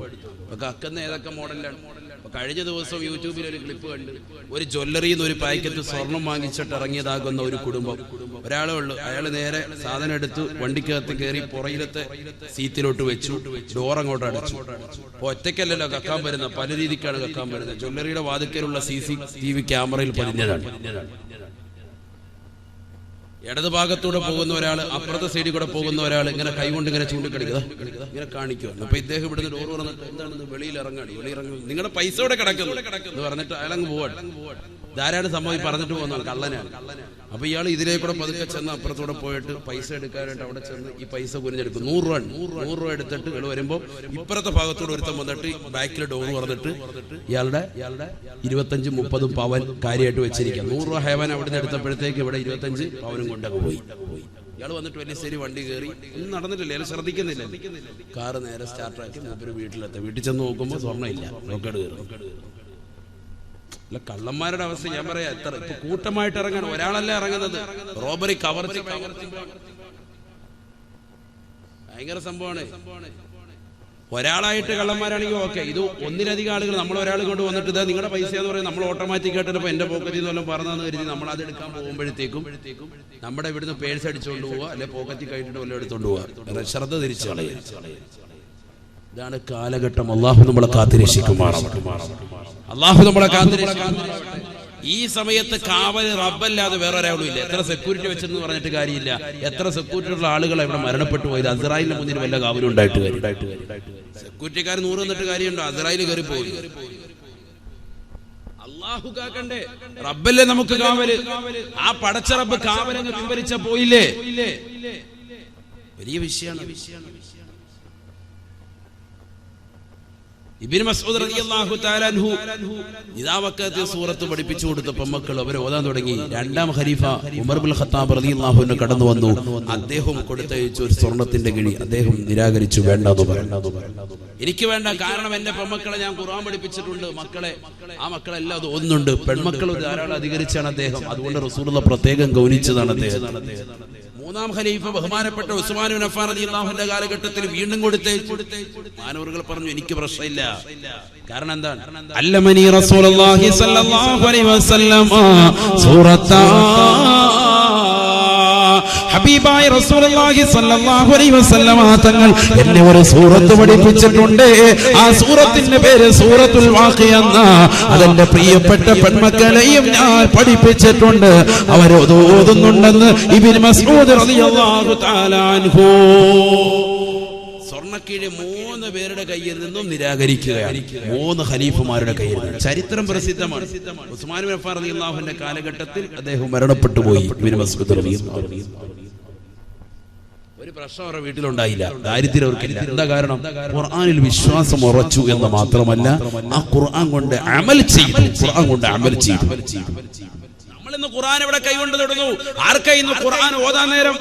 അപ്പൊ അക്കുന്ന ഏതൊക്കെ മോഡലാണ്. കഴിഞ്ഞ ദിവസം യൂട്യൂബിൽ ഒരു ക്ലിപ്പ് കണ്ട്, ഒരു ജ്വല്ലറിയിൽ നിന്ന് ഒരു പാക്കറ്റ് സ്വർണം വാങ്ങിച്ചിട്ട് ഇറങ്ങിയതാകുന്ന ഒരു കുടുംബം. ഒരാളേ ഉള്ളൂ. അയാൾ നേരെ സാധനം എടുത്ത് വണ്ടിക്കകത്ത് കയറി പുറയിലത്തെ സീറ്റിലോട്ട് വെച്ചു, ഡോർ അങ്ങോട്ട് അടച്ചു. ഒറ്റയ്ക്കല്ലല്ലോ കക്കാൻ വരുന്നത്, പല രീതിക്കാണ് കക്കാൻ വരുന്നത്. ജ്വല്ലറിയുടെ വാതിക്കലുള്ള CCTV ക്യാമറയിൽ പതിഞ്ഞതാണ്. ഇടത് ഭാഗത്തൂടെ പോകുന്ന ഒരാൾ, അപ്പുറത്തെ സൈഡിൽ കൂടെ പോകുന്ന ഒരാൾ ഇങ്ങനെ കൈകൊണ്ട് ഇങ്ങനെ ചൂണ്ടിക്കടിക്കുക, ഇങ്ങനെ കാണിക്കുകയാണ്. അപ്പൊ ഇദ്ദേഹം ഇവിടുന്ന് ഡോർ തുറന്നിട്ട് എന്താണെന്ന് വെളിയിൽ ഇറങ്ങി, നിങ്ങളുടെ പൈസ ഇവിടെ കിടക്കുന്നു എന്ന് പറഞ്ഞിട്ട് അയാളങ്ങ് പോവാണ്. ധാരാളം സംഭവം പറഞ്ഞിട്ട് പോകുന്നതാണ്, കള്ളനാണ്. അപ്പൊ ഇയാൾ ഇതിലേക്കൂടെ പതുക്കെ ചെന്ന് അപ്പുറത്തൂടെ പോയിട്ട് പൈസ എടുക്കാനായിട്ട് അവിടെ ചെന്ന് ഈ പൈസ കുരിഞ്ഞെടുക്കും. 100 രൂപ എടുത്തിട്ട് ഇയാൾ വരുമ്പോൾ ഇപ്പുറത്തെ ഭാഗത്തൂടെ ഒരുത്തം വന്നിട്ട് ബാക്കിൽ ഡോർ തുറന്നിട്ട് ഇയാളുടെ 25-30 പവൻ കാര്യമായിട്ട് വെച്ചിരിക്കുക. 100 രൂപ ഹേവൻ അവിടെ നിന്ന് എടുത്തപ്പോഴത്തേക്ക് ഇവിടെ 25 പവനും കൊണ്ടൊക്കെ പോയി. ഇയാൾ വന്നിട്ട് വലിയ ശരി വണ്ടി കയറി, ഒന്നും നടന്നിട്ടില്ല, അയാൾ ശ്രദ്ധിക്കുന്നില്ല. കാറ് നേരെ സ്റ്റാർട്ടാക്കി മൂപ്പര് വീട്ടിലെത്തി. വീട്ടിൽ ചെന്ന് നോക്കുമ്പോൾ സ്വർണ്ണം ഇല്ല, റോക്കേട് കയറി. അല്ല, കള്ളന്മാരുടെ അവസ്ഥ ഞാൻ പറയാം. എത്ര ഇപ്പൊ കൂട്ടമായിട്ട് ഇറങ്ങാൻ ഒരാളല്ല ഇറങ്ങുന്നത്. റോബറി, കവർച്ച ഭയങ്കര സംഭവമാണ്. ഒരാളായിട്ട് കള്ളന്മാരാണെങ്കിൽ ഓക്കെ. ഇത് ഒന്നിലധികം ആളുകൾ, നമ്മൾ ഒരാൾ കൊണ്ട് വന്നിട്ട് ഇതാ നിങ്ങളുടെ പൈസ എന്ന് പറയും. നമ്മൾ ഓട്ടോമാറ്റിക് ആയിട്ട് ഇപ്പൊ എന്റെ പോക്കറ്റിൽ നിന്ന് വല്ലതും പറഞ്ഞതെന്ന് കരുതി നമ്മൾ അത് എടുക്കാൻ പോകുമ്പോഴത്തേക്കും നമ്മുടെ ഇവിടുന്ന് പേഴ്സ് അടിച്ചുകൊണ്ട് പോവുക, അല്ലെ പോക്കറ്റിൽ കഴിഞ്ഞിട്ട് വല്ലതും എടുത്തോണ്ട് പോവുക. ശ്രദ്ധ തിരിച്ചു കളയുക. ഇതാണ് കാലഘട്ടം. അള്ളാഹു നമ്മളെ കാത്തിരക്ഷിക്കുമാറാവട്ടെ. അള്ളാഹു നമ്മളെ കാത്തിരക്ഷിക്കുമാറാവട്ടെ. ഈ സമയത്ത് കാവൽ റബ്ബല്ലാതെ വേറെ ഒരാളും ഇല്ല. എത്ര സെക്യൂരിറ്റി വെച്ചെന്ന് പറഞ്ഞിട്ട് കാര്യമില്ല. എത്ര സെക്യൂരിറ്റി ഉള്ള ആളുകൾ ഇവിടെ മരണപ്പെട്ടു പോയത്. അസ്രായേലിന്റെ മുന്നിൽ വല്ല കാവലും ഉണ്ടായിട്ട് സെക്യൂരിറ്റിക്കാർ 100 എന്നിട്ട് കാര്യമുണ്ടോ? അസ്രായേൽ കയറി പോയി. അള്ളാഹു കാക്കണ്ടേ? റബ്ബല്ലേ നമുക്ക് കാവല്. ആ പടച്ച റബ്ബ് കാവലങ്ങ് പിൻവലിച്ച പോയില്ലേ? വലിയ വിഷയമാണ്. ഇബ്നു മസ്ഊദ് റളിയല്ലാഹു തആല അൻഹു നിദാവക്കത്തെ സൂറത്ത് പഠിപ്പിച്ചു കൊടുത്തപ്പോൾ മക്കൾ അവർ ഓതാൻ തുടങ്ങി. രണ്ടാം ഖലീഫ ഉമർ ഇബ്നുൽ ഖത്താബ് റളിയല്ലാഹു അൻഹു കടന്നു വന്നു. അദ്ദേഹം കൊടുത്തയച്ച ഒരു സ്വർണത്തിന്റെ കിഴി അദ്ദേഹം നിരാകരിച്ചു. വേണ്ടെന്ന് പറഞ്ഞു. എനിക്ക് വേണ്ട, കാരണം എന്റെ പെൺമക്കളെ ഞാൻ ഖുർആൻ പഠിപ്പിച്ചിട്ടുണ്ട്. ആ മക്കളെല്ലാം അത് ഒന്നുണ്ട്. പെൺമക്കൾ ധാരാളം അധികരിച്ചാണ് അദ്ദേഹം. അതുകൊണ്ട് റസൂലുള്ളാഹി പ്രത്യേകം ഗൗനിച്ചതാണ് അദ്ദേഹം. മൂന്നാം ഖലീഫ ബഹുമാനപ്പെട്ട ഉസ്മാൻ ഇബ്നു അഫ്ഫാൻ റളിയല്ലാഹു അൻഹുവിന്റെ കാലഘട്ടത്തിൽ വീണ്ടും കൊടുത്തയച്ചു. മാനവറുകൾ പറഞ്ഞു, എനിക്ക് പ്രശ്നമില്ല. കാരണം എന്താണ്? അല്ലമനി റസൂലുള്ളാഹി സ്വല്ലല്ലാഹു അലൈഹി വസല്ലം സൂറത്താ ഹബീബായ റസൂലുള്ളാഹി സ്വല്ലല്ലാഹു അലൈഹി വസല്ലം തങ്ങൾ എന്നെ ഒരു സൂറത്ത് പഠിപ്പിച്ചിട്ടുണ്ട്. ആ സൂറത്തിന്റെ പേര് സൂറത്തുൽ വാഖിഅ എന്ന. അതെന്റെ പ്രിയപ്പെട്ട പെൺമക്കളെയും ഞാൻ പഠിപ്പിച്ചിട്ടുണ്ട്. അവർ ഓതുന്നുണ്ടെന്ന് ഇബ്നു മസ്ഊദ് റളിയല്ലാഹു തആല അൻഹു. സ്വർണ്ണക്കിഴി 3 പേരുടെ കയ്യിൽ നിന്നും നിരാകരിക്കുകയാണ്. 3 ഖലീഫമാരുടെ കയ്യിൽ നിന്ന്. ചരിത്രം പ്രസിദ്ധമാണ്. ഉസ്മാൻ ഇബ്നു അഫ്ഫാൻ റളിയല്ലാഹു അൻഹുവിന്റെ കാലഘട്ടത്തിൽ അദ്ദേഹം മരണപ്പെട്ടു പോയി. ഇബ്നു മസ്ഊദ് റളിയല്ലാഹു അൻഹു. ഒരു പ്രശ്നം അവരുടെ വീട്ടിലുണ്ടായില്ല, ദാരിദ്ര്യം അവർക്കില്ല. എന്താ കാരണം? ഖുർആനിൽ വിശ്വാസം ഉറച്ചു എന്ന് മാത്രമല്ല, ആ ഖുർആൻ കൊണ്ട് അമൽ ചെയ്തു. നമ്മളിന്ന് ഖുർആൻ ഇവിടെ കൈകൊണ്ട് തൊടുന്നു. ആർക്കാ ഇന്ന് ഖുർആൻ ഓതാൻ നേരം?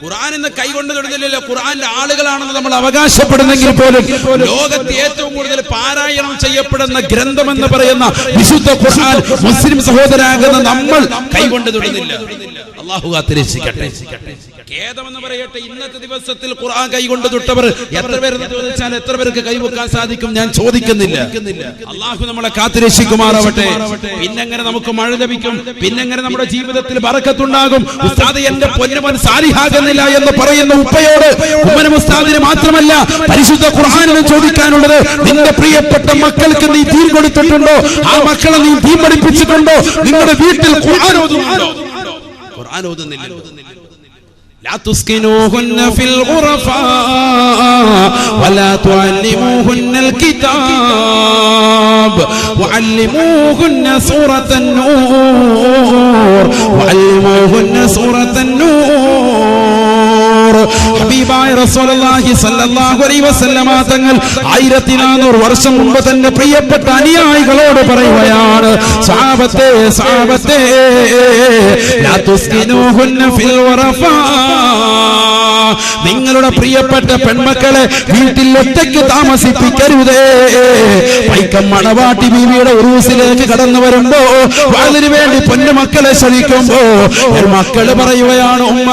ഖുർആൻ ഇന്ന് കൈകൊണ്ട് തൊടുന്നില്ലല്ലോ. ഖുർആന്റെ ആളുകളാണെന്ന് നമ്മൾ അവകാശപ്പെടുന്നെങ്കിൽ പോലും ലോകത്ത് ഏറ്റവും കൂടുതൽ പാരായണം ചെയ്യപ്പെടുന്ന ഗ്രന്ഥം എന്ന് പറയുന്ന വിശുദ്ധ ഖുർആൻ മുസ്ലിം സഹോദരാകുന്ന നമ്മൾ കൈകൊണ്ട് തൊടുന്നില്ല. അല്ലാഹു കാത്തിരക്ഷിക്കട്ടെ. ഖേദമെന്ന് പറയട്ടെ, ഇന്നത്തെ ദിവസത്തിൽ ഖുർആൻ കൈകൊണ്ട് തൊട്ടവർ എത്ര പേരെന്ന് ചോദിച്ചാൽ എത്ര പേർക്ക് കൈവെക്കാൻ സാധിക്കും? ഞാൻ ചോദിക്കുന്നില്ല. അല്ലാഹു നമ്മളെ കാത്തിരക്ഷിക്കുമാറാവട്ടെ. പിന്നെങ്ങനെ നമുക്ക് മഴ ലഭിക്കും? പിന്നെങ്ങനെ നമ്മുടെ ജീവിതത്തിൽ ബറക്കത്തുണ്ടാകും? ഉസ്താദ് എന്റെ പൊന്നുമോൻ സാലിഹാകുന്നില്ല എന്ന് പറയുന്ന ഉപ്പയോട് ഉമ്മനും ഉസ്താദിന് മാത്രമല്ല പരിശുദ്ധ ഖുർആനിലും ചോദിക്കാനുള്ളത്, നിന്റെ പ്രിയപ്പെട്ട മക്കൾക്ക് നീ ദീൻ കൊടുത്തിട്ടുണ്ടോ? ആ മക്കളെ നീ ദീൻ പഠിപ്പിച്ചിട്ടുണ്ടോ? നിങ്ങളുടെ വീട്ടിൽ ഖുർആൻ ഓതുന്നുണ്ടോ? ഖുർആൻ ഓതുന്നില്ല. لا تسكنوهن في الغرفاء ولا تعلموهن الكتاب وعلموهن سورة النور وعلموهن سورة النور. ഹബീബായ റസൂലുള്ളാഹി സ്വല്ലല്ലാഹു അലൈഹി വസല്ലമ തങ്ങൾ 1400 വർഷം മുമ്പ് തന്നെ പ്രിയപ്പെട്ട അനുയായികളോട് പറയുകയാണ്, സഹാബത്തെ സഹാബത്തെ ലാ തുസ്കിനൂഹുന്ന ഫിൽ വറഫാ, നിങ്ങളുടെ പ്രിയപ്പെട്ട പെൺമക്കളെ വീട്ടിൽ ഒറ്റയ്ക്ക് താമസിപ്പിക്കരുതേ. വൈക്കം മണവാട്ടി ബീവിയുടെ ഉറൂസിലേക്ക് കടന്നു വരുമ്പോ അതിനു വേണ്ടി പൊന്നുമക്കളെ ക്ഷണിക്കുമ്പോ മക്കള് പറയുകയാണ്, ഉമ്മ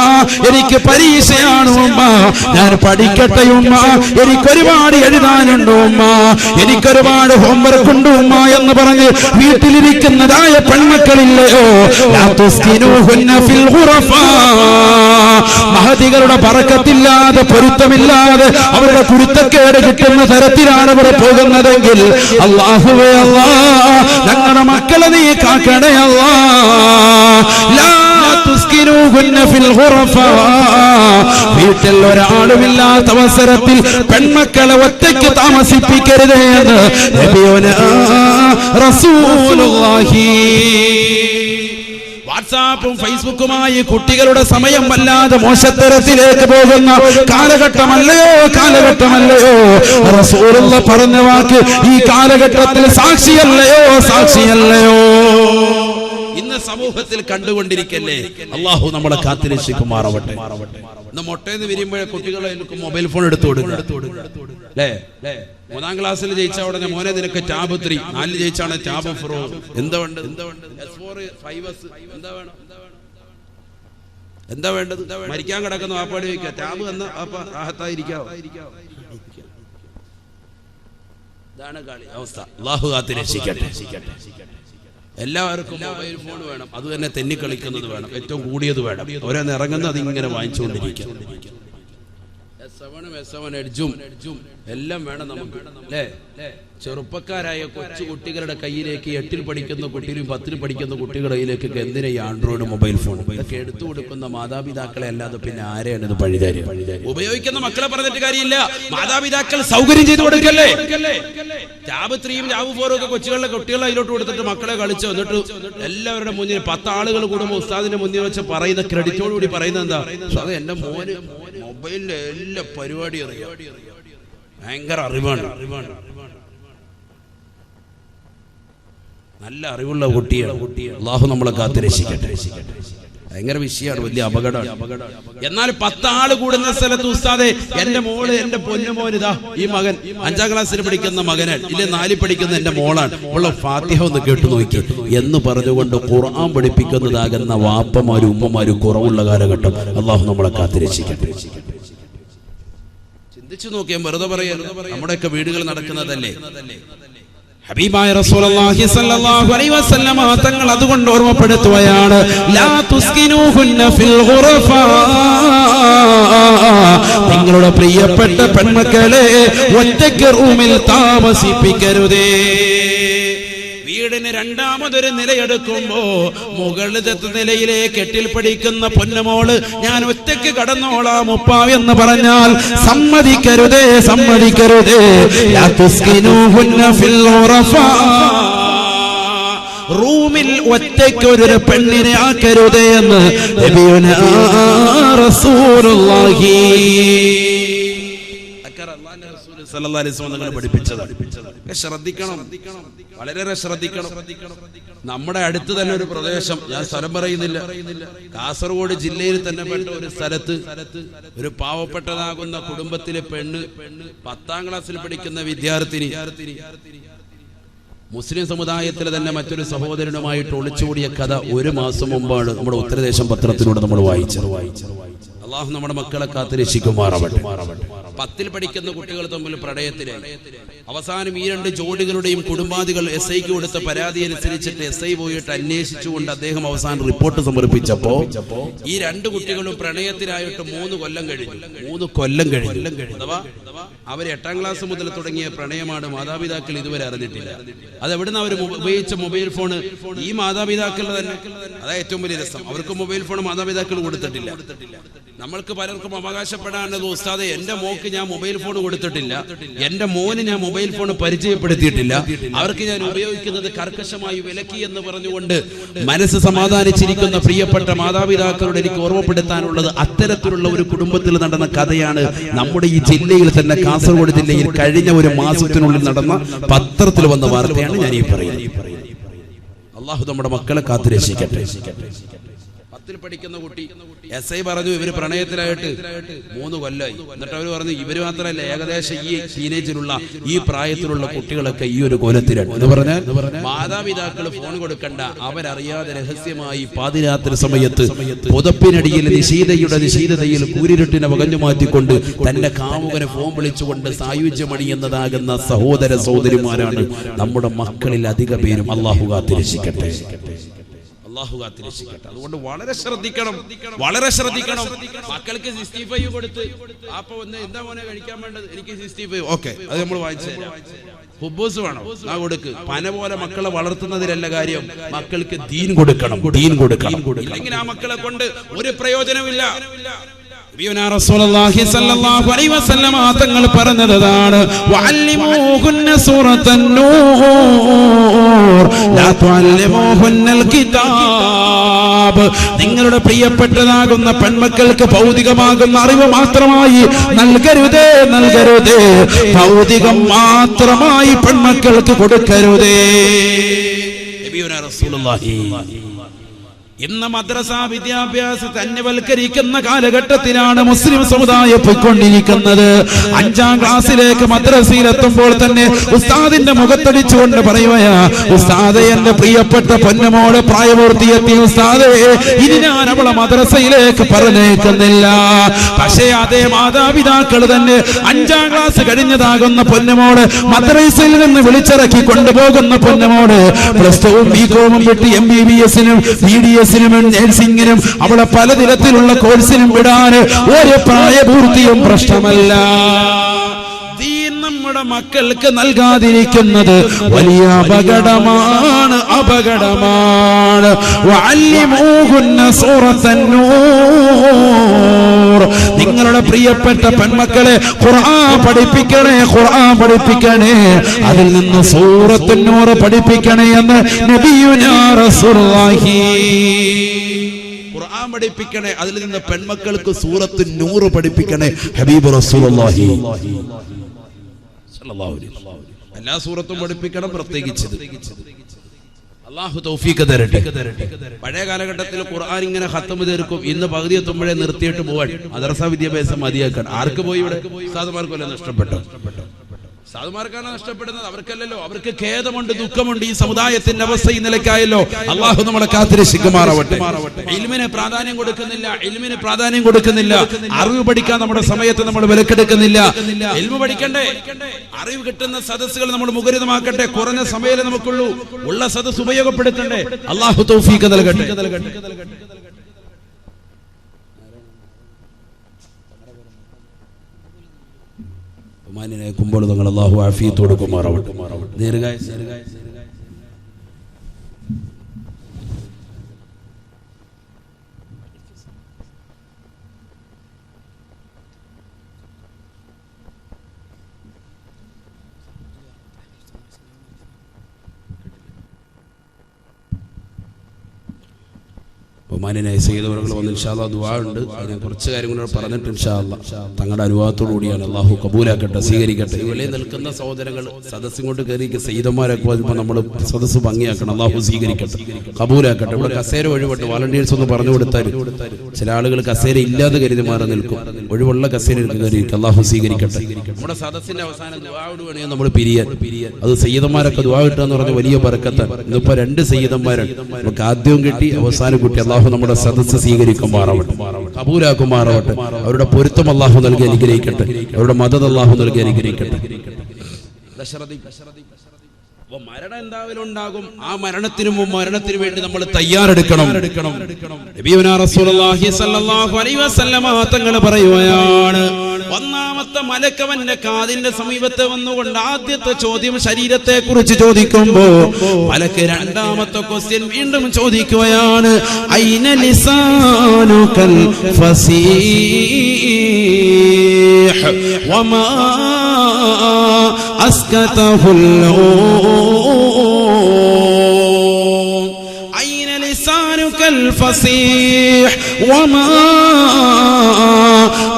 എനിക്ക് പരീക്ഷയാണ് ഉമ്മ, ഞാൻ പഠിക്കട്ടെ ഉമ്മ, എനിക്കൊരുപാട് എഴുതാനുണ്ട് ഉമ്മ, എനിക്കൊരുപാട് ഹോംവർക്ക് ഉണ്ട് ഉമ്മ എന്ന് പറഞ്ഞ് വീട്ടിലിരിക്കുന്നതായ പെൺമക്കളില്ലയോ, മഹദികളുടെ ബറക്കത്തില്ലാതെ പൊരുത്തമില്ലാതെ അവരുടെ കുരുത്തക്കേട് കിട്ടുന്ന തരത്തിലാണ് അവർ പോകുന്നതെങ്കിൽ അല്ലാഹുവേ അല്ലാ, ഞങ്ങളുടെ മക്കളെ നീ കാക്കണേ അല്ലാ. വീട്ടിൽ ഒരാളുമില്ലാത്ത അവസരത്തിൽ പെൺമക്കളെ ഒറ്റയ്ക്ക് താമസിപ്പിക്കരുത് എന്ന് നബിയുനാ റസൂലുള്ളാഹി. വാട്സാപ്പും ഫേസ്ബുക്കുമായി കുട്ടികളുടെ സമയം വല്ലാതെ മോശത്തരത്തിലേക്ക് പോകുന്ന കാലഘട്ടമല്ലയോ കാലഘട്ടമല്ലയോ റസൂലുള്ള പറഞ്ഞ വാക്ക് ഈ കാലഘട്ടത്തിൽ സാക്ഷിയല്ലയോ സാക്ഷിയല്ലയോ ഇന്ന് സമൂഹത്തിൽ കണ്ടുകൊണ്ടിരിക്കല്ലേ. അള്ളാഹു നമ്മളെ കാത്തിരക്ഷിക്കുമാറാവട്ടെ. ഇന്ന് മൊട്ടേന്ന് വിരിയുമ്പോഴേ കുട്ടികളെ മൊബൈൽ ഫോൺ എടുത്തു കൊടുക്കുക അല്ലേ. 3ാം ക്ലാസ്സിൽ ജയിച്ച ഉടനെ മോനെ നിനക്ക് ടാബ് 3, 4 ജയിച്ചാണ് ടാബ് 4. എന്താ വേണ്ടത്? S4 5S എന്താ വേണ്ടത്? മരിക്കാൻ കിടക്കുന്ന വാപ്പാടി വയ്ക്കുക, ടാബ് എന്ന വാപ്പ റാഹത്തായിരിക്കാവോ? ഇതാണ് കളി അവസ്ഥ. അല്ലാഹു കാത്തിരക്ഷിക്കട്ടെ. എല്ലാവർക്കും മൊബൈൽ ഫോൺ വേണം, അത് തന്നെ തെന്നിക്കളിക്കുന്നത് വേണം, ഏറ്റവും കൂടിയത് വേണം. ഓരോന്ന് ഇറങ്ങുന്നത് അതിങ്ങനെ വാങ്ങിച്ചുകൊണ്ടിരിക്കും. S7 എഡ്ജും എല്ലാം വേണം നമുക്ക് അല്ലേ. ചെറുപ്പക്കാരായ കൊച്ചു കുട്ടികളുടെ കയ്യിലേക്ക് 8ൽ പഠിക്കുന്ന കുട്ടികളും 10ൽ പഠിക്കുന്ന കുട്ടികളുടെ കയ്യിലേക്ക് എന്തിനാ ഈ ആൻഡ്രോയിഡ് മൊബൈൽ ഫോൺ ഇതൊക്കെ എടുത്തു കൊടുക്കുന്ന മാതാപിതാക്കളെ അല്ലാതെ പിന്നെ ആരെയാണ് ഇത് പഴിതാരി ഉപയോഗിക്കുന്ന മക്കളെ പറഞ്ഞിട്ട് കാര്യമില്ല. മാതാപിതാക്കൾ സൗകര്യം ചെയ്തു കൊടുക്കല്ലേ. ടാബ് 3ഉം ടാബ് 4ഉം ഒക്കെ കൊച്ചുകളുടെ കുട്ടികളെ അതിലോട്ട് കൊടുത്തിട്ട് മക്കളെ കളിച്ചു എന്നിട്ട് എല്ലാവരുടെ മുന്നിൽ 10 ആളുകൾ കൂടുമ്പോൾ ഉസ്താദിന്റെ മുന്നിൽ വെച്ച് പറയുന്ന ക്രെഡിറ്റോടുകൂടി പറയുന്നത് എന്താ, അത് എന്റെ മോന് മൊബൈലിലെ എല്ലാ പരിപാടി അറിയാം, ഭയങ്കര അറിവാണ്, നല്ല അറിവുള്ള കുട്ടിയാണ്. അല്ലാഹു നമ്മളെ കാത്തിരക്ഷിക്കട്ടെ. ഭയങ്കര വിഷയമാണ്, വലിയ അപകടമാണ്. എന്നാൽ 10 ആള് കൂടുന്ന സ്ഥലത്ത് ഉസ്താദെ എന്റെ മോള് എന്റെ പൊന്നുമോനിതാ ഈ മകൻ 5ാം ക്ലാസ്സിൽ പഠിക്കുന്ന മകനാണ്, ഇല്ല 4ൽ പഠിക്കുന്ന എന്റെ മോളാണ്, ഉള്ള ഫാത്തിഹ ഒന്ന് കേട്ടു നോക്കി എന്ന് പറഞ്ഞുകൊണ്ട് ഖുർആൻ പഠിപ്പിക്കുന്നതാകുന്ന വാപ്പമാരും ഉമ്മമാരും കുറവുള്ള കാലഘട്ടം. അല്ലാഹു നമ്മളെ കാത്തിരക്ഷിക്കട്ടെ. ചിന്തിച്ചു നോക്കിയാൽ വെറുതെ പറയാൻ നമ്മുടെയൊക്കെ വീടുകൾ നടക്കുന്നതല്ലേ. ഹബീബായ റസൂലുള്ളാഹി സ്വല്ലല്ലാഹു അലൈഹി വസല്ലമ തങ്ങൾ അതുകൊണ്ട് ഓർമ്മപ്പെടുത്തുകയാണ്, ലാ തുസ്കിനൂഹുന്ന ഫിൽ ഗുറഫാ, നിങ്ങളുടെ പ്രിയപ്പെട്ട പെൺമക്കളെ ഒറ്റയ്ക്ക് റൂമിൽ താമസിപ്പിക്കരുതേ. വീടിന് 2ാമതൊരു നിലയെടുക്കുമ്പോ മുകളിലത്തെ നിലയിലേക്ക് 8ൽ പഠിക്കുന്ന പൊന്നുമോള് ഞാൻ ഒറ്റയ്ക്ക് കടന്നോളാം ഉപ്പ എന്ന് പറഞ്ഞാൽ സമ്മതിക്കരുതേ, സമ്മതിക്കരുതേ. റൂമിൽ ഒറ്റയ്ക്ക് ഒരു പെണ്ണിനെ ആക്കരുതേ എന്ന് നബിയുനാ റസൂലുള്ളാഹി സല്ലല്ലാഹു അലൈഹി വസല്ലം പഠിപ്പിച്ചതാണ്. ശ്രദ്ധിക്കണം, വളരെ ശ്രദ്ധിക്കണം. നമ്മുടെ അടുത്ത് തന്നെ ഒരു പ്രദേശം, ഞാൻ സ്ഥലം പറയുന്നില്ല, കാസർഗോഡ് ജില്ലയിൽ തന്നെ പെട്ട ഒരു സ്ഥലത്ത് ഒരു പാവപ്പെട്ടതാകുന്ന കുടുംബത്തിലെ പെണ്ണ് 10ാം ക്ലാസ്സിൽ പഠിക്കുന്ന വിദ്യാർത്ഥിനി മുസ്ലിം സമുദായത്തിലെ തന്നെ മറ്റൊരു സഹോദരനുമായിട്ട് ഒളിച്ചുകൂടിയ കഥ 1 മാസം മുമ്പാണ് നമ്മുടെ ഉത്തരദേശം പത്രത്തിലൂടെ നമ്മൾ വായിച്ചത്. അല്ലാഹു നമ്മുടെ മക്കളെ കാത്തുരക്ഷിക്കുമാറാവട്ടെ. 10ൽ പഠിക്കുന്ന കുട്ടികൾ തമ്മിൽ പ്രണയത്തിലായി. അവസാനം ഈ 2 ജോഡികളുടെയും കുടുംബാദികൾ SI ക്ക് കൊടുത്ത പരാതി അനുസരിച്ചിട്ട് SI പോയിട്ട് അന്വേഷിച്ചുകൊണ്ട് അദ്ദേഹം അവസാനം റിപ്പോർട്ട് സമർപ്പിച്ചപ്പോ ഈ 2 കുട്ടികളും പ്രണയത്തിലായിട്ട് 3 കൊല്ലം കഴിഞ്ഞു. അഥവാ അവർ 8ാം ക്ലാസ് മുതൽ തുടങ്ങിയ പ്രണയമാണ് മാതാപിതാക്കൾ ഇതുവരെ അറിഞ്ഞിട്ടില്ല. അതെവിടുന്ന് അവർ ഉപയോഗിച്ച മൊബൈൽ ഫോൺ ഈ മാതാപിതാക്കളുടെ തന്നെ. അതായത് ഏറ്റവും വലിയ രസം, അവർക്ക് മൊബൈൽ ഫോൺ മാതാപിതാക്കൾ കൊടുത്തിട്ടില്ല. നമ്മൾക്ക് പലർക്കും അവകാശപ്പെടാനുള്ളത്, ഉസ്താദേ എന്റെ മോക്ക് ഞാൻ മൊബൈൽ ഫോൺ കൊടുത്തിട്ടില്ല, എന്റെ മോന് ഞാൻ മൊബൈൽ ഫോൺ പരിചയപ്പെടുത്തിയിട്ടില്ല, അവർക്ക് ഞാൻ ഉപയോഗിക്കുന്നത് കർക്കശമായി വിലക്കി എന്ന് പറഞ്ഞുകൊണ്ട് മനസ്സ് സമാധാനിച്ചിരിക്കുന്ന പ്രിയപ്പെട്ട മാതാപിതാക്കളോട് എനിക്ക് ഓർമ്മപ്പെടുത്താനുള്ളത്, അത്തരത്തിലുള്ള ഒരു കുടുംബത്തിൽ നടന്ന കഥയാണ് നമ്മുടെ ഈ ജില്ലയിൽ തന്നെ, കാസർഗോഡ് ജില്ലയിൽ കഴിഞ്ഞ ഒരു മാസത്തിനുള്ളിൽ നടന്ന പത്രത്തിൽ വന്ന വാർത്തയാണ് ഞാൻ ഈ പറയുന്നത്. അള്ളാഹു നമ്മുടെ മക്കളെ കാത്തുരക്ഷിക്കട്ടെ. 10ൽ പഠിക്കുന്ന കുട്ടി SI പറഞ്ഞു ഇവര് പ്രണയത്തിലായിട്ട് 3 കൊല്ലമായി. എന്നിട്ട് അവർ പറഞ്ഞു ഇവര് മാത്രമല്ല, ഏകദേശം ഈ ടീനേജിലുള്ള ഈ പ്രായത്തിലുള്ള കുട്ടികളൊക്കെ ഈ ഒരു കോലത്തിലാണ് എന്ന് പറഞ്ഞാൽ മാതാപിതാക്കൾ ഫോൺ കൊടുക്കണ്ട, അവരറിയാതെ രഹസ്യമായി പാതിരാത്രി സമയത്ത് പുതപ്പിനടിയിൽ നിശീതതയിൽ കൂരിരുട്ടിനെ വകഞ്ഞു മാറ്റിക്കൊണ്ട് തന്റെ കാമുകനെ ഫോൺ വിളിച്ചുകൊണ്ട് സായുജ്യമണിയുന്നതാകുന്ന സഹോദര സഹോദരിമാരാണ് നമ്മുടെ മക്കളിൽ അധിക പേരും. അള്ളാഹു കാത്തുരക്ഷിക്കട്ടെ. അതുകൊണ്ട് വളരെ ശ്രദ്ധിക്കണം. മക്കൾക്ക് 65 കൊടുത്ത് അപ്പൊ ഒന്ന് എന്താ മോനെ കഴിക്കാൻ വേണ്ടത്, എനിക്ക് 65, ഓക്കെ അത് നമ്മൾ വായിച്ചു തരാം. ഹുബൂസ് വേണം, ആ കൊടുക്ക്. പന പോലെ മക്കളെ വളർത്തുന്നതിലല്ല കാര്യം, മക്കൾക്ക് ദീൻ കൊടുക്കണം. ഇല്ലെങ്കിൽ ആ മക്കളെ കൊണ്ട് ഒരു പ്രയോജനമില്ല. റസൂലുള്ളാഹി സ്വല്ലല്ലാഹു അലൈഹി വസല്ലം തങ്ങൾ പറഞ്ഞതാണ്, വഅല്ലിമൂഹുന്ന സൂറത്തൻ നൂർ ലാ തുഅല്ലിമൂഹുന്നൽ കിതാബ്. നിങ്ങളുടെ പ്രിയപ്പെട്ടതാകുന്ന പെൺമക്കൾക്ക് ഭൗതികമാകുന്ന അറിവ് മാത്രമായി നൽകരുതേ. ഭൗതികം മാത്രമായി പെൺമക്കൾക്ക് കൊടുക്കരുതേ. നബിയുനാ റസൂലുള്ളാഹി ഇന്ന് മദ്രസ വിദ്യാഭ്യാസത്തെ അന്യവൽക്കരിക്കുന്ന കാലഘട്ടത്തിലാണ് മുസ്ലിം സമുദായം പോയിക്കൊണ്ടിരിക്കുന്നത്. 5ാം ക്ലാസ്സിലേക്ക് മദ്രസയിൽ എത്തുമ്പോൾ തന്നെ ഉസ്താദിന്റെ മുഖത്തടിച്ചുകൊണ്ട് പറയുകയാ, ഉസ്താദേ എന്റെ പ്രിയപ്പെട്ട പൊന്നുമോളെ പ്രായപൂർത്തിയെത്തി ഉസ്താദേ, ഇനി ഞാൻ അവളെ മദ്രസയിലേക്ക് പറഞ്ഞേക്കുന്നില്ല. പക്ഷേ അതേ മാതാപിതാക്കൾ തന്നെ 5ാം ക്ലാസ് കഴിഞ്ഞതാകുന്ന പൊന്നുമോള് മദ്രസയിൽ നിന്ന് വിളിച്ചിറക്കി കൊണ്ടുപോകുന്ന പൊന്നുമോള് +2 ബികോമും വിട്ട് MBBS-നും BDS നഴ്സിംഗിനും അവളെ പലതരത്തിലുള്ള കോഴ്സിനും വിടാൻ ഒരു പ്രായപൂർത്തിയും പ്രശ്നമല്ല. നമ്മുടെ മക്കൾക്ക് നൽകാതിരിക്കുന്നത് വലിയ അപകടമാണ്. വഅല്ലിമൂഹുന്ന സൂറത്തൻ നൂർ. നിങ്ങളുടെ പ്രിയപ്പെട്ട പെൺമക്കളെ ഖുർആൻ പഠിപ്പിക്കണേ. അതിൽ നിന്ന് സൂറത്തുൻ നൂർ പഠിപ്പിക്കണേ എന്ന് നബിയുനാ റസൂലുള്ളാഹി. ഖുർആൻ പഠിപ്പിക്കണേ, അതിൽ നിന്ന് പെൺമക്കൾക്ക് സൂറത്തുൻ നൂർ പഠിപ്പിക്കണേ ഹബീബ് റസൂലുള്ളാഹി. എല്ലാ സൂറത്തും പഠിപ്പിക്കണം, പ്രത്യേകിച്ച് അല്ലാഹു തൗഫീഖ് തരട്ടെ. പഴയ കാലഘട്ടത്തിൽ ഖുർആൻ ഇങ്ങനെ ഖത്മ് തീർക്കും, ഇന്ന് പകുതി എത്തുമ്പോഴേ നിർത്തിയിട്ട് പോവാൻ മദ്രസ വിദ്യാഭ്യാസം മതിയാക്കാൻ. ആർക്ക് പോയി? ഇവിടെ ഉസ്താദുമാർക്കല്ല നഷ്ടപ്പെട്ടു. സാധുമാർക്കാണ് നഷ്ടപ്പെടുന്നത്, അവർക്കല്ലല്ലോ. അവർക്ക് ഖേദമുണ്ട്, ദുഃഖമുണ്ട്. ഈ സമുദായത്തിന്റെ അവസ്ഥ ഈ നിലയ്ക്കായല്ലോ. അള്ളാഹു നമ്മളെ കാത്തിരക്ഷിക്കുമാറാവട്ടെ. ഇൽമിന് പ്രാധാന്യം കൊടുക്കുന്നില്ല. അറിവ് പഠിക്കാൻ നമ്മുടെ സമയത്ത് നമ്മൾ വിലക്കെടുക്കുന്നില്ല. ഇൽമു പഠിക്കണ്ടേ, അറിവ് കിട്ടുന്ന സദസ്സുകൾ നമ്മൾ മുഖരിതമാക്കട്ടെ. കുറഞ്ഞ സമയമേ നമുക്കുള്ളൂ, ഉള്ള സദസ്സ് ഉപയോഗപ്പെടുത്തണ്ടേ. അള്ളാഹു തൗഫീഖ് നൽകട്ടെ. മാന്യനായ കുമ്പോൾ നിങ്ങൾ അല്ലാഹു ആഫിയത്ത് കൊടുക്കുമാറാവട്ടെ. ദീർഘായുസ്സ്. ബഹുമാന്യനായ സയ്യിദ് അവറുകൾ വന്ന് ഇൻഷാ അല്ലാഹ് ദുആ ഉണ്ട്. അതിനെ കുറച്ച് കാര്യങ്ങൾ പറഞ്ഞിട്ട് ഇൻഷാ അല്ലാഹ് തങ്ങളുടെ അനുവാദത്തോടു കൂടിയാണ്. അല്ലാഹു കബൂലാക്കട്ടെ, സ്വീകരിക്കട്ടെ. ഇവിടെ നിൽക്കുന്ന സഹോദരങ്ങൾ സദസ്സും കൊണ്ട് കയറി സയ്യിദന്മാരൊക്കെ വരുമ്പോൾ നമ്മൾ സദസ്സ് ഭംഗിയാക്കണം. അല്ലാഹു സ്വീകരിക്കട്ടെ, കബൂലാക്കട്ടെ. ഇവിടെ കസേര ഒഴിവിട്ട് വാളണ്ടിയേഴ്സ് ഒന്ന് പറഞ്ഞു കൊടുത്താൽ ചില ആളുകൾ കസേര ഇല്ലാതെ കരുതി മാറി നിൽക്കും. ഒഴിവുള്ള കസേര കയറി അല്ലാഹു സ്വീകരിക്കട്ടെ. നമ്മുടെ സദസ്സിന്റെ അവസാനം ദുആയോട് വേണമെങ്കിൽ നമ്മൾ പിരിയാൻ. അത് സയ്യിദന്മാരൊക്കെ ദുആ കിട്ടുക എന്ന് പറഞ്ഞ വലിയ ബർക്കത്താണ്. ഇന്നിപ്പോ 2 സയ്യിദന്മാരാണ് നമുക്ക് ആദ്യവും കിട്ടി അവസാനം കിട്ടി. അല്ലാഹു അള്ളാഹു നമ്മുടെ സദസ്സ് സ്വീകരിക്കുമാറാവട്ടെ, കബൂലാക്കുമാറാവട്ടെ. അവരുടെ പൊരുത്തം അള്ളാഹു നൽകി അനുഗ്രഹിക്കട്ടെ, അവരുടെ മദദ് അള്ളാഹു നൽകി അനുഗ്രഹിക്കട്ടെ. മരണം എന്തായാലും ഉണ്ടാകും. ആ മരണത്തിനു വേണ്ടി നമ്മൾ തയ്യാറെടുക്കണം. നബിയുനാ റസൂലുള്ളാഹി സ്വല്ലല്ലാഹു അലൈഹി വസല്ലമ തങ്ങൾ പറയുകയാണ്, ഒന്നാമത്തെ മലക്കവന്റെ കാതിന്റെ സമീപത്ത് വന്നുകൊണ്ട് ആദ്യത്തെ ചോദ്യം ശരീരത്തെ കുറിച്ച് ചോദിക്കുമ്പോ മലക്ക് രണ്ടാമത്തെ ക്വസ്റ്റ്യൻ വീണ്ടും ചോദിക്കുകയാണ്, ഐന ലിസാനുകൽ ഫസീഹ് വമാ അസ്കതഹുൽ ഐന ലിസാനുകൽ ഫസീഹ് വമാ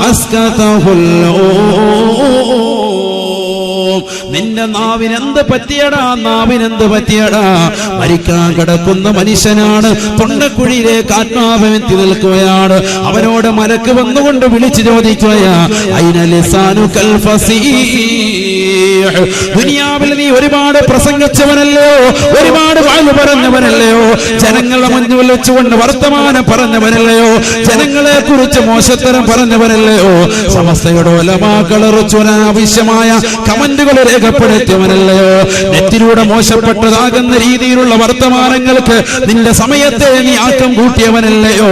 അസ്കതഹുൽ നിന്റെ നാവിനെന്ത് പറ്റിയടാ, നാവിനെന്ത് പറ്റിയടാ? മരിക്കാൻ കിടക്കുന്ന മനുഷ്യനാണ്, തൊണ്ടക്കുഴിയിലേക്ക് ആത്മാവെത്തി നിൽക്കുകയാണ്. അവനോട് മലക്ക് വന്നുകൊണ്ട് വിളിച്ചു ചോദിക്കുകയാ, ഐന ലിസാനുകൽ ഫസീഹ്. ദുനിയാവിൽ നീ ഒരുപാട് പ്രസംഗിച്ചവനല്ലയോ, ഒരുപാട് വാഴ് പറഞ്ഞവനല്ലയോ, ജനങ്ങളെ മുന്നിൽ വെച്ചുകൊണ്ട് വർത്തമാനം പറഞ്ഞവനല്ലയോ, ജനങ്ങളെ കുറിച്ച് മോശത്തരം പറഞ്ഞവനല്ലയോ, സമസ്തയുടെ ഉലമാക്കളെ ആവശ്യമായ കമന്റുകൾ രേഖപ്പെടുത്തിയവനല്ലയോ, നെറ്റിലൂടെ മോശപ്പെട്ടതാകുന്ന രീതിയിലുള്ള വർത്തമാനങ്ങൾക്ക് നിന്റെ സമയത്തെ നീ ആക്കം കൂട്ടിയവനല്ലയോ,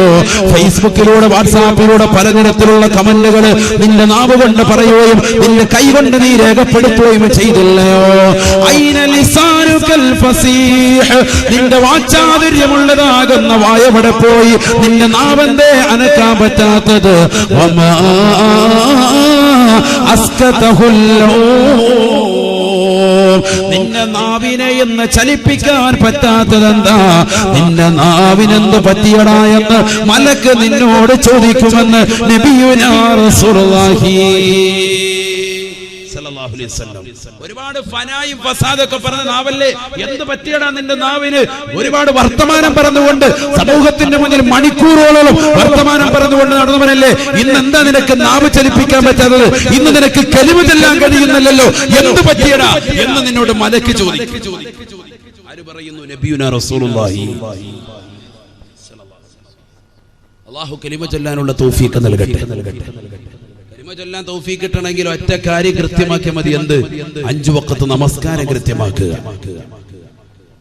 ഫേസ്ബുക്കിലൂടെ വാട്സാപ്പിലൂടെ പലതരത്തിലുള്ള കമന്റുകൾ നിന്റെ നാവ് കൊണ്ട് പറയുകയും നിന്റെ കൈ കൊണ്ട് നീ രേഖപ്പെടുത്തുകയും ചെയ്തില്ലയോ? ഐന ലിസാനുകൽ ഫസീഹ്. നിന്റെ വാചാതുര്യമുള്ളതാകുന്ന വായവിടെ പോയി, നിന്റെ നാവെന്തേ അനക്കാൻ പറ്റാത്തത്? വമാ അസ്കതഹുൽ നിന്റെ നാവിനെ എന്ന് ചലിപ്പിക്കാൻ പറ്റാത്തതെന്താ? നിന്റെ നാവിനെന്ത് പറ്റിയടാ എന്ന് മലക്ക് നിന്നോട് ചോദിക്കുമെന്ന് നബിയുനാ റസൂലുള്ളാഹി സല്ലല്ലാഹു അലൈഹി വസല്ലം. ഒരുപാട് ഫനായും ഫസാദൊക്കെ പറഞ്ഞ നാവല്ലേ, എന്ത് പറ്റിയടാ നിന്റെ നാവിന്? ഒരുപാട് വർത്തമാനം പറഞ്ഞുകൊണ്ട് സമൂഹത്തിന്റെ മുന്നിൽ മണിക്കൂറുകളോളം വർത്തമാനം പറഞ്ഞുകൊണ്ട് നടന്നവനല്ലേ, ഇന്ന് എന്താ നിനക്ക് നാവ് ചലിപ്പിക്കാൻ പറ്റാത്തത്? ഇന്ന് നിനക്ക് കലിമ ചൊല്ലാൻ കഴിയുന്നില്ലല്ലോ, എന്ത് പറ്റിയടാ എന്ന് നിന്നോട് മലക്ക് ചോദിക്കും. ആര് പറയുന്നു? നബിയുനാ റസൂലുള്ളാഹി. അല്ലാഹു കലിമ ചൊല്ലാനുള്ള തൗഫീഖ് നൽകട്ടെ. കലിമ ചൊല്ലാൻ തൗഫീഖ് കിട്ടണമെങ്കിൽ ഒറ്റ കാര്യം കൃത്യമാക്കിയാൽ മതി. എന്ത്? 5 വഖത്ത് നമസ്കാരം കൃത്യമാക്കുക.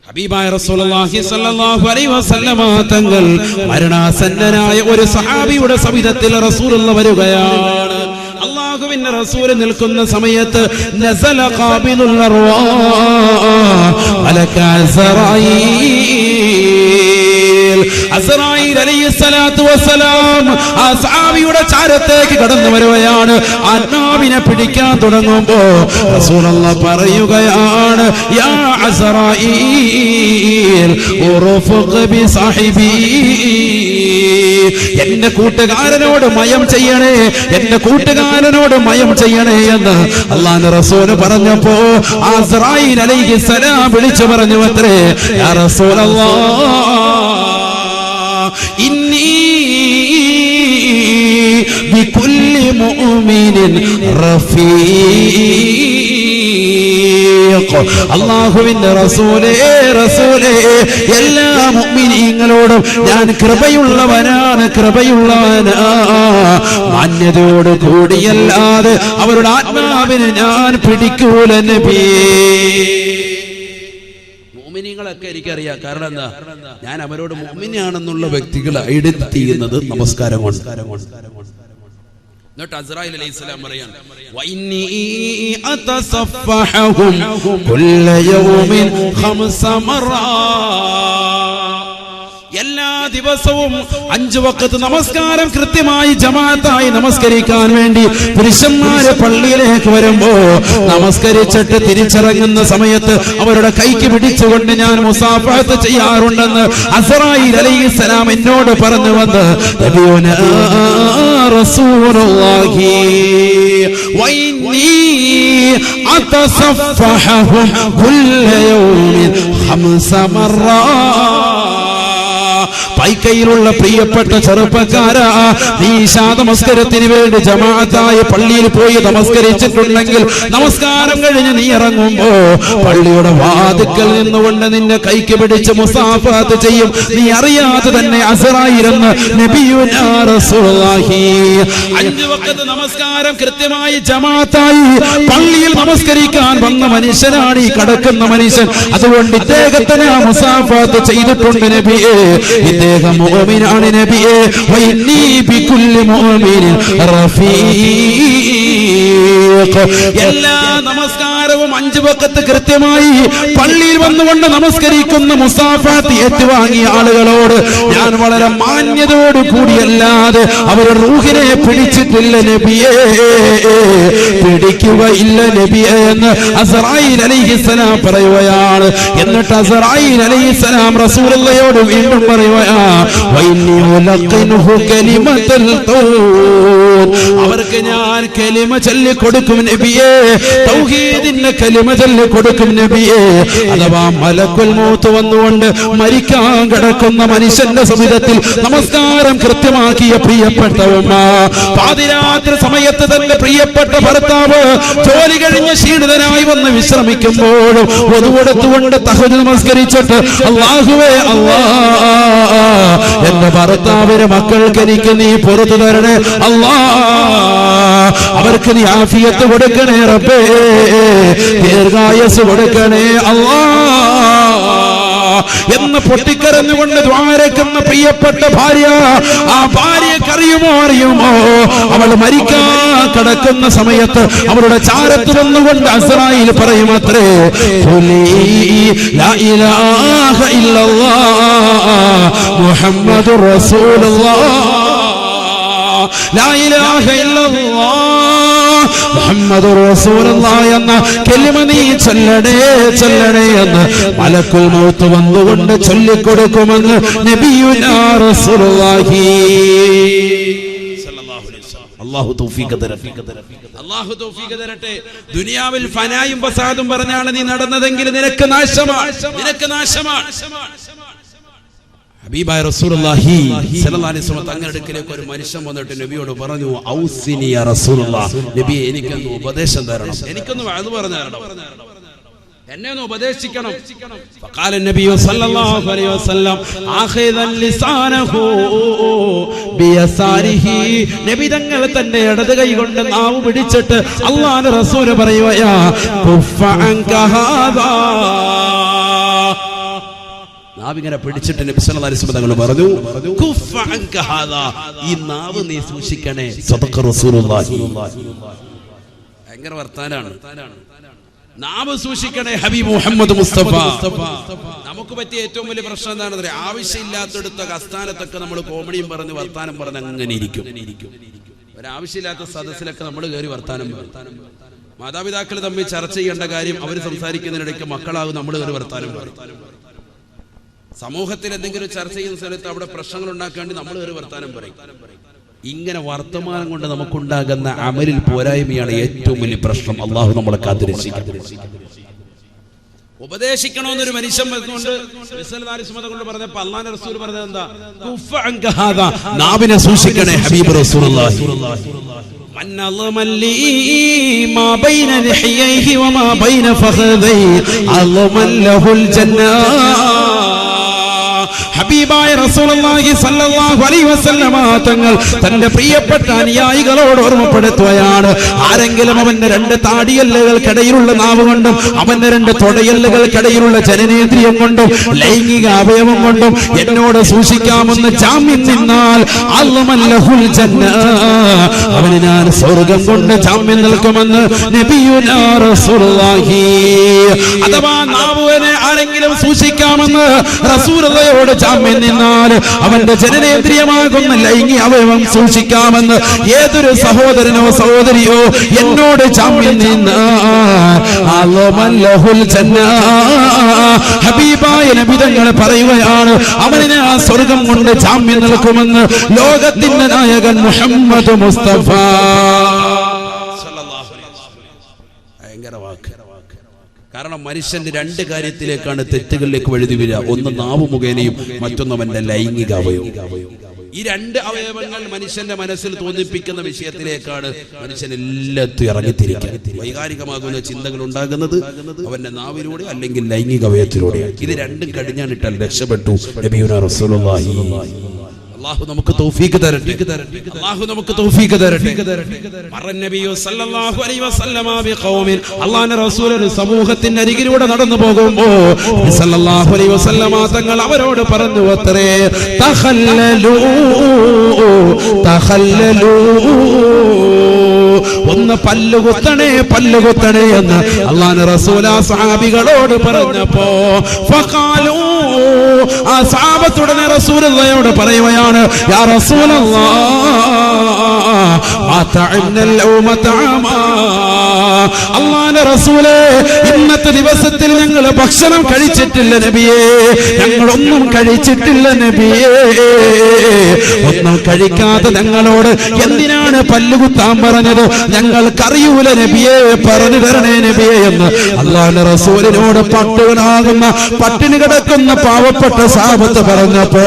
ഹബീബായ റസൂലുള്ളാഹി സ്വല്ലല്ലാഹു അലൈഹി വസല്ലമ തങ്ങൾ മരണാസന്നനായ ഒരു സഹാബിയുടെ സവിധത്തിൽ റസൂലുള്ള വരികയാണ്. അല്ലാഹുവിന്റെ റസൂൽ നിൽക്കുന്ന സമയത്ത് നസല ഖാബിലുൽ അർവാഹ് മലക അസ്റായീൽ അലൈഹിസ്സലാത്തു വസ്സലാം ആ സഹാബിയുടെ ചാരത്തേക്ക് കടന്നു വരുകയാണ്. ആത്മാവിനെ പിടിക്കാൻ തുടങ്ങുമ്പോ റസൂലുള്ളാഹി പറയുകയാണ്, യാ അസ്റായീൽ ഉർഫഖ് ബി സാഹിബി. എന്റെ കൂട്ടുകാരനോട് മയം ചെയ്യണേ, എന്റെ കൂട്ടുകാരനോട് മയം ചെയ്യണേ എന്ന് അല്ലാഹുവിന്റെ റസൂൽ പറഞ്ഞപ്പോ അസ്റായീൽ അലൈഹിസ്സലാം വിളിച്ചു പറഞ്ഞു അത്രേ, യാ റസൂലല്ലാഹ് ഇന്നി ബികുല്ലി മുഅ്മിനിൻ റഫീഖ്. അല്ലാഹുവിന്റെ റസൂലേ, എല്ലാ മുഅ്മിനീങ്ങളോടും ഞാൻ കൃപയുള്ളവനാണ്, കൃപയുള്ളവനാ. മാന്യതയോട് കൂടിയല്ലാതെ അവരുടെ ആത്മാവിനെ ഞാൻ പിടിക്കൂല നബിയേ. മുഅ്മിനീങ്ങളൊക്കെ എനിക്കറിയാം. കാരണം എന്താ? ഞാൻ അവരോട് മുഅ്മിനാണെന്നുള്ള വ്യക്തികൾ ഐഡന്റിറ്റി ചെയ്യുന്നത് നമസ്കാരം കൊണ്ട്. എന്നിട്ട് അസ്റായീൽ അലൈഹിസ്സലാം പറയാൻ, വഇന്നി അതസഫഹും കുല്ല യൗമിൻ 5 മറ. എല്ലാ ദിവസവും 5 വഖത്ത് നമസ്കാരം കൃത്യമായി ജമാഅത്തായി നമസ്കരിക്കാൻ വേണ്ടി പുരുഷന്മാരെ പള്ളിയിലേക്ക് വരുമ്പോ നമസ്കരിച്ചിട്ട് തിരിച്ചിറങ്ങുന്ന സമയത്ത് അവരുടെ കൈക്ക് പിടിച്ചുകൊണ്ട് ഞാൻ മുസാഫഹത്ത് ചെയ്യാറുണ്ടെന്ന് അസ്റായീൽ അലൈഹിസ്സലാം എന്നോട് പറഞ്ഞു വന്ന് നബിയുനാ റസൂലുള്ളാഹി വഇന്നി അതസഫഹും കുല്ല യൗമിൻ 5 മറ. പൈക്കയിലുള്ള പ്രിയപ്പെട്ട ചെറുപ്പക്കാരാ, നീ ഇശാ നമസ്കാരത്തിന് വേണ്ടി ജമാഅത്തായി പള്ളിയിൽ പോയി നമസ്കരിച്ചിട്ടുണ്ടെങ്കിൽ നമസ്കാരം കഴിഞ്ഞ് നീ ഇറങ്ങുമ്പോ പള്ളിയുടെ വാതിക്കൽ നിന്നുകൊണ്ട് നിന്നെ കൈക്ക് പിടിച്ച് മുസാഫത്ത് ചെയ്യും. നീ അറിയാതെ തന്നെ അസ്റായിലെന്ന് നബിയുനാ റസൂലുള്ളാഹി. 5 വഖത്ത് നമസ്കാരം കൃത്യമായി ജമാഅത്തായി പള്ളിയിൽ നമസ്കരിക്കാൻ വന്ന മനുഷ്യനാണ് ഈ കിടക്കുന്ന മനുഷ്യൻ. അതുകൊണ്ട് ഇദ്ദേഹത്തെ ഞാൻ മുസാഫത്ത് ചെയ്തിട്ടുണ്ട് നബിയേ. ഇദ്ദേഹം മുഅ്മിനാണ് നബിയേ. വഇന്നീ ബികുല്ലി മുഅ്മിനിൻ റഫീഖ്. എല്ലാ നമസ്കാരവും 5 വഖത്ത് കൃത്യമായി പള്ളിയിൽ വന്നുകൊണ്ട് നമസ്കരിക്കുന്ന മുസാഫത്ത് ഏറ്റുവാങ്ങിയ ആളുകളോട് ഞാൻ വളരെ മാന്യതയോട് കൂടിയല്ലാതെ അവരുടെ റൂഹിനെ പിടിച്ചിട്ടില്ല നബിയേ, പിടിക്കുകയില്ല നബിയേ എന്ന് അസ്റായീൽ അലൈഹിസ്സലാം പറയുകയാണ്. എന്നിട്ട് അസ്റായീൽ അലൈഹിസ്സലാം റസൂലുള്ളാഹിയോട് വീണ്ടും പറയുകയാ, വഇന്നി ഉലഖിനുഹു കലിമത്തുൽ ഖൗൽ. അവർക്ക് ഞാൻ കലിമ ചൊല്ലി കൊടുക്കും നബിയേ, തൗഹീദിന്റെ കലിമ ചൊല്ലി കൊടുക്കും നബിയേ. അഥവാ മലക്കുൽ മൗത്ത് വന്നുകൊണ്ട് മരിക്കാൻ കിടക്കുന്ന മനുഷ്യന്റെ സമിതത്തിൽ നമസ്കാരം കൃത്യമാക്കിയ പ്രിയപ്പെട്ട ഉമ്മ, പാതിരാത്രി സമയത്ത് തന്റെ പ്രിയപ്പെട്ട ഭർത്താവ് ജോലി കഴിഞ്ഞ് ക്ഷീണിതനായി വന്ന് വിശ്രമിക്കുമ്പോഴും ഒതുകൊടുത്തുകൊണ്ട് തഹജ്ജുദ് നമസ്കരിച്ചിട്ട് അല്ലാഹുവേ അല്ലാഹ്, എന്റെ ഭർത്താവിന് മക്കൾക്ക് എനിക്ക് നീ പുറത്തു തരണേ അല്ലാഹ്, അവർക്ക് നീ ആഫിയത്ത് കൊടുക്കണേ റബ്ബേ, ദീർഘായുസ്സ് കൊടുക്കണേ അല്ലാഹ് എന്ന് പൊട്ടിക്കരഞ്ഞുകൊണ്ട് ദ്വാരക്കുന്ന പ്രിയപ്പെട്ട ഭാര്യ, ആ ഭാര്യക്കറിയുമോ അറിയുമോ, അവൾ മരിക്കാൻ കിടക്കുന്ന സമയത്ത് അവളുടെ ചാരത്ത് വന്നുകൊണ്ട് അസ്റായീൽ പറയുമത്രേ, ലാ ഇലാഹ ഇല്ലല്ലാഹ് മുഹമ്മദുർ റസൂലുള്ളാഹ്, ലാ ഇലാഹ ഇല്ലല്ലാഹ് മുഹമ്മദുർ റസൂലുള്ളാഹി എന്ന കലിമ നീ ചൊല്ലണേ ചൊല്ലണേ എന്ന് മലക്കുൽ മൗത്ത് വന്നുകൊണ്ട് ചൊല്ലിക്കൊടുക്കുമെന്ന് നബിയുനാ റസൂലുള്ളാഹി സല്ലല്ലാഹു അലൈഹി വസല്ലം. അല്ലാഹു തൗഫീഖ് തരട്ടെ, അല്ലാഹു തൗഫീഖ് തരട്ടെ. ദുനിയാവിൽ ഫനായും ഫസാദും പറഞ്ഞാണ് നീ നടന്നതെങ്കിൽ നിനക്ക് നാശമാണ്, നിനക്ക് നാശമാണ്. ഹബീബായ റസൂലുള്ളാഹി സ്വല്ലല്ലാഹു അലൈഹി വസല്ലം തങ്ങളുടെ അടുക്കലേക്ക് ഒരു മനുഷ്യൻ വന്നിട്ട് നബിയോട് പറഞ്ഞു, ഔസിനി യാ റസൂലുള്ളാഹ്, നബിയെ എനിക്കൊന്ന് ഉപദേശം തരണം, എനിക്കൊന്ന് വഅദ് പറഞ്ഞു തരണം, എന്നെ ഒന്ന് ഉപദേശിക്കണം. ഫഖാല നബി സല്ലല്ലാഹു അലൈഹി വസല്ലം ആഖിദൻ ലിസാനഹു ബിയസാരിഹി. നബി തങ്ങൾ തന്റെ ഇടത് കൈ കൊണ്ട് നാവ് പിടിച്ചിട്ട് അല്ലാഹുവിന്റെ റസൂൽ പറയുകയാ, കുഫ അൻക ഹാദാ. നാവിങ്ങനെ പിടിച്ചിട്ട് നബി സല്ലല്ലാഹു അലൈഹി വസല്ലം തങ്ങൾ പറഞ്ഞു, കുഫ അൻക ഹാദാ, ഈ നാവ് നീ സൂക്ഷിക്കണേ. സദഖ റസൂലുള്ളാഹി. ഭയങ്കര വർത്താനാണ്. നാവ് സൂക്ഷിക്കണേ ഹബീബ് മുഹമ്മദ് മുസ്തഫ. നമുക്ക് പറ്റിയ ഏറ്റവും വലിയ പ്രശ്നം എന്താണെന്ന് അറിയാം, ആവശ്യമില്ലാത്തടുത്തൊക്കെ അസ്ഥാനത്തൊക്കെ നമ്മൾ കോമഡിയും പറഞ്ഞ് വർത്താനം പറഞ്ഞ് അങ്ങനെ ഇരിക്കും. ഒരാവശ്യമില്ലാത്ത സദസ്സിലൊക്കെ നമ്മൾ കയറി വർത്താനം പറയും. മാതാപിതാക്കൾ തമ്മിൽ ചർച്ച ചെയ്യേണ്ട കാര്യം അവർ സംസാരിക്കുന്നതിനിടയ്ക്ക് മക്കളാകും നമ്മൾ കയറി വർത്താനം പറയും. സമൂഹത്തിൽ എന്തെങ്കിലും ചർച്ച ചെയ്യുന്ന സ്ഥലത്ത് അവിടെ പ്രശ്നങ്ങൾ ഉണ്ടാക്കാൻ വേണ്ടി നമ്മൾ കയറി വർത്താനം പറയും. ഇങ്ങനെ വർത്തമാനം കൊണ്ട് നമുക്കുണ്ടാകുന്ന അമലിൽ പോരായ്മയാണ് ഏറ്റവും വലിയ പ്രശ്നം. അള്ളാഹു നമ്മളെ കാത്തിരക്ഷിക്കട്ടെ. ഉപദേശിക്കണമെന്നൊരു മനുഷ്യൻ കൊണ്ട് പറഞ്ഞപ്പോ അല്ലാഹുവിന്റെ റസൂൽ പറഞ്ഞത് എന്താ? കുഫ അൻക ഹാദാ, നാവിനെ സൂക്ഷിക്കണേ ഹബീബ് റസൂലുള്ളാഹി. من نظم لي ما بين لحييه وما بين فخذيه عظم له الجنة. ഹബീബായ റസൂലുള്ളാഹി സ്വല്ലല്ലാഹു അലൈഹി വസല്ലമ തങ്ങൾ തന്റെ പ്രിയപ്പെട്ട അനുയായികളോട് ഓർമ്മപ്പെടുത്തുകയാണ്, ആരെങ്കിലും അവന്റെ 2 താടിയല്ലുകൾക്കിടയിലുള്ള നാവ് കൊണ്ടും അവന്റെ 2 തൊടയല്ലുകൾക്കിടയിലുള്ള ജനനേന്ദ്രിയം കൊണ്ടും ലൈംഗിക അവയവം കൊണ്ടും എന്നോട് സൂക്ഷിക്കാമെന്ന് ജാമ്യം നിന്നാൽ അല്ലാഹുൽ ജന്ന, അവന് ഞാൻ സ്വർഗ്ഗം കൊണ്ട് ജാമ്യം നൽകുമെന്ന് നബിയുനാ റസൂലുള്ളാഹി. അഥവാ നാവിനെ ആരെങ്കിലും സൂക്ഷിക്കാമെന്ന് റസൂലുള്ളാഹിയോട് ജാമ്യം നിന്നാൽ അവന്റെ ജനനേന്ദ്രിയമാകുന്ന ലൈംഗിക അവയവം സൂക്ഷിക്കാമെന്ന് ഏതൊരു സഹോദരനോ സഹോദരിയോ എന്നോട് ജാമ്യം നിന്നാൽ അല്ലാഹുൽ ജന്ന, ഹബീബായ നബി തങ്ങൾ പറയുകയാണ്, അവന് ആ സ്വർഗ്ഗം കൊണ്ട് ജാമ്യം നൽകുമെന്ന് ലോകത്തിന്റെ നായകൻ മുഹമ്മദ് മുസ്തഫ. ഭയങ്കര വാക്ക്. കാരണം മനുഷ്യന്റെ രണ്ട് കാര്യത്തിലേക്കാണ് തെറ്റുകളിലേക്ക് വഴുതി വരിക. ഒന്ന് നാവ് മുഖേനയും, മറ്റൊന്ന് അവന്റെ ലൈംഗിക അവയവം. ഈ രണ്ട് അവയവങ്ങൾ മനുഷ്യന്റെ മനസ്സിൽ തോന്നിപ്പിക്കുന്ന വിഷയത്തിലേക്കാണ് മനുഷ്യൻ എല്ലാത്തും ഇറങ്ങിത്തിരിക്കുക. വൈകാരികമാകുന്ന ചിന്തകൾ ഉണ്ടാകുന്നത് അവന്റെ നാവിലൂടെ അല്ലെങ്കിൽ ലൈംഗിക അവയവത്തിലൂടെയാണ്. ഇത് രണ്ടും കടിഞ്ഞാണിട്ടാൽ രക്ഷപ്പെട്ടു നബിയുനാ റസൂലുള്ളാഹി. അല്ലാഹു നമുക്ക് തൗഫീഖ് തരട്ടെ. അല്ലാഹു നമുക്ക് തൗഫീഖ് തരട്ടെ. നബിയു സല്ലല്ലാഹു അലൈഹി വസല്ലമ ബിഖൗമിൻ, അല്ലാഹുവിന്റെ റസൂൽ ഒരു സമൂഹത്തിന്റെ അരികിലൂടെ നടന്നു പോകുമ്പോൾ സല്ലല്ലാഹു അലൈഹി വസല്ലമ തങ്ങൾ അവരോട് പറഞ്ഞു അത്രേ, തഖല്ലലൂ തഖല്ലലൂ, ഒന്ന് പല്ലുകുത്തണേ പല്ലുകുത്തണേ എന്ന് അല്ലാഹുവിന്റെ റസൂൽ ആ സഹാബികളോട് പറഞ്ഞപ്പോ ഫഖാലൂ, ആ സഹാബത്തുടനെ റസൂലുള്ളാഹിയോട് പറയുകയാണ്, യാ റസൂലല്ലാഹ് അതഅനൽ യൗമ തഅമാ, അല്ലാഹുവിന്റെ റസൂലേ ഇന്നത്തെ ദിവസത്തിൽ ഞങ്ങൾ ഭക്ഷണം കഴിച്ചിട്ടില്ല നബിയേ, ഞങ്ങളൊന്നും കഴിച്ചിട്ടില്ല നബിയേ. ഒന്നും കഴിക്കാതെ ഞങ്ങളോട് എന്തിനാണ് പല്ലുകുത്താൻ പറഞ്ഞത്? ഞങ്ങൾക്കറിയൂല നബിയേ, പറഞ്ഞു തരണേ നബിയേ എന്ന് അല്ലാഹുവിന്റെ റസൂലിനോട് പട്ടുകളാകുന്ന പട്ടിണി കിടക്കുന്ന പാവപ്പെട്ട സഹാബത്ത് പറഞ്ഞപ്പോ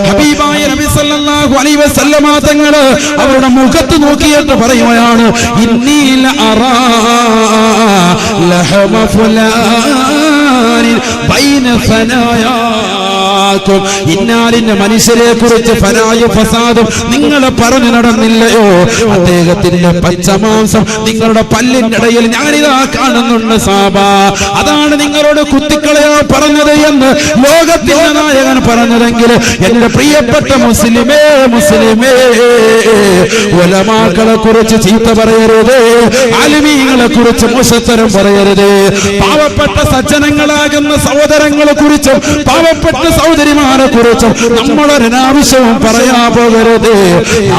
ഹബീബായ നബി സല്ലല്ലാഹു അലൈഹി വസല്ലമ തങ്ങൾ അവരുടെ മുഖത്ത് നോക്കിയിട്ട് പറയുകയാണ്, ഇന്നീല അറാ ലഹമ ഫുലാനിൻ ബൈന ഫനായാകും, ഇന്നാലിന്റെ മനുഷ്യരെ കുറിച്ച് ഫനായും ഫസാദും നിങ്ങൾ പറഞ്ഞു നടന്നില്ലയോ? അദ്ദേഹത്തിന്റെ പച്ചമാംസം നിങ്ങളുടെ പല്ലിന്റെ ഇടയിൽ ഞാനിതാ കാണുന്നുണ്ട് സാബ, അതാണ് നിങ്ങളോട് കുത്തിക്കളയാ പറഞ്ഞത് എന്ന് ലോകത്തിന്റെ നായകൻ പറഞ്ഞതെങ്കിൽ എന്റെ പ്രിയപ്പെട്ട മുസ്ലിമേ മുസ്ലിമേ, ഉലമാക്കളെ കുറിച്ച് ചീത്ത പറയരുത്, ആലിമീങ്ങളെ കുറിച്ച് മോശത്തരം പറയരുത്, പാവപ്പെട്ട സജ്ജനങ്ങളാകുന്ന സഹോദരങ്ങളെ കുറിച്ചും പാവപ്പെട്ട സഹോദരിമാരെ കുറിച്ചും നമ്മളൊരനാവശ്യവും പറയാ പോകരുത്.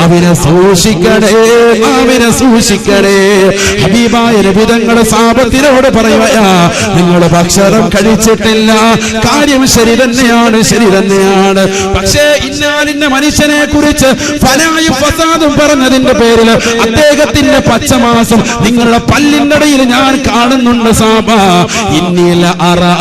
അവനെ സൂക്ഷിക്കണേ, അവനെ സൂക്ഷിക്കണേ. ഹബീബായ നബി തങ്ങൾ സഹാബത്തിനോട് പറയുകയാ, നിങ്ങൾ ഭക്ഷണം കഴിച്ചിട്ടില്ല, കാര്യം ശരി തന്നെയാണ്, ശരി തന്നെയാണ്. പക്ഷേ ഇന്നാലിന്റെ മനുഷ്യനെ കുറിച്ച് ഫനായും ഫസാദും പറഞ്ഞതിന്റെ പേരിൽ അദ്ദേഹത്തിന്റെ പച്ചമാസം നിങ്ങളുടെ പല്ലിന്റെ ഇടയിൽ ഞാൻ കാണുന്നുണ്ട് സാബ. ഇന്നീല അറാ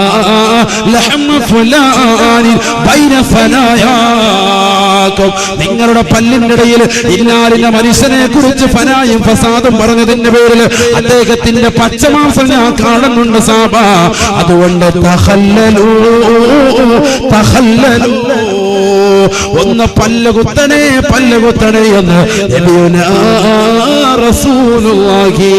ലഹമ ഫുലാനിൻ ബൈന ഫനായാകും, നിങ്ങളുടെ പല്ലിന്റെ ഇടയിൽ ഇന്നാലിന്റെ മനുഷ്യനെ കുറിച്ച് ഫനായും ഫസാദും പറഞ്ഞതിന്റെ പേരിൽ അദ്ദേഹത്തിന്റെ പച്ചമാംസം ഞാൻ കാണുന്നുണ്ട് സാബ. അതുകൊണ്ട് തഖല്ലലൂ തഖല്ലലൂ, ഒന്ന് പല്ലുകുത്തണേ പല്ലുകുത്തണേ എന്ന് നബിയുനാ റസൂലുള്ളാഹി.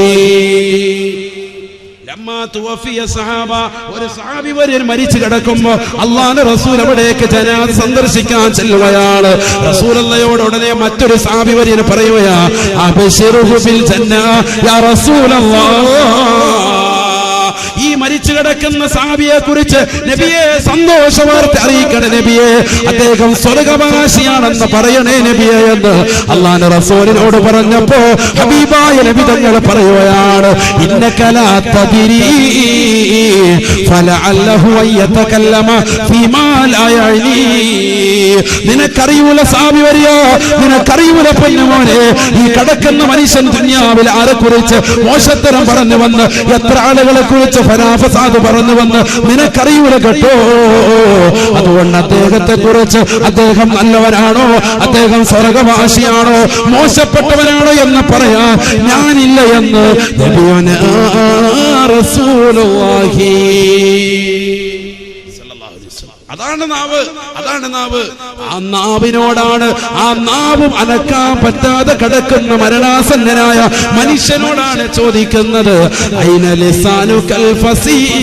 ഒരു സഹാബി വര്യൻ മരിച്ചു കിടക്കുമ്പോ അല്ലാഹുവിന്റെ റസൂൽ അവിടേക്ക് ജനാസ സന്ദർശിക്കാൻ ചെല്ലുകയാണ്. റസൂലുള്ളാഹിയോട് ഉടനെ മറ്റൊരു സഹാബി വര്യൻ പറയുകയാ, അബ്ശിറുഹു ബിൽ ജന്ന യാ റസൂലല്ലാഹ്, ഈ മരിച്ചു കിടക്കുന്ന സഹാബിയെ കുറിച്ച് നബിയെ സന്തോഷ വാർത്ത അറിയിക്കണേ നബിയെ, അദ്ദേഹം സ്വർഗ്ഗവാസിയാണെന്ന് പറയണേ നബിയെ എന്ന് അല്ലാഹുവിന്റെ റസൂലിനോട് പറഞ്ഞപ്പോ ഹബീബായ നബി തങ്ങൾ പറയുകയാണ്, ഇന്നക ലാ തദ്രീ ഫലഅല്ലഹു യതകല്ലമ ഫീമാ ലാ യഅനി, നിനക്കറിയൂല സഹാബി വരിയോ, നിനക്കറിയൂല പൊന്നുമോനെ, ഈ കിടക്കുന്ന മനുഷ്യൻ ദുനിയാവിൽ ആരെ കുറിച്ച് മോശത്തരം പറഞ്ഞു വന്ന് എത്ര ആളുകളെ കുറിച്ച് ഫനാഫസാദ് പറഞ്ഞു വന്ന് നിനക്കറിയൂല കേട്ടോ. അതുകൊണ്ട് അദ്ദേഹത്തെ കുറിച്ച് അദ്ദേഹം നല്ലവനാണോ, അദ്ദേഹം സ്വർഗ്ഗവാസിയാണോ, മോശപ്പെട്ടവനാണോ എന്ന് പറയാൻ ഞാനില്ല എന്ന് നബിയുനാ റസൂലുള്ളാഹി. അതാണ് നാവ്, അതാണ് നാവ്. ആ നാവിനോടാണ്, ആ നാവും അനക്കാൻ പറ്റാതെ കിടക്കുന്ന മരണാസന്നനായ മനുഷ്യനോടാണ് ചോദിക്കുന്നത്, ഐന ലിസാനുകൽ ഫസീഹ്,